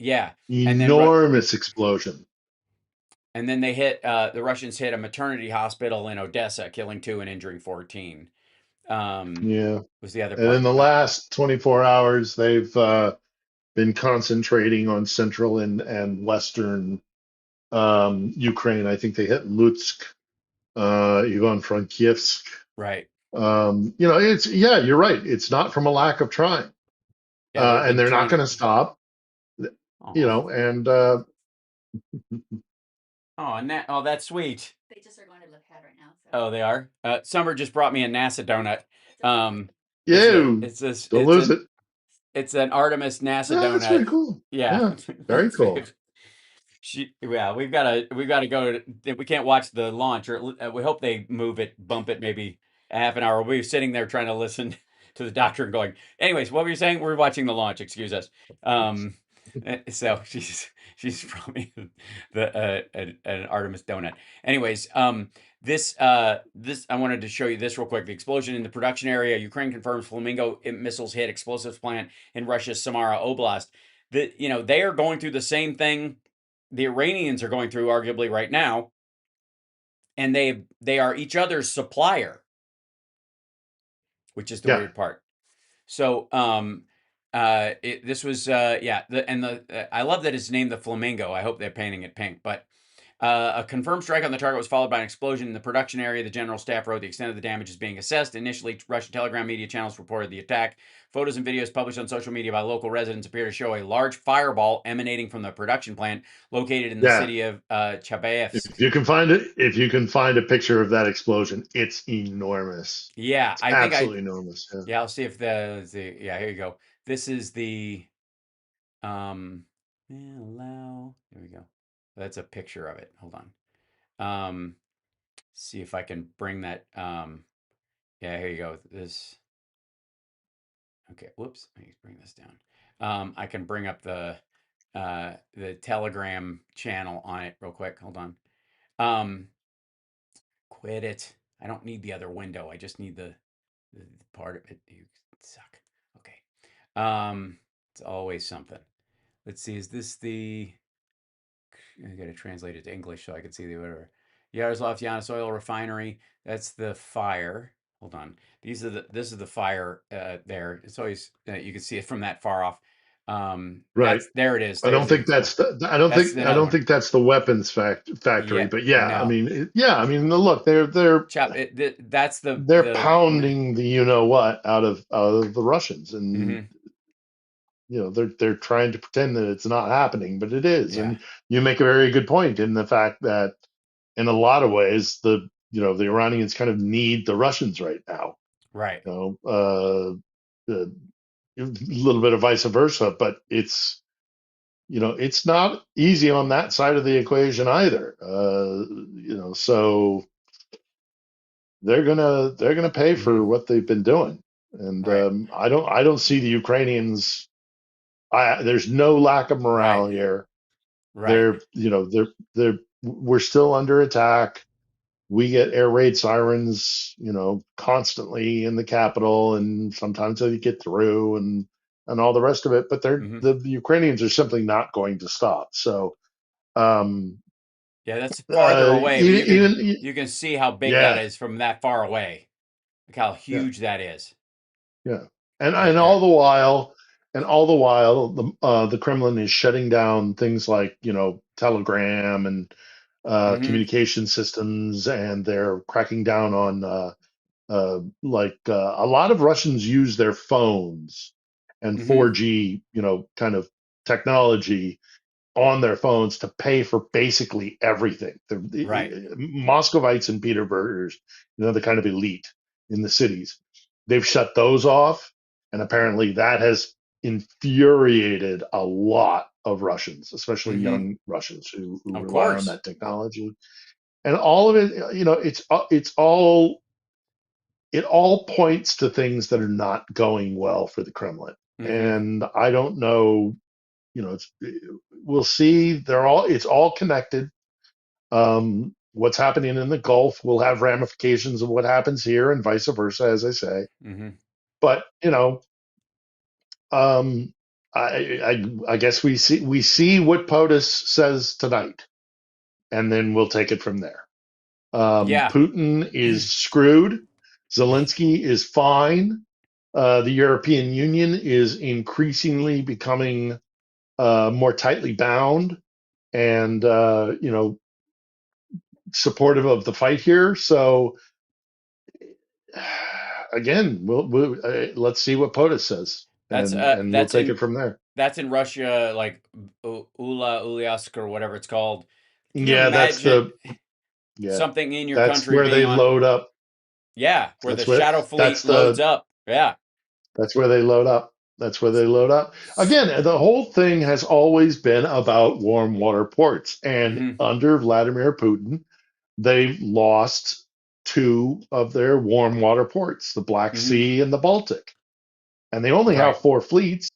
Yeah, and then enormous explosion. and then they hit the Russians hit a maternity hospital in Odessa, killing 2 and injuring 14. Yeah. Was the other And in part? the last 24 hours, they've been concentrating on central and western Ukraine. I think they hit Lutsk, Ivan-Frankivsk. Right. You're right. It's not from a lack of trying, Yeah, they've and been they're not trying to. going to stop. Oh, And that's sweet. They just are going to look at right now. So. Oh, they are. Summer just brought me a NASA donut. you don't lose it. It's an Artemis NASA Yeah, that's very donut. cool. Yeah, Yeah, very cool. We've got to go. We can't watch the launch, or we hope they bump it maybe a half an hour. We'll be sitting there trying to listen to the doctor and going. Anyways, what were you saying? We're watching the launch. Excuse us. So she's probably an Artemis donut. Anyways, this I wanted to show you this real quick. The explosion in the production area. Ukraine confirms Flamingo missiles hit explosives plant in Russia's Samara Oblast. They are going through the same thing the Iranians are going through arguably right now, and they are each other's supplier, which is the weird part. So this was I love that it's named the Flamingo. I hope they're painting it pink, but a confirmed strike on the target was followed by an explosion in the production area. The general staff wrote the extent of the damage is being assessed. Initially, Russian Telegram media channels reported the attack. Photos and videos published on social media by local residents appear to show a large fireball emanating from the production plant located in the city of Chabayevsk. If you can find a picture of that explosion, it's enormous. Yeah, it's absolutely enormous. Yeah, I'll see if here you go. This is the allow. There we go. That's a picture of it. Hold on. See if I can bring that. Here you go. This. Okay. Whoops. Let me bring this down. I can bring up the Telegram channel on it real quick. Hold on. Quit it. I don't need the other window. I just need the part of it. You suck. Okay. It's always something. Let's see. Is this the? I got to translate it to English so I can see the whatever. Yaroslavl Yanis oil refinery. That's the fire. Hold on. This is the fire there. It's always you can see it from that far off. Right. There it is. I don't think that's that's the weapons factory, but no. I mean, look, they're pounding the what out of the Russians, and they're trying to pretend that it's not happening, but it is. Yeah. And you make a very good point in the fact that in a lot of ways the Iranians kind of need the Russians right now. Right. A little bit of vice versa, but it's not easy on that side of the equation either. So they're gonna pay for what they've been doing, and right. I don't see the Ukrainians. There's no lack of morale here. Right. We're still under attack. We get air raid sirens, constantly in the capital, and sometimes they get through and all the rest of it. But the Ukrainians are simply not going to stop. So, that's farther away. You can see how big that is from that far away. Look how huge that is. Yeah, and all the while, the Kremlin is shutting down things like Telegram and communication systems, and they're cracking down on a lot of Russians use their phones and Mhm. 4G, kind of technology on their phones to pay for basically everything. Right. The Moscovites and Peterburgers, the kind of elite in the cities, they've shut those off, and apparently that has infuriated a lot of Russians, especially Mhm. young Russians who Of rely on course. that technology. And all of it, it all points to things that are not going well for the Kremlin. Mhm. And I don't know, we'll see. It's all connected. What's happening in the Gulf will have ramifications of what happens here, and vice versa, as I say. Mhm. But um, I guess we see what POTUS says tonight, and then we'll take it from there. Yeah. Putin is screwed. Zelensky is fine. The European Union is increasingly becoming more tightly bound and supportive of the fight here. So again, let's see what POTUS says, and we'll take it from there. That's in Russia, like Ulyask or whatever it's called. Can you Yeah, imagine yeah, something in your that's country where being they on? load up. Yeah, where the That's where shadow that's fleet loads the up. Yeah. that's where they load up. That's where they load up. Again, the whole thing has always been about warm water ports, and Mhm. under Vladimir Putin, they've lost two of their warm water ports, the Black Mhm. Sea and the Baltic. And they only Right. have four fleets,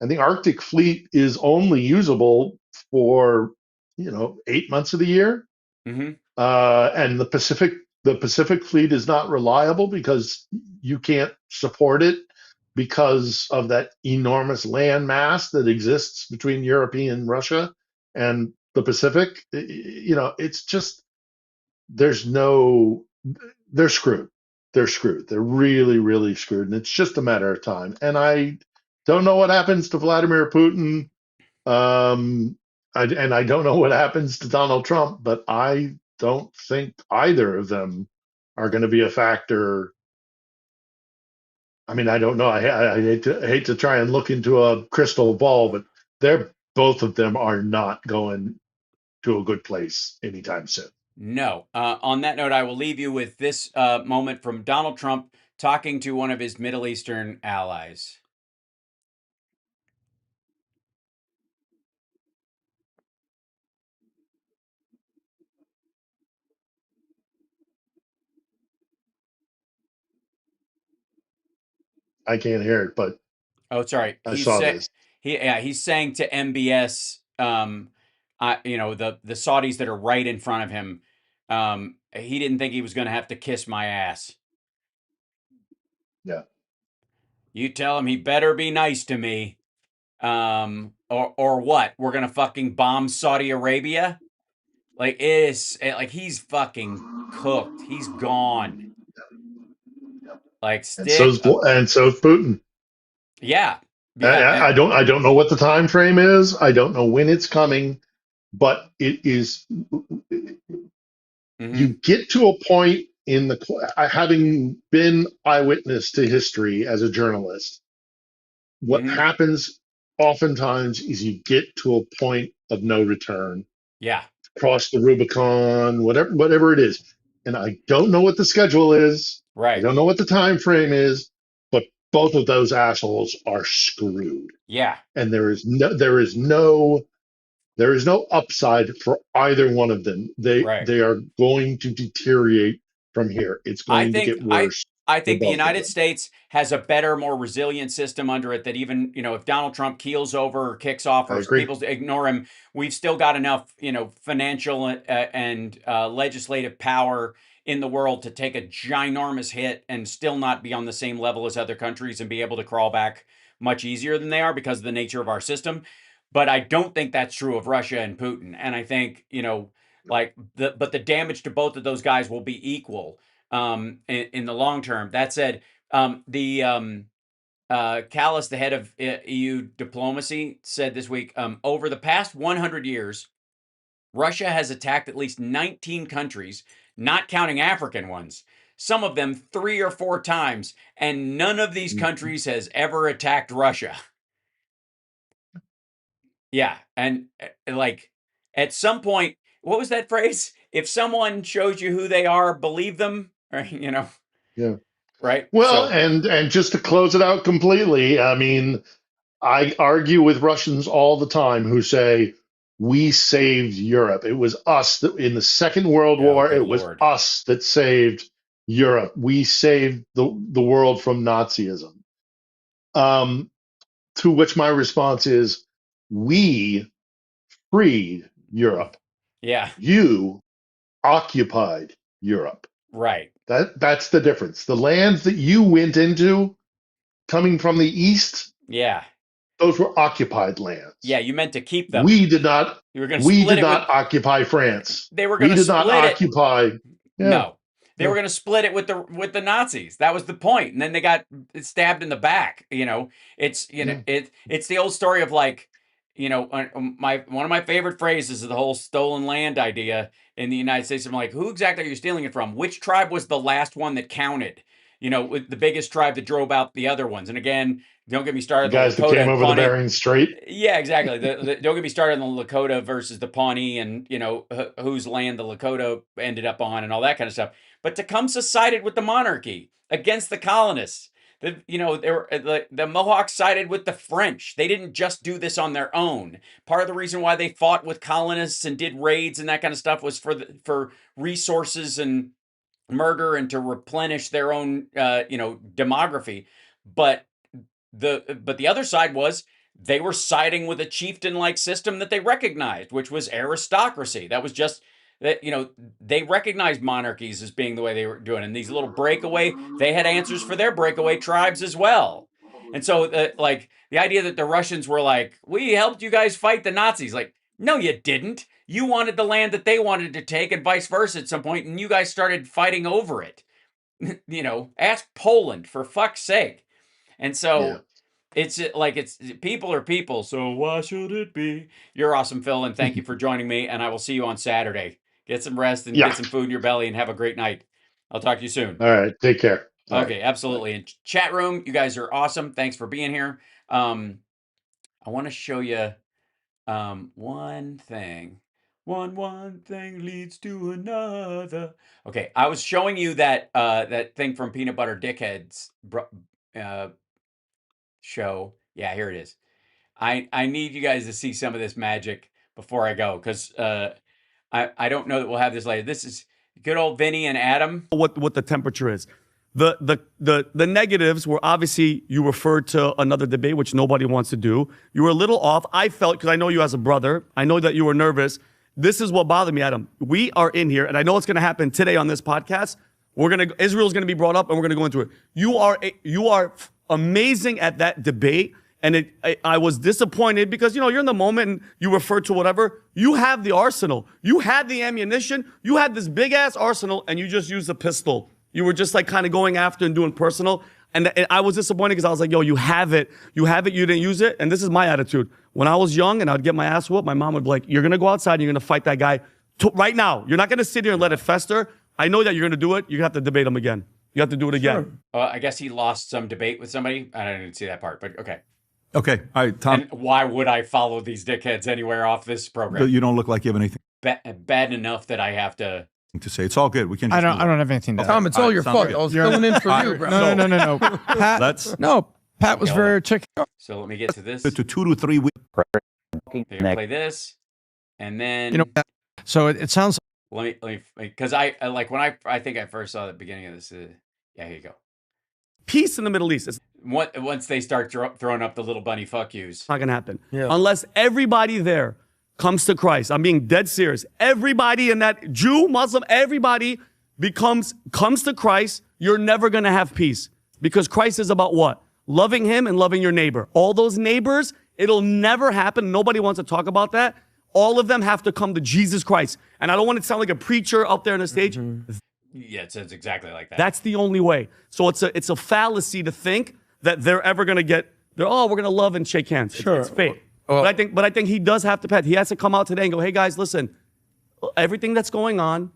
and the Arctic fleet is only usable for 8 months of the year. Mhm. And the Pacific fleet is not reliable because you can't support it because of that enormous land mass that exists between European Russia and the Pacific. It's just there's no they're screwed. They're screwed. They're really, really screwed. And it's just a matter of time. And I don't know what happens to Vladimir Putin. And I don't know what happens to Donald Trump, but I don't think either of them are going to be a factor. I mean, I don't know. I hate to try and look into a crystal ball, but both of them are not going to a good place anytime soon. No. On that note, I will leave you with this moment from Donald Trump talking to one of his Middle Eastern allies. I can't hear it, but Oh, sorry. I saw this. He's saying to MBS, the Saudis that are right in front of him, he didn't think he was going to have to kiss my ass. Yeah. You tell him he better be nice to me. Or what? We're gonna fucking bomb Saudi Arabia? Like like he's fucking cooked. He's gone. Like And so's Putin. yeah, I don't know what the time frame is. I don't know when it's coming, but it is. mm-hmm, You get to a point in having been eyewitness to history as a journalist. What mm-hmm, happens oftentimes is you get to a point of no return, yeah, cross the Rubicon, whatever it is. And I don't know what the schedule is. I right, don't know what the time frame is, but both of those assholes are screwed. yeah, And there is no upside for either one of them. They right. they are going to deteriorate from here. It's I going to think get I worse I for think the both of United them. States has a better, more resilient system under it that even, if Donald Trump keels over or kicks off I or agree. people ignore him, we've still got enough, financial and legislative power in the world to take a ginormous hit and still not be on the same level as other countries and be able to crawl back much easier than they are because of the nature of our system. But I don't think that's true of Russia and Putin. And I think, but the damage to both of those guys will be equal in the long term. That said, the Callas, the head of EU diplomacy, said this week over the past 100 years, Russia has attacked at least 19 countries, not counting African ones. some of them 3 or 4 times, and none of these countries has ever attacked Russia. Yeah, and like at some point, what was that phrase? If someone shows you who they are, believe them, right? Yeah. Right? Well, So, and just to close it out completely, I mean, I argue with Russians all the time who say we saved Europe. It was us that in the Second World oh, War, good it was Lord. us that saved Europe. We saved the world from Nazism. To which my response is, we freed Europe. Yeah, You occupied Europe. right. That's the difference. The lands that you went into coming from the east, Yeah. those were occupied lands. Yeah, you meant to keep them. We did not. You were going to We split did it with. not occupy France. They were going We to did not split it. occupy. Yeah. No, they Yeah. were going to split it with the Nazis. That was the point, and then they got stabbed in the back. It's it's the old story of like, one of my favorite phrases is the whole stolen land idea in the United States. I'm like, who exactly are you stealing it from? Which tribe was the last one that counted? With the biggest tribe that drove out the other ones. And again, don't get me started. The guys that came over the Bering Strait. Yeah, exactly. Don't get me started on the Lakota versus the Pawnee, and whose land the Lakota ended up on, and all that kind of stuff. But Tecumseh sided with the monarchy against the colonists. The Mohawks sided with the French. They didn't just do this on their own. Part of the reason why they fought with colonists and did raids and that kind of stuff was for resources and murder and to replenish their own demography. But the other side was they were siding with a chieftain-like system that they recognized, which was aristocracy. That was just that, they recognized monarchies as being the way they were doing. And these little breakaway, they had answers for their breakaway tribes as well. And so like the idea that the Russians were like, we helped you guys fight the Nazis. Like, no, you didn't. You wanted the land that they wanted to take and vice versa at some point, and you guys started fighting over it. Ask Poland, for fuck's sake. And so it's people are people, so why should it be? You're awesome, Phil, and thank you for joining me, and I will see you on Saturday. Get some rest and get some food in your belly and have a great night. I'll talk to you soon. All right. Take care. Okay, absolutely. And chat room, you guys are awesome. Thanks for being here. I want to show you one thing. One thing leads to another. Okay, I was showing you that that thing from Peanut Butter Dickhead's show. Yeah, here it is. I need you guys to see some of this magic before I go, because I don't know that we'll have this later. This is good old Vinny and Adam. What the temperature is. The negatives were obviously you referred to another debate, which nobody wants to do. You were a little off. I felt, because I know you as a brother, I know that you were nervous. This is what bothered me, Adam. We are in here, and I know it's going to happen today on this podcast. Israel's going to be brought up, and we're going to go into it. You are amazing at that debate, and I was disappointed because you're in the moment and you refer to whatever. You have the arsenal. You had the ammunition. You had this big ass arsenal, and you just used a pistol. You were just like kind of going after and doing personal. And I was disappointed because I was like, yo, you have it. You have it. You didn't use it. And this is my attitude. When I was young and I'd get my ass whooped, my mom would be like, you're going to go outside and you're going to fight that guy right now. You're not going to sit here and let it fester. I know that you're going to do it. You have to debate him again. You have to do it again. I guess he lost some debate with somebody. I didn't see that part, but okay. Okay. All right, Tom. And why would I follow these dickheads anywhere off this program? You don't look like you have anything Bad enough that I have to say. It's all good. We can. Just I don't have anything to Tom, it's all your fault. I was filling in for you, bro. No. Pat was very chicken. So let me get to this. To 2 to 3 weeks. You're gonna play this, and then So it sounds. let me because I like when I think I first saw the beginning of this. Yeah, here you go. Peace in the Middle East. It's Once they start throwing up the little bunny fuck yous, not going to happen. Unless everybody there comes to Christ. I'm being dead serious. Everybody in that, Jew, Muslim, everybody comes to Christ. You're never going to have peace, because Christ is about what? Loving him and loving your neighbor. All those neighbors, it'll never happen. Nobody wants to talk about that. All of them have to come to Jesus Christ. And I don't want to sound like a preacher up there on the stage. Yeah, it sounds exactly like that. That's the only way. So it's a fallacy to think that they're ever going to we're going to love and shake hands. Sure. It's fake. But I think he does have to, he has to come out today and go, hey guys, listen, everything that's going on,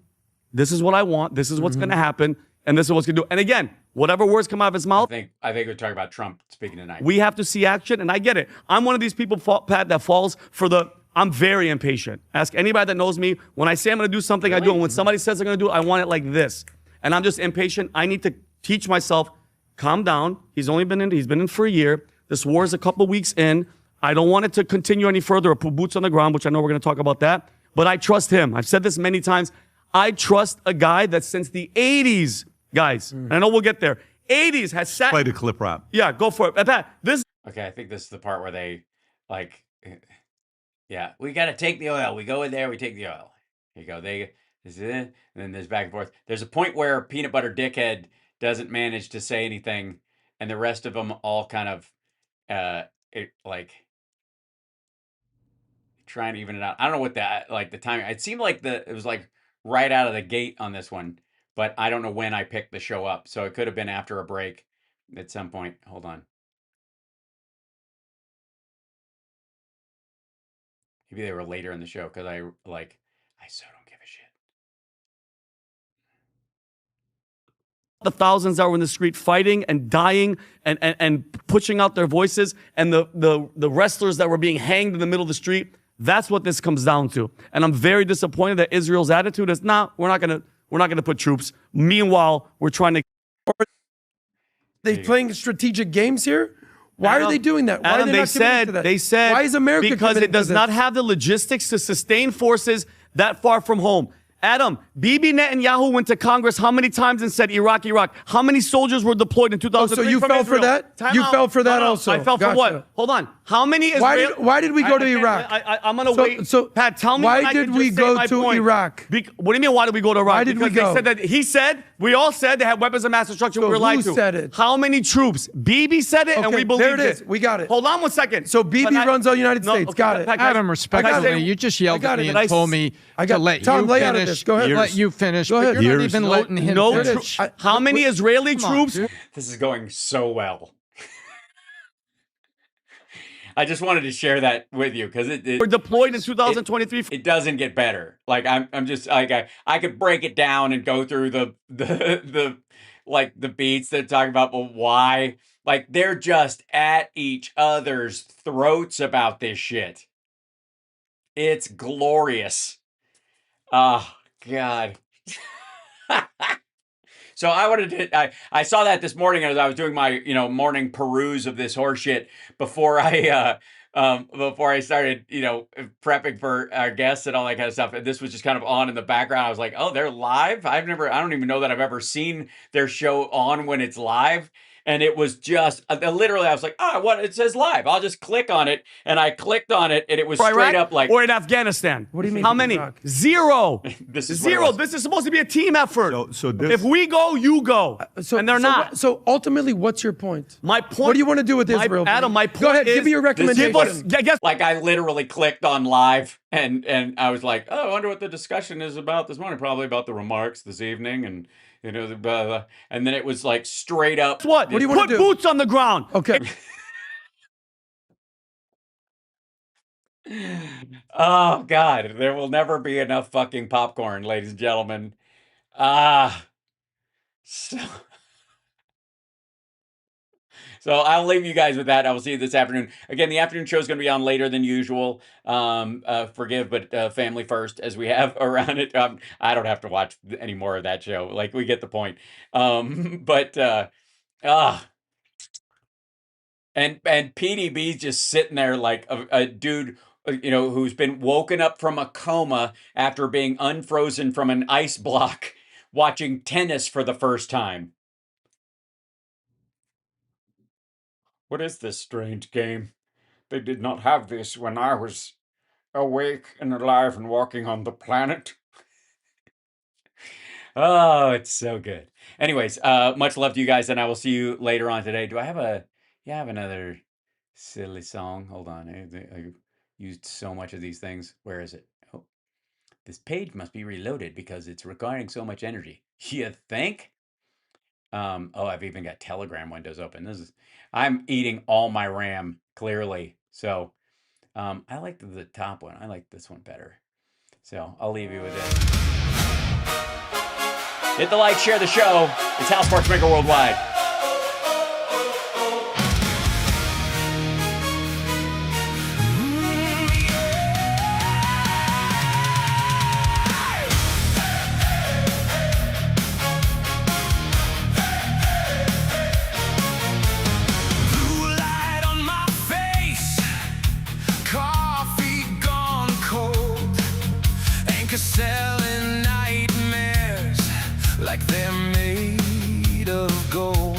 this is what I want. This is what's going to happen. and this is what's going to do. And again, whatever words come out of his mouth, I think we're talking about Trump speaking tonight. we have to see action, and I get it. I'm one of these people, Pat, that falls for the. I'm very impatient. Ask anybody that knows me. When I say I'm going to do something, I do. And when somebody says they're going to do it, I want it like this. And I'm just impatient. I need to teach myself, calm down. He's been in for a year. This war is a couple weeks in. I don't want it to continue any further or put boots on the ground, which I know we're going to talk about that. But I trust him. I've said this many times. I trust a guy that since the 80s, guys, and I know we'll get there, 80s has sat. Play the clip rap. Yeah, go for it. Pat, this. Okay, I think this is the part where they, like, yeah, we got to take the oil. We go in there, we take the oil. Here you go. This is it. And then there's back and forth. There's a point where Peanut Butter Dickhead doesn't manage to say anything, and the rest of them all kind of, trying to even it out. I don't know what the timing. It seemed like it was like right out of the gate on this one, but I don't know when I picked the show up. So it could have been after a break at some point. Hold on. Maybe they were later in the show because I so don't give a shit. The thousands that were in the street fighting and dying and pushing out their voices, and the wrestlers that were being hanged in the middle of the street. That's what this comes down to. And I'm very disappointed that Israel's attitude is, we're not gonna put troops. Meanwhile, we're trying to. Are they playing strategic games here? Why are they doing that? Why Adam, are they not committing to that? they said, why is America because committing it does to not this? have the logistics to sustain forces that far from home. Adam, Bibi Netanyahu went to Congress how many times and said Iraq, Iraq? How many soldiers were deployed in 2003 so you from fell for Israel? that? Time You out. fell for that No, also. I fell for Gotcha. what? Hold on. How many Israelis? Why did we go to Iraq? I'm going to wait. So, Pat, tell me why when I did can we just say go my to point. Iraq? What do you mean, why did we go to Iraq? Why did we go? We all said they had weapons of mass destruction. So we were lied who to. said it? How many troops? Bibi said it, and Okay, we believe there it is. it. We got it. Hold on one second. So Bibi runs all United States. okay, Got it. Pat, Adam, respectfully, say- you just yelled got at me it. and told me to let Tom, you lay out of finish. this. Go ahead. Let you finish. Go but ahead. You're not Years. even letting him No finish. How many Israeli Come on, troops? dude. This is going so well. I just wanted to share that with you because were deployed in 2023. it doesn't get better. Like I'm just like I could break it down and go through the like the beats that talk about, but why? Like they're just at each other's throats about this shit. It's glorious. Oh God. So I wanted to. I saw that this morning as I was doing my morning peruse of this horse shit before I started prepping for our guests and all that kind of stuff. And this was just kind of on in the background. I was like, oh, they're live. I don't even know that I've ever seen their show on when it's live. And it was just literally, I was like, it says live. I'll just click on it. And I clicked on it, and it was straight up like, or in Afghanistan. What do you mean? How many? Iraq? Zero. This is what it Zero. was. This is supposed to be a team effort. So this, If we go, you go. And they're not. So ultimately, what's your point? My point. What do you want to do with Israel? Adam, my point Go ahead. is, Give me your recommendation. guess. Like I literally clicked on live and I was like, oh, I wonder what the discussion is about this morning. Probably about the remarks this evening and the blah, blah. And then it was like straight up. What do you want to do? Put boots on the ground. Okay. Oh God, there will never be enough fucking popcorn, ladies and gentlemen. So I'll leave you guys with that. I will see you this afternoon. Again, the afternoon show is going to be on later than usual. Forgive, but family first, as we have around it. I don't have to watch any more of that show. Like, we get the point. And PDB's just sitting there like a dude, who's been woken up from a coma after being unfrozen from an ice block, watching tennis for the first time. What is this strange game? They did not have this when I was awake and alive and walking on the planet. Oh, it's so good. Anyways, much love to you guys, and I will see you later on today. Do I have another silly song? Hold on. I used so much of these things. Where is it? Oh, this page must be reloaded because it's requiring so much energy. You think? I've even got Telegram windows open. I'm eating all my RAM, clearly. So, I like the top one. I like this one better. So, I'll leave you with it. Hit the like, share the show. It's House Party Maker Worldwide. Blue light on my face, coffee gone cold, anchor selling nightmares like they're made of gold.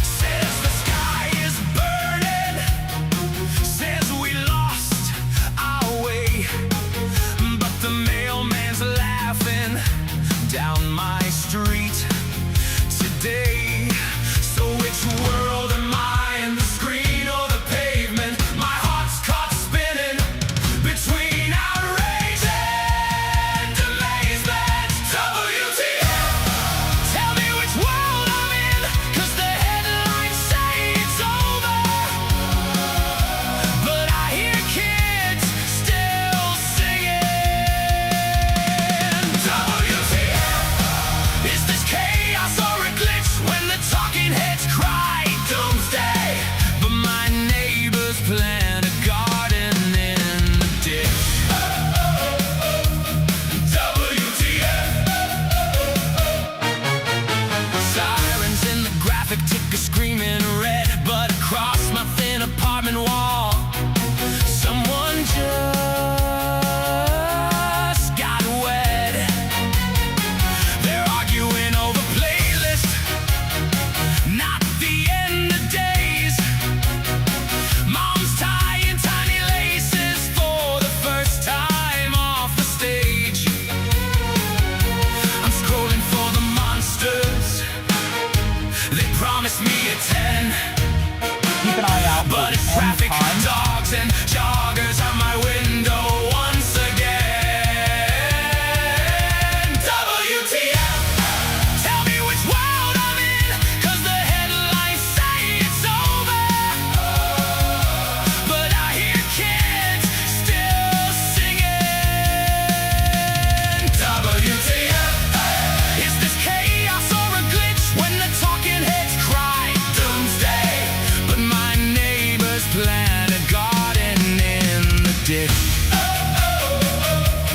Says the sky is burning, says we lost our way, but the mailman's laughing down my street today. So which world am I, in the screen or the pavement? My heart's caught spinning between outrage and amazement. WTF, tell me which world I'm in, 'cause the headlines say it's over, but I hear kids still singing. WTF, is this chaos or a glitch when the talking heads cry doomsday, but my neighbors plant a garden in the ditch? WTF, sirens in the graphic ticker screaming red, but across my thin apartment wall someone just got wed. They're arguing over playlist, not the end of days. Mom's tying tiny laces for the first time off the stage. I'm scrolling for the monsters, they promised me a 10, Keep an eye out for but it's End traffic, Times. dogs, and jaws.